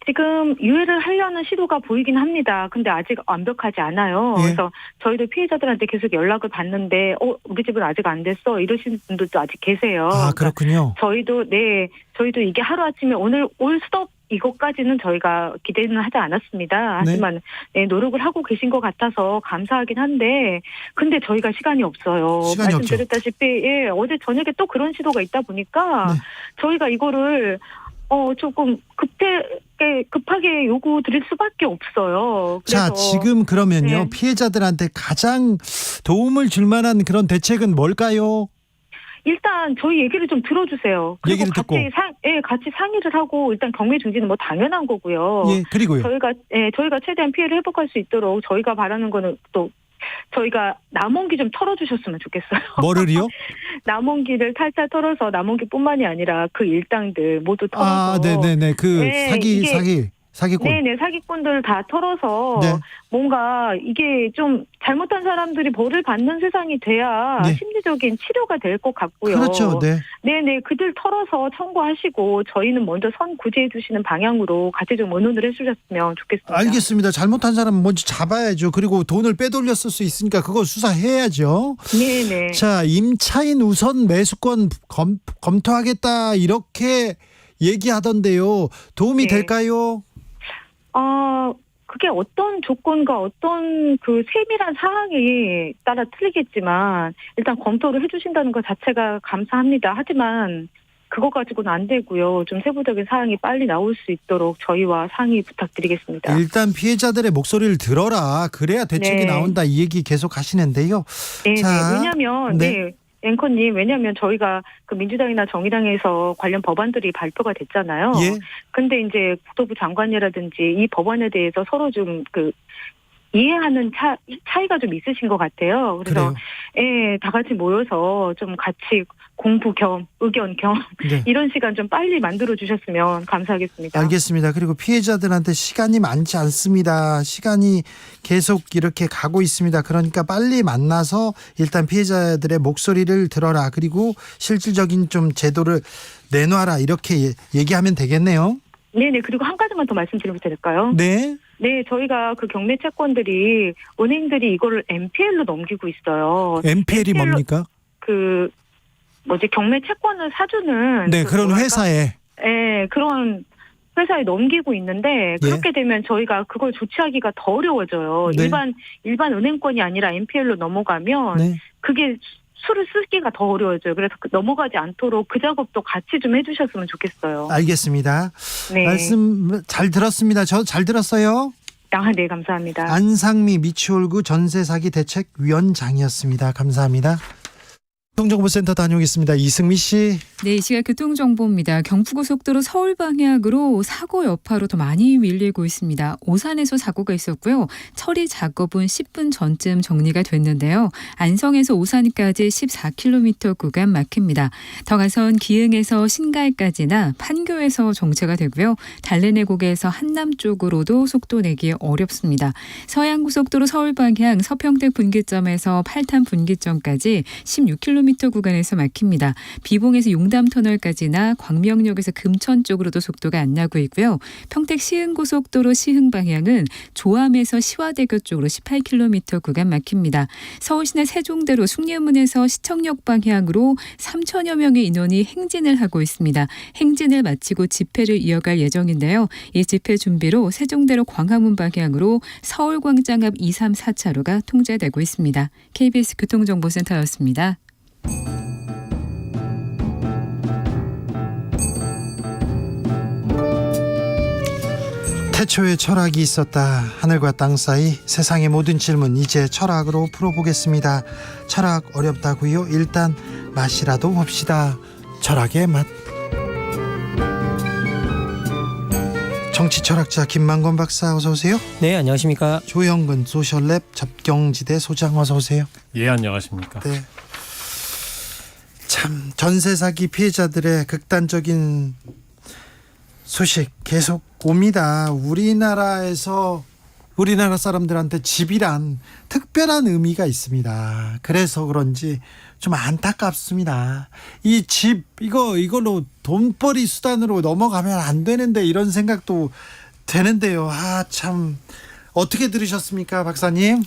지금 유예를 하려는 시도가 보이긴 합니다. 근데 아직 완벽하지 않아요. 예. 그래서 저희도 피해자들한테 계속 연락을 받는데 우리 집은 아직 안 됐어 이러시는 분들도 아직 계세요. 아, 그렇군요. 저희도 이게 하루아침에 오늘 올 수도 이것까지는 저희가 기대는 하지 않았습니다. 하지만 노력을 하고 계신 것 같아서 감사하긴 한데 근데 저희가 시간이 없어요. 시간이 말씀드렸다시피 어제 저녁에 또 그런 시도가 있다 보니까 저희가 이거를 조금 급하게 요구 드릴 수밖에 없어요. 자, 지금 그러면요. 피해자들한테 가장 도움을 줄 만한 그런 대책은 뭘까요? 일단 저희 얘기를 좀 들어주세요. 그리고 얘기를 듣고. 같이 상의를 하고 일단 경매 중지는 뭐 당연한 거고요. 예, 그리고요. 저희가 최대한 피해를 회복할 수 있도록 저희가 바라는 거는 또 저희가 남원기 좀 털어주셨으면 좋겠어요. 뭐를요? 남원기를 탈탈 털어서 남원기뿐만이 아니라 그 일당들 모두 털어서. 네네네. 사기꾼. 네네, 사기꾼들 다 털어서 뭔가 이게 좀 잘못한 사람들이 벌을 받는 세상이 돼야 심리적인 치료가 될 것 같고요. 그렇죠. 네네, 그들 털어서 청구하시고 저희는 먼저 선 구제해 주시는 방향으로 같이 좀 의논을 해주셨으면 좋겠습니다. 알겠습니다. 잘못한 사람은 먼저 잡아야죠. 그리고 돈을 빼돌렸을 수 있으니까 그거 수사해야죠. 네네. 자, 임차인 우선 매수권 검토하겠다 이렇게 얘기하던데요. 도움이 될까요? 그게 어떤 조건과 어떤 그 세밀한 사항에 따라 틀리겠지만 일단 검토를 해주신다는 것 자체가 감사합니다. 하지만 그거 가지고는 안 되고요. 좀 세부적인 사항이 빨리 나올 수 있도록 저희와 상의 부탁드리겠습니다. 일단 피해자들의 목소리를 들어라. 그래야 대책이 네. 나온다. 이 얘기 계속 하시는데요. 네, 자, 왜냐하면 네. 앵커님, 왜냐하면 저희가 그 민주당이나 정의당에서 관련 법안들이 발표가 됐잖아요. 예. 근데 이제 국토부 장관이라든지 이 법안에 대해서 서로 좀 이해하는 차이가 좀 있으신 것 같아요. 그래서 다 같이 모여서 좀 같이 공부 겸 의견 겸 네. 이런 시간 좀 빨리 만들어 주셨으면 감사하겠습니다. 알겠습니다. 그리고 피해자들한테 시간이 많지 않습니다. 시간이 계속 이렇게 가고 있습니다. 그러니까 빨리 만나서 일단 피해자들의 목소리를 들어라. 그리고 실질적인 좀 제도를 내놔라. 이렇게 얘기하면 되겠네요. 네네. 그리고 한 가지만 더 말씀드려도 될까요? 네. 네, 저희가 그 경매 채권들이 은행들이 이거를 NPL로 넘기고 있어요. NPL이 뭡니까? 경매 채권을 사주는 네, 그런 회사에. 네, 그런 회사에 넘기고 있는데 그렇게 되면 저희가 그걸 조치하기가 더 어려워져요. 네. 일반 은행권이 아니라 NPL로 넘어가면 네. 그게 수를 쓰기가 더 어려워져요. 그래서 넘어가지 않도록 그 작업도 같이 좀 해주셨으면 좋겠어요. 알겠습니다. 네. 말씀 잘 들었습니다. 저 잘 들었어요. 네, 감사합니다. 안상미 미추홀구 전세사기 대책위원장이었습니다. 감사합니다. 교통정보센터 다녀오겠습니다. 이승미 씨. 네, 이 시각 교통정보입니다. 경부고속도로 서울 방향으로 사고 여파로 더 많이 밀리고 있습니다. 오산에서 사고가 있었고요. 처리 작업은 10분 전쯤 정리가 됐는데요. 안성에서 오산까지 14km 구간 막힙니다. 더 가선 기흥에서 신갈까지나 판교에서 정체가 되고요. 달래내곡에서 한남 쪽으로도 속도 내기 어렵습니다. 서양고속도로 서울 방향 서평택 분기점에서 팔탄 분기점까지 16km 구간에서 막힙니다. 비봉에서 용담터널까지나 광명역에서 금천 쪽으로도 속도가 안 나고 있고요. 평택 시흥고속도로 시흥 방향은 조암에서 시화대교 쪽으로 18km 구간 막힙니다. 서울시내 세종대로 숭례문에서 시청역 방향으로 3천여 명의 인원이 행진을 하고 있습니다. 행진을 마치고 집회를 이어갈 예정인데요. 이 집회 준비로 세종대로 광화문 방향으로 서울광장 앞 2, 3, 4차로가 통제되고 있습니다. KBS 교통정보센터였습니다. 태초에 철학이 있었다. 하늘과 땅 사이 세상의 모든 질문 이제 철학으로 풀어보겠습니다. 철학 어렵다고요? 일단 맛이라도 봅시다. 철학의 맛. 정치 철학자 김만건 박사 어서 오세요. 네, 안녕하십니까. 조영근 소셜랩 접경지대 소장 어서 오세요. 예, 안녕하십니까. 네. 참 전세 사기 피해자들의 극단적인 소식 계속 옵니다. 우리나라 사람들한테 집이란 특별한 의미가 있습니다. 그래서 그런지 좀 안타깝습니다. 이 집 이걸로 돈벌이 수단으로 넘어가면 안 되는데 이런 생각도 되는데요. 참 어떻게 들으셨습니까, 박사님?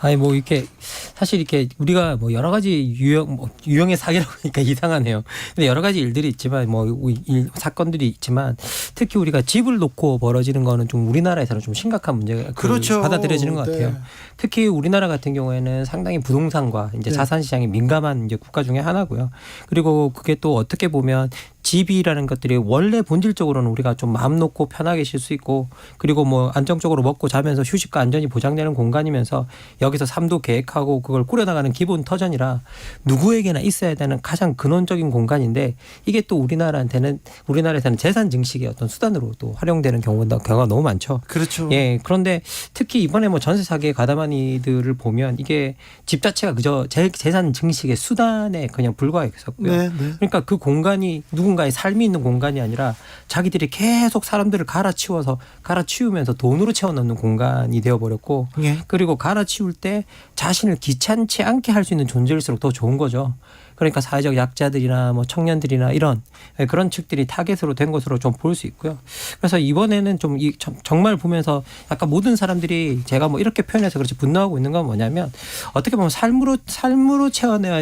아니 이렇게 사실 이렇게 우리가 여러 가지 유형의 사기라고 하니까 이상하네요. 근데 여러 가지 일들이 있지만 사건들이 있지만 특히 우리가 집을 놓고 벌어지는 거는 좀 우리나라에서는 좀 심각한 문제가 그렇죠. 받아들여지는 것 같아요. 네. 특히 우리나라 같은 경우에는 상당히 부동산과 이제 자산 시장이 민감한 이제 국가 중에 하나고요. 그리고 그게 또 어떻게 보면 집이라는 것들이 원래 본질적으로는 우리가 좀 마음 놓고 편하게 쉴 수 있고 그리고 안정적으로 먹고 자면서 휴식과 안전이 보장되는 공간이면서 여기서 삶도 계획하고 그걸 꾸려나가는 기본 터전이라 누구에게나 있어야 되는 가장 근원적인 공간인데 이게 또 우리나라에서는 재산 증식의 어떤 수단으로 또 활용되는 경우가 너무 많죠. 그렇죠. 예. 그런데 특히 이번에 전세 사기에 가담한 이들을 보면 이게 집 자체가 그저 재산 증식의 수단에 그냥 불과했었고요. 네. 그러니까 그 공간이 누군가의 삶이 있는 공간이 아니라 자기들이 계속 사람들을 갈아치우면서 돈으로 채워넣는 공간이 되어버렸고 그리고 갈아치울 때 자신을 귀찮지 않게 할 수 있는 존재일수록 더 좋은 거죠. 그러니까 사회적 약자들이나 청년들이나 이런 그런 측들이 타겟으로 된 것으로 좀 볼 수 있고요. 그래서 이번에는 좀 정말 보면서 약간 모든 사람들이 제가 이렇게 표현해서 그렇지 분노하고 있는 건 뭐냐면 어떻게 보면 삶으로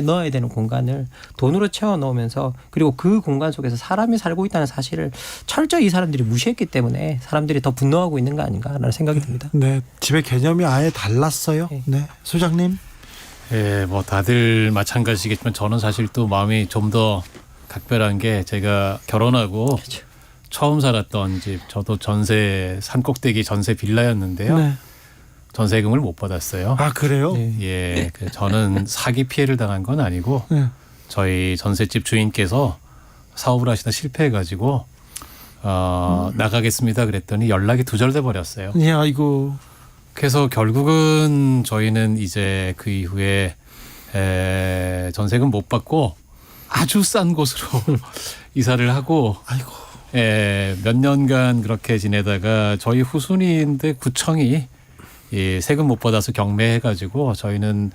넣어야 되는 공간을 돈으로 채워 넣으면서 그리고 그 공간 속에서 사람이 살고 있다는 사실을 철저히 이 사람들이 무시했기 때문에 사람들이 더 분노하고 있는 거 아닌가라는 생각이 듭니다. 네, 집의 개념이 아예 달랐어요. 네, 소장님. 예, 다들 마찬가지겠지만 저는 사실 또 마음이 좀 더 각별한 게 제가 결혼하고 그렇죠. 처음 살았던 집, 저도 전세 산꼭대기 전세 빌라였는데요. 네. 전세금을 못 받았어요. 아 그래요? 예, 저는 사기 피해를 당한 건 아니고 네. 저희 전셋집 주인께서 사업을 하시다 실패해가지고 나가겠습니다 그랬더니 연락이 두절돼 버렸어요. 예, 아이고. 그래서 결국은 저희는 이제 그 이후에 전세금 못 받고 아주 싼 곳으로 이사를 하고 몇 년간 그렇게 지내다가 저희 후순위인데 구청이 세금 못 받아서 경매해가지고 저희는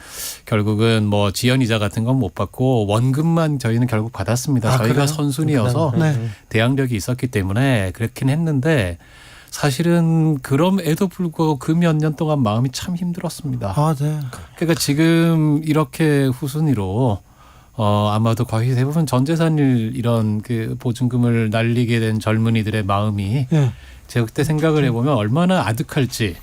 결국은 뭐 지연이자 같은 건 못 받고 원금만 저희는 결국 받았습니다. 저희가 그래요? 선순위여서 네. 대항력이 있었기 때문에 그렇긴 했는데 사실은 그럼에도 불구하고 그 몇 년 동안 마음이 참 힘들었습니다. 아, 네. 그러니까 지금 이렇게 후순위로 아마도 거의 대부분 전재산일 이런 그 보증금을 날리게 된 젊은이들의 마음이 네. 제가 그때 생각을 해보면 얼마나 아득할지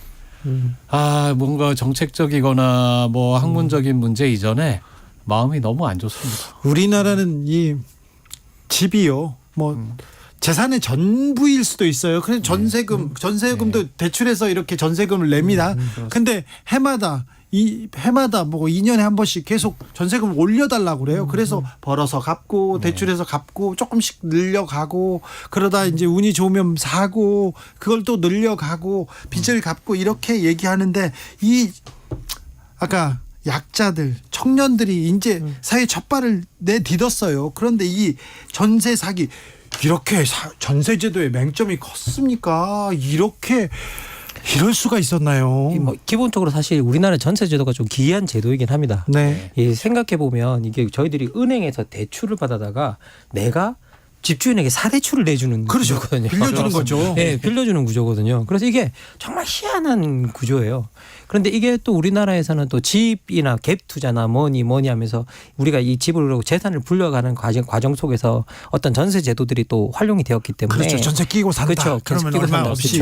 뭔가 정책적이거나 뭐 학문적인 문제 이전에 마음이 너무 안 좋습니다. 우리나라는 이 집이요. 뭐 재산의 전부일 수도 있어요. 그래서 전세금도 대출해서 이렇게 전세금을 냅니다. 근데 해마다 뭐 2년에 한 번씩 계속 전세금을 올려달라고 그래요. 그래서 벌어서 갚고 대출해서 갚고 조금씩 늘려가고 그러다 이제 운이 좋으면 사고 그걸 또 늘려가고 빚을 갚고 이렇게 얘기하는데 아까 약자들, 청년들이 이제 사회 첫 발을 내딛었어요. 그런데 이 전세 사기 이렇게 전세제도의 맹점이 컸습니까? 이럴 수가 있었나요? 뭐 기본적으로 사실 우리나라 전세 제도가 좀 기이한 제도이긴 합니다. 네. 생각해 보면 이게 저희들이 은행에서 대출을 받아다가 내가 집주인에게 사대출을 내주는 그렇죠. 구조거든요. 빌려주는 거죠. 네, 빌려주는 구조거든요. 그래서 이게 정말 희한한 구조예요. 그런데 이게 또 우리나라에서는 또 집이나 갭 투자나 뭐니 하면서 우리가 이 집으로 재산을 불려가는 과정 속에서 어떤 전세 제도들이 또 활용이 되었기 때문에 그렇죠. 전세 끼고 산다. 그렇죠. 그러면 얼마 없이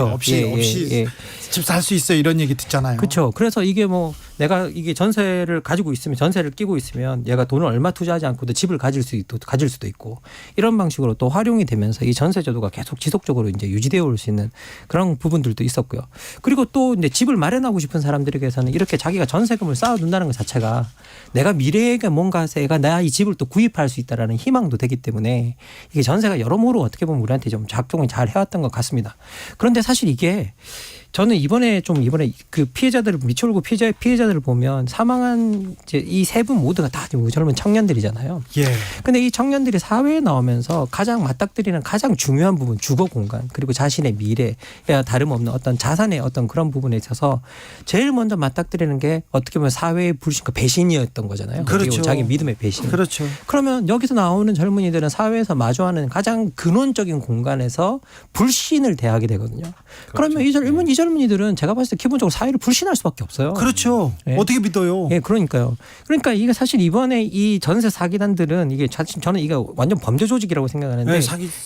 집 살 수 있어 이런 얘기 듣잖아요. 그렇죠. 그래서 이게 뭐 내가 이게 전세를 가지고 있으면 전세를 끼고 있으면 얘가 돈을 얼마 투자하지 않고도 집을 가질 수도 있고 이런 방식으로 또 활용이 되면서 이 전세 제도가 계속 지속적으로 이제 유지되어 올 수 있는 그런 부분들도 있었고요. 그리고 또 이제 집을 마련하고 싶은 사람들에게서는 이렇게 자기가 전세금을 쌓아둔다는 것 자체가 내가 미래에 뭔가 내가 이 집을 또 구입할 수 있다라는 희망도 되기 때문에 이게 전세가 여러모로 어떻게 보면 우리한테 좀 작동을 잘 해왔던 것 같습니다. 그런데 사실 이게 저는 이번에 그 피해자들을 미추홀구 피해자들을 보면 사망한 이제 이 세 분 모두가 다 젊은 청년들이잖아요. 예. 근데 이 청년들이 사회에 나오면서 가장 맞닥뜨리는 가장 중요한 부분 주거 공간 그리고 자신의 미래야 다름없는 어떤 자산의 어떤 그런 부분에 있어서 제일 먼저 맞닥뜨리는 게 어떻게 보면 사회의 불신과 배신이었던 거잖아요. 그렇죠. 자기 믿음의 배신. 그렇죠. 그러면 여기서 나오는 젊은이들은 사회에서 마주하는 가장 근원적인 공간에서 불신을 대하게 되거든요. 그러면 이 젊은이들은 제가 봤을 때 기본적으로 사회를 불신할 수밖에 없어요. 그렇죠. 네. 어떻게 믿어요? 예, 그러니까요. 그러니까 이게 사실 이번에 이 전세 사기단들은 이게 저는 이게 완전 범죄 조직이라고 생각하는데,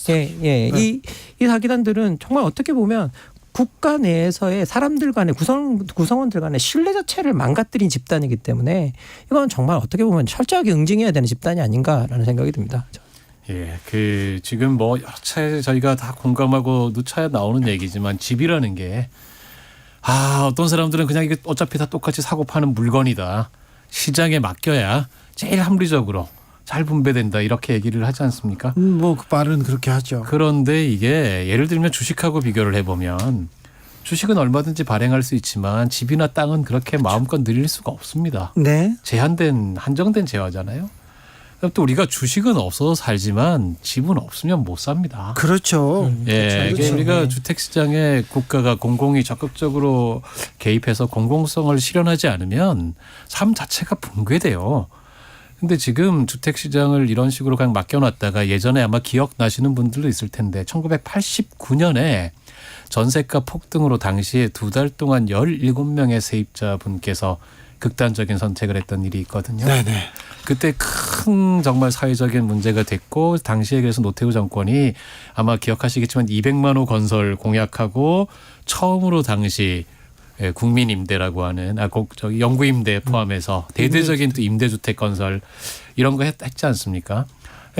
네, 이 사기단들은 정말 어떻게 보면 국가 내에서의 사람들 간의 구성원들 간의 신뢰 자체를 망가뜨린 집단이기 때문에 이건 정말 어떻게 보면 철저하게 응징해야 되는 집단이 아닌가라는 생각이 듭니다. 예, 지금 뭐 여러 차례 저희가 다 공감하고 누차에 나오는 얘기지만 집이라는 게 어떤 사람들은 그냥 이게 어차피 다 똑같이 사고 파는 물건이다. 시장에 맡겨야 제일 합리적으로 잘 분배된다 이렇게 얘기를 하지 않습니까? 뭐 그 말은 그렇게 하죠. 그런데 이게 예를 들면 주식하고 비교를 해보면 주식은 얼마든지 발행할 수 있지만 집이나 땅은 그렇게 마음껏 늘릴 수가 없습니다. 네. 한정된 재화잖아요. 또 우리가 주식은 없어서 살지만 집은 없으면 못 삽니다. 그렇죠. 예, 그렇죠. 우리가 주택 시장에 국가가 공공이 적극적으로 개입해서 공공성을 실현하지 않으면 삶 자체가 붕괴돼요. 근데 지금 주택 시장을 이런 식으로 그냥 맡겨놨다가 예전에 아마 기억나시는 분들도 있을 텐데 1989년에 전세가 폭등으로 당시에 2달 동안 17명의 세입자분께서 극단적인 선택을 했던 일이 있거든요. 네네. 그때 큰 정말 사회적인 문제가 됐고 당시에 그래서 노태우 정권이 아마 기억하시겠지만 200만 호 건설 공약하고 처음으로 당시 국민임대라고 하는 영구임대 포함해서 대대적인 또 임대주택 건설 이런 거 했지 않습니까?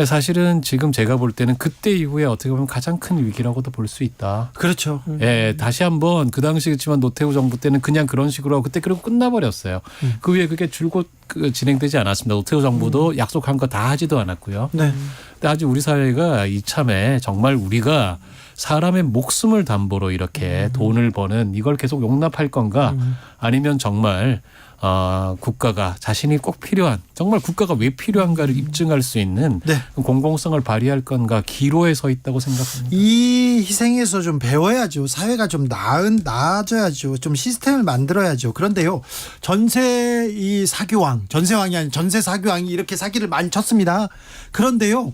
사실은 지금 제가 볼 때는 그때 이후에 어떻게 보면 가장 큰 위기라고도 볼 수 있다. 그렇죠. 예, 다시 한번 그 당시겠지만 노태우 정부 때는 그냥 그런 식으로 하고 그때 그리고 끝나버렸어요. 그 후에 그게 줄곧 진행되지 않았습니다. 노태우 정부도 약속한 거 다 하지도 않았고요. 네. 근데 아직 우리 사회가 이참에 정말 우리가 사람의 목숨을 담보로 이렇게 돈을 버는 이걸 계속 용납할 건가 아니면 정말 국가가 자신이 꼭 필요한 정말 국가가 왜 필요한가를 입증할 수 있는 네. 공공성을 발휘할 건가 기로에 서 있다고 생각합니다. 이 희생에서 좀 배워야죠. 사회가 좀 나아져야죠. 좀 시스템을 만들어야죠. 그런데요, 전세 사기왕이 아닌 전세 사기왕이 이렇게 사기를 많이 쳤습니다. 그런데요,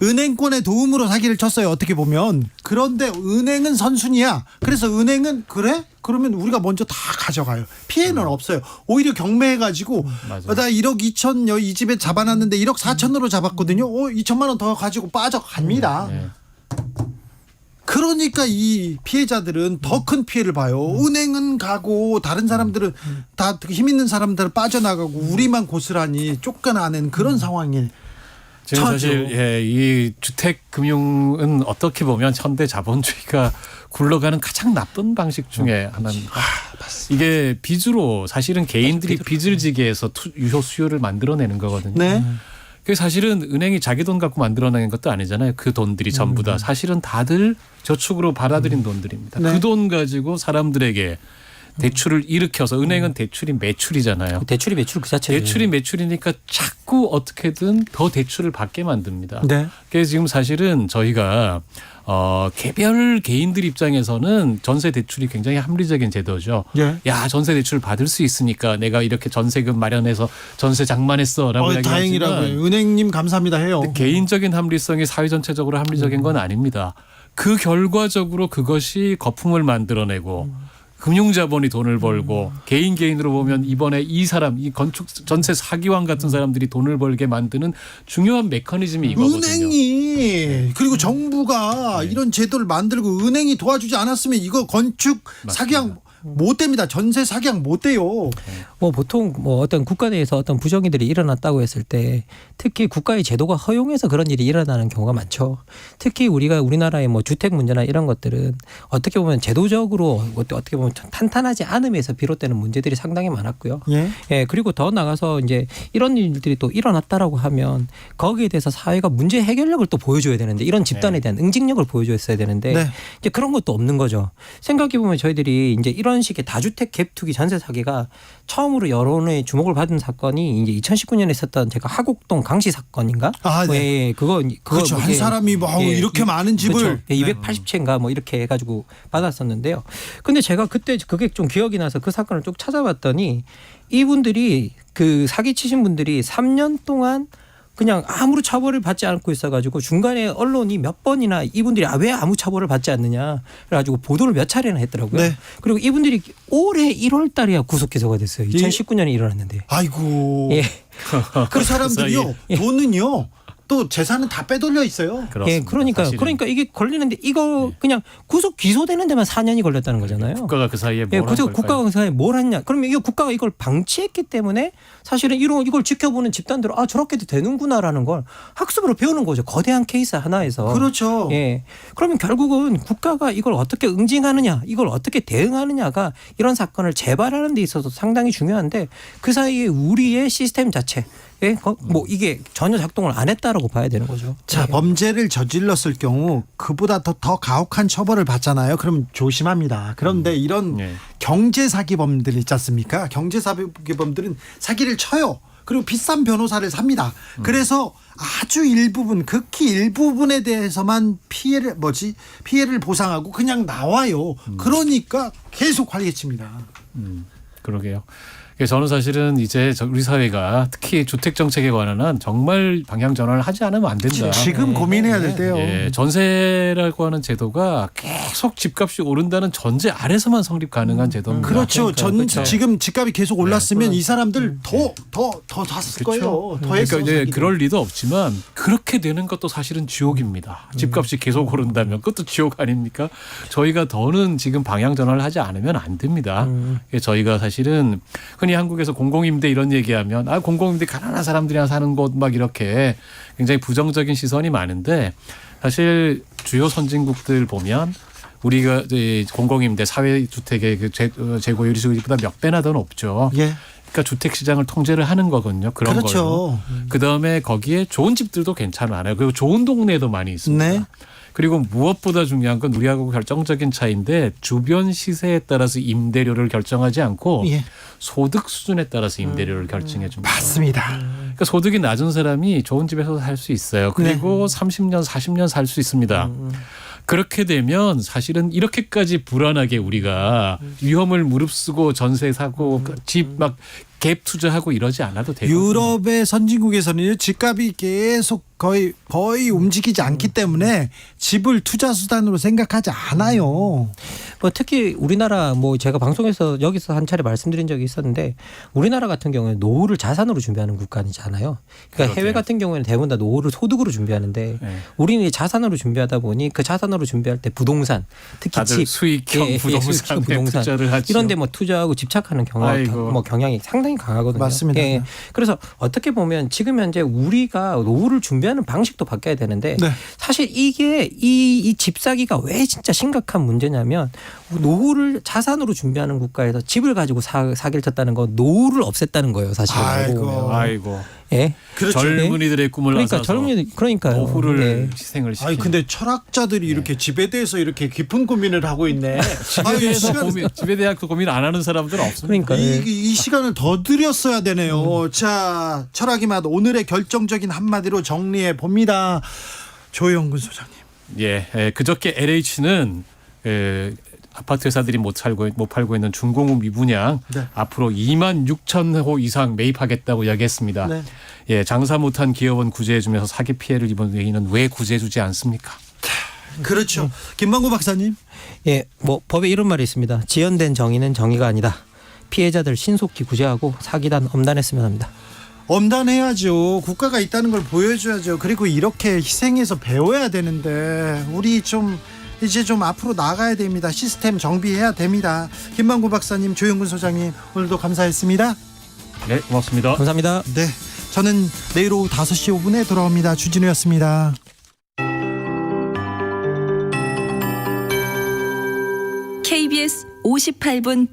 은행권의 도움으로 사기를 쳤어요. 어떻게 보면. 그런데 은행은 선순위야. 그래서 은행은 그래? 그러면 우리가 먼저 다 가져가요. 피해는 없어요. 오히려 경매해가지고 나 1억 2천 이 집에 잡아놨는데 1억 4천으로 잡았거든요. 2천만 원 더 가지고 빠져갑니다. 그러니까 이 피해자들은 더 큰 피해를 봐요. 은행은 가고 다른 사람들은 다 힘 있는 사람들은 빠져나가고 우리만 고스란히 쫓겨나는 그런 상황에 지금 사실 이 주택 금융은 어떻게 보면 현대 자본주의가 굴러가는 가장 나쁜 방식 중에 하나입니다. 이게 빚으로 사실은 개인들이 빚을 지게 해서 유효 수요를 만들어내는 거거든요. 네. 그 사실은 은행이 자기 돈 갖고 만들어내는 것도 아니잖아요. 그 돈들이 전부 다 사실은 다들 저축으로 받아들인 돈들입니다. 네. 그 돈 가지고 사람들에게 대출을 일으켜서 은행은 대출이 매출이잖아요. 대출이 매출 그 자체예요. 대출이 매출이니까 자꾸 어떻게든 더 대출을 받게 만듭니다. 네. 그래서 지금 사실은 저희가 개별 개인들 입장에서는 전세 대출이 굉장히 합리적인 제도죠. 예. 야, 전세 대출 받을 수 있으니까 내가 이렇게 전세금 마련해서 전세 장만했어라고 이야기하지만 다행이라고요. 은행님 감사합니다 해요. 개인적인 합리성이 사회 전체적으로 합리적인 건 아닙니다. 그 결과적으로 그것이 거품을 만들어내고 금융자본이 돈을 벌고 개인으로 보면 이번에 이 건축 전세 사기왕 같은 사람들이 돈을 벌게 만드는 중요한 메커니즘이 이거거든요. 은행이 그리고 정부가 이런 제도를 만들고 은행이 도와주지 않았으면 이거 건축 사기왕 못 됩니다. 전세 사기왕 못 돼요. 보통 어떤 국가 내에서 어떤 부정이들이 일어났다고 했을 때 특히 국가의 제도가 허용해서 그런 일이 일어나는 경우가 많죠. 특히 우리나라의 주택 문제나 이런 것들은 어떻게 보면 제도적으로 어떻게 보면 탄탄하지 않음에서 비롯되는 문제들이 상당히 많았고요. 예, 그리고 더 나가서 이제 이런 일들이 또 일어났다라고 하면 거기에 대해서 사회가 문제 해결력을 또 보여줘야 되는데 이런 집단에 대한 응징력을 보여줬어야 되는데 이제 그런 것도 없는 거죠. 생각해 보면 저희들이 이제 이런 식의 다주택 갭 투기 전세 사기가 처음으로 여론의 주목을 받은 사건이 이제 2019년에 있었던 제가 하곡동 강씨 사건인가? 네. 그렇죠. 한 사람이 이렇게 많은 집을 280채인가 이렇게 해가지고 받았었는데요. 근데 제가 그때 그게 좀 기억이 나서 그 사건을 쭉 찾아봤더니 이분들이 그 사기치신 분들이 3년 동안 그냥 아무런 처벌을 받지 않고 있어가지고 중간에 언론이 몇 번이나 이분들이 왜 아무 처벌을 받지 않느냐 그래가지고 보도를 몇 차례나 했더라고요. 네. 그리고 이분들이 올해 1월 달에야 구속 기소가 됐어요. 2019년에 일어났는데. 아이고. 예. 그 사람들이요. 돈은요. 또 재산은 다 빼돌려 있어요. 예, 그러니까요. 그러니까 이게 걸리는데 이거 그냥 구속 기소되는 데만 4년이 걸렸다는 거잖아요. 국가가 그 사이에 뭘 한 그래서 걸까요? 국가가 그 사이에 뭘 했냐? 그러면 이거 국가가 이걸 방치했기 때문에 사실은 이걸 지켜보는 집단들은 저렇게도 되는구나라는 걸 학습으로 배우는 거죠. 거대한 케이스 하나에서. 그렇죠. 예. 그러면 결국은 국가가 이걸 어떻게 응징하느냐, 이걸 어떻게 대응하느냐가 이런 사건을 재발하는 데 있어서 상당히 중요한데 그 사이에 우리의 시스템 자체. 이게 전혀 작동을 안 했다라고 봐야 되는 거죠. 자, 범죄를 저질렀을 경우 그보다 더 가혹한 처벌을 받잖아요. 그럼 조심합니다. 그런데 이런 경제 사기범들 있지 않습니까? 경제 사기범들은 사기를 쳐요. 그리고 비싼 변호사를 삽니다. 그래서 아주 일부분, 극히 일부분에 대해서만 피해를 보상하고 그냥 나와요. 그러니까 계속 활개칩니다. 그러게요. 저는 사실은 이제 우리 사회가 특히 주택 정책에 관한 한 정말 방향 전환을 하지 않으면 안 된다. 지금 고민해야 될 때요. 예, 전세라고 하는 제도가 계속 집값이 오른다는 전제 아래서만 성립 가능한 제도입니다. 그렇죠. 지금 집값이 계속 올랐으면 이 사람들 더 샀을 거예요. 더 했어. 그러니까 이제 그럴 리도 없지만 그렇게 되는 것도 사실은 지옥입니다. 집값이 계속 오른다면 그것도 지옥 아닙니까? 저희가 더는 지금 방향 전환을 하지 않으면 안 됩니다. 저희가 사실은 흔히 한국에서 공공임대 이런 얘기하면 공공임대 가난한 사람들이랑 사는 곳 막 이렇게 굉장히 부정적인 시선이 많은데 사실 주요 선진국들 보면 우리가 공공임대 사회주택의 그 재고율이 우리보다 몇 배나 더 높죠. 예. 그러니까 주택 시장을 통제를 하는 거거든요. 그런 그렇죠. 걸로. 그다음에 거기에 좋은 집들도 괜찮아요. 그리고 좋은 동네도 많이 있습니다. 네. 그리고 무엇보다 중요한 건 우리하고 결정적인 차이인데 주변 시세에 따라서 임대료를 결정하지 않고 예. 소득 수준에 따라서 임대료를 결정해 줍니다. 맞습니다. 그러니까 소득이 낮은 사람이 좋은 집에서 살 수 있어요. 그리고 30년, 40년 살 수 있습니다. 그렇게 되면 사실은 이렇게까지 불안하게 우리가 위험을 무릅쓰고 전세 사고 집 막 갭 투자하고 이러지 않아도 돼요. 유럽의 선진국에서는 집값이 계속 거의 움직이지 않기 때문에 집을 투자 수단으로 생각하지 않아요. 뭐 특히 우리나라 뭐 제가 방송에서 여기서 한 차례 말씀드린 적이 있었는데 우리나라 같은 경우에 노후를 자산으로 준비하는 국가이잖아요. 그러니까 해외 같은 경우에는 대부분 다 노후를 소득으로 준비하는데 우리는 자산으로 준비하다 보니 그 자산으로 준비할 때 부동산 특히 다들 집 수익형 부동산 투자를 하죠. 이런데 뭐 투자하고 집착하는 경향이 상당히 강하거든요. 맞습니다. 예. 그래서 어떻게 보면 지금 현재 우리가 노후를 준비하는 방식도 바뀌어야 되는데 네. 사실 이게 이 집 사기가 왜 진짜 심각한 문제냐면 노후를 자산으로 준비하는 국가에서 집을 가지고 사기를 쳤다는 건 노후를 없앴다는 거예요. 사실. 아이고. 예. 그렇죠. 젊은이들의 꿈을 그러니까 앗아서 그러니까요. 노후를 희생을 시키는. 근데 철학자들이 이렇게 집에 대해서 이렇게 깊은 고민을 하고 있네. 집에 대해서 고민 안 하는 사람들은 없습니다. 그러니까 이 시간을 더 드렸어야 되네요. 자, 철학의 맛 오늘의 결정적인 한마디로 정리해 봅니다. 조영근 소장님. 예, 그저께 LH는 아파트 회사들이 못 팔고 있는 준공업 미분양 앞으로 2만 6천 호 이상 매입하겠다고 이야기했습니다. 네. 예, 장사 못한 기업은 구제해주면서 사기 피해를 입은 외인은 왜 구제해주지 않습니까? 그렇죠. 김만고 박사님. 예, 뭐 법에 이런 말이 있습니다. 지연된 정의는 정의가 아니다. 피해자들 신속히 구제하고 사기단 엄단했으면 합니다. 엄단해야죠. 국가가 있다는 걸 보여줘야죠. 그리고 이렇게 희생해서 배워야 되는데 우리 이제 좀 앞으로 나가야 됩니다. 시스템 정비해야 됩니다. 김만고 박사님, 조영근 소장님 오늘도 감사했습니다. 네, 고맙습니다. 감사합니다. 네, 저는 내일 오후 5시 5분에 돌아옵니다. 주진우였습니다. KBS 58분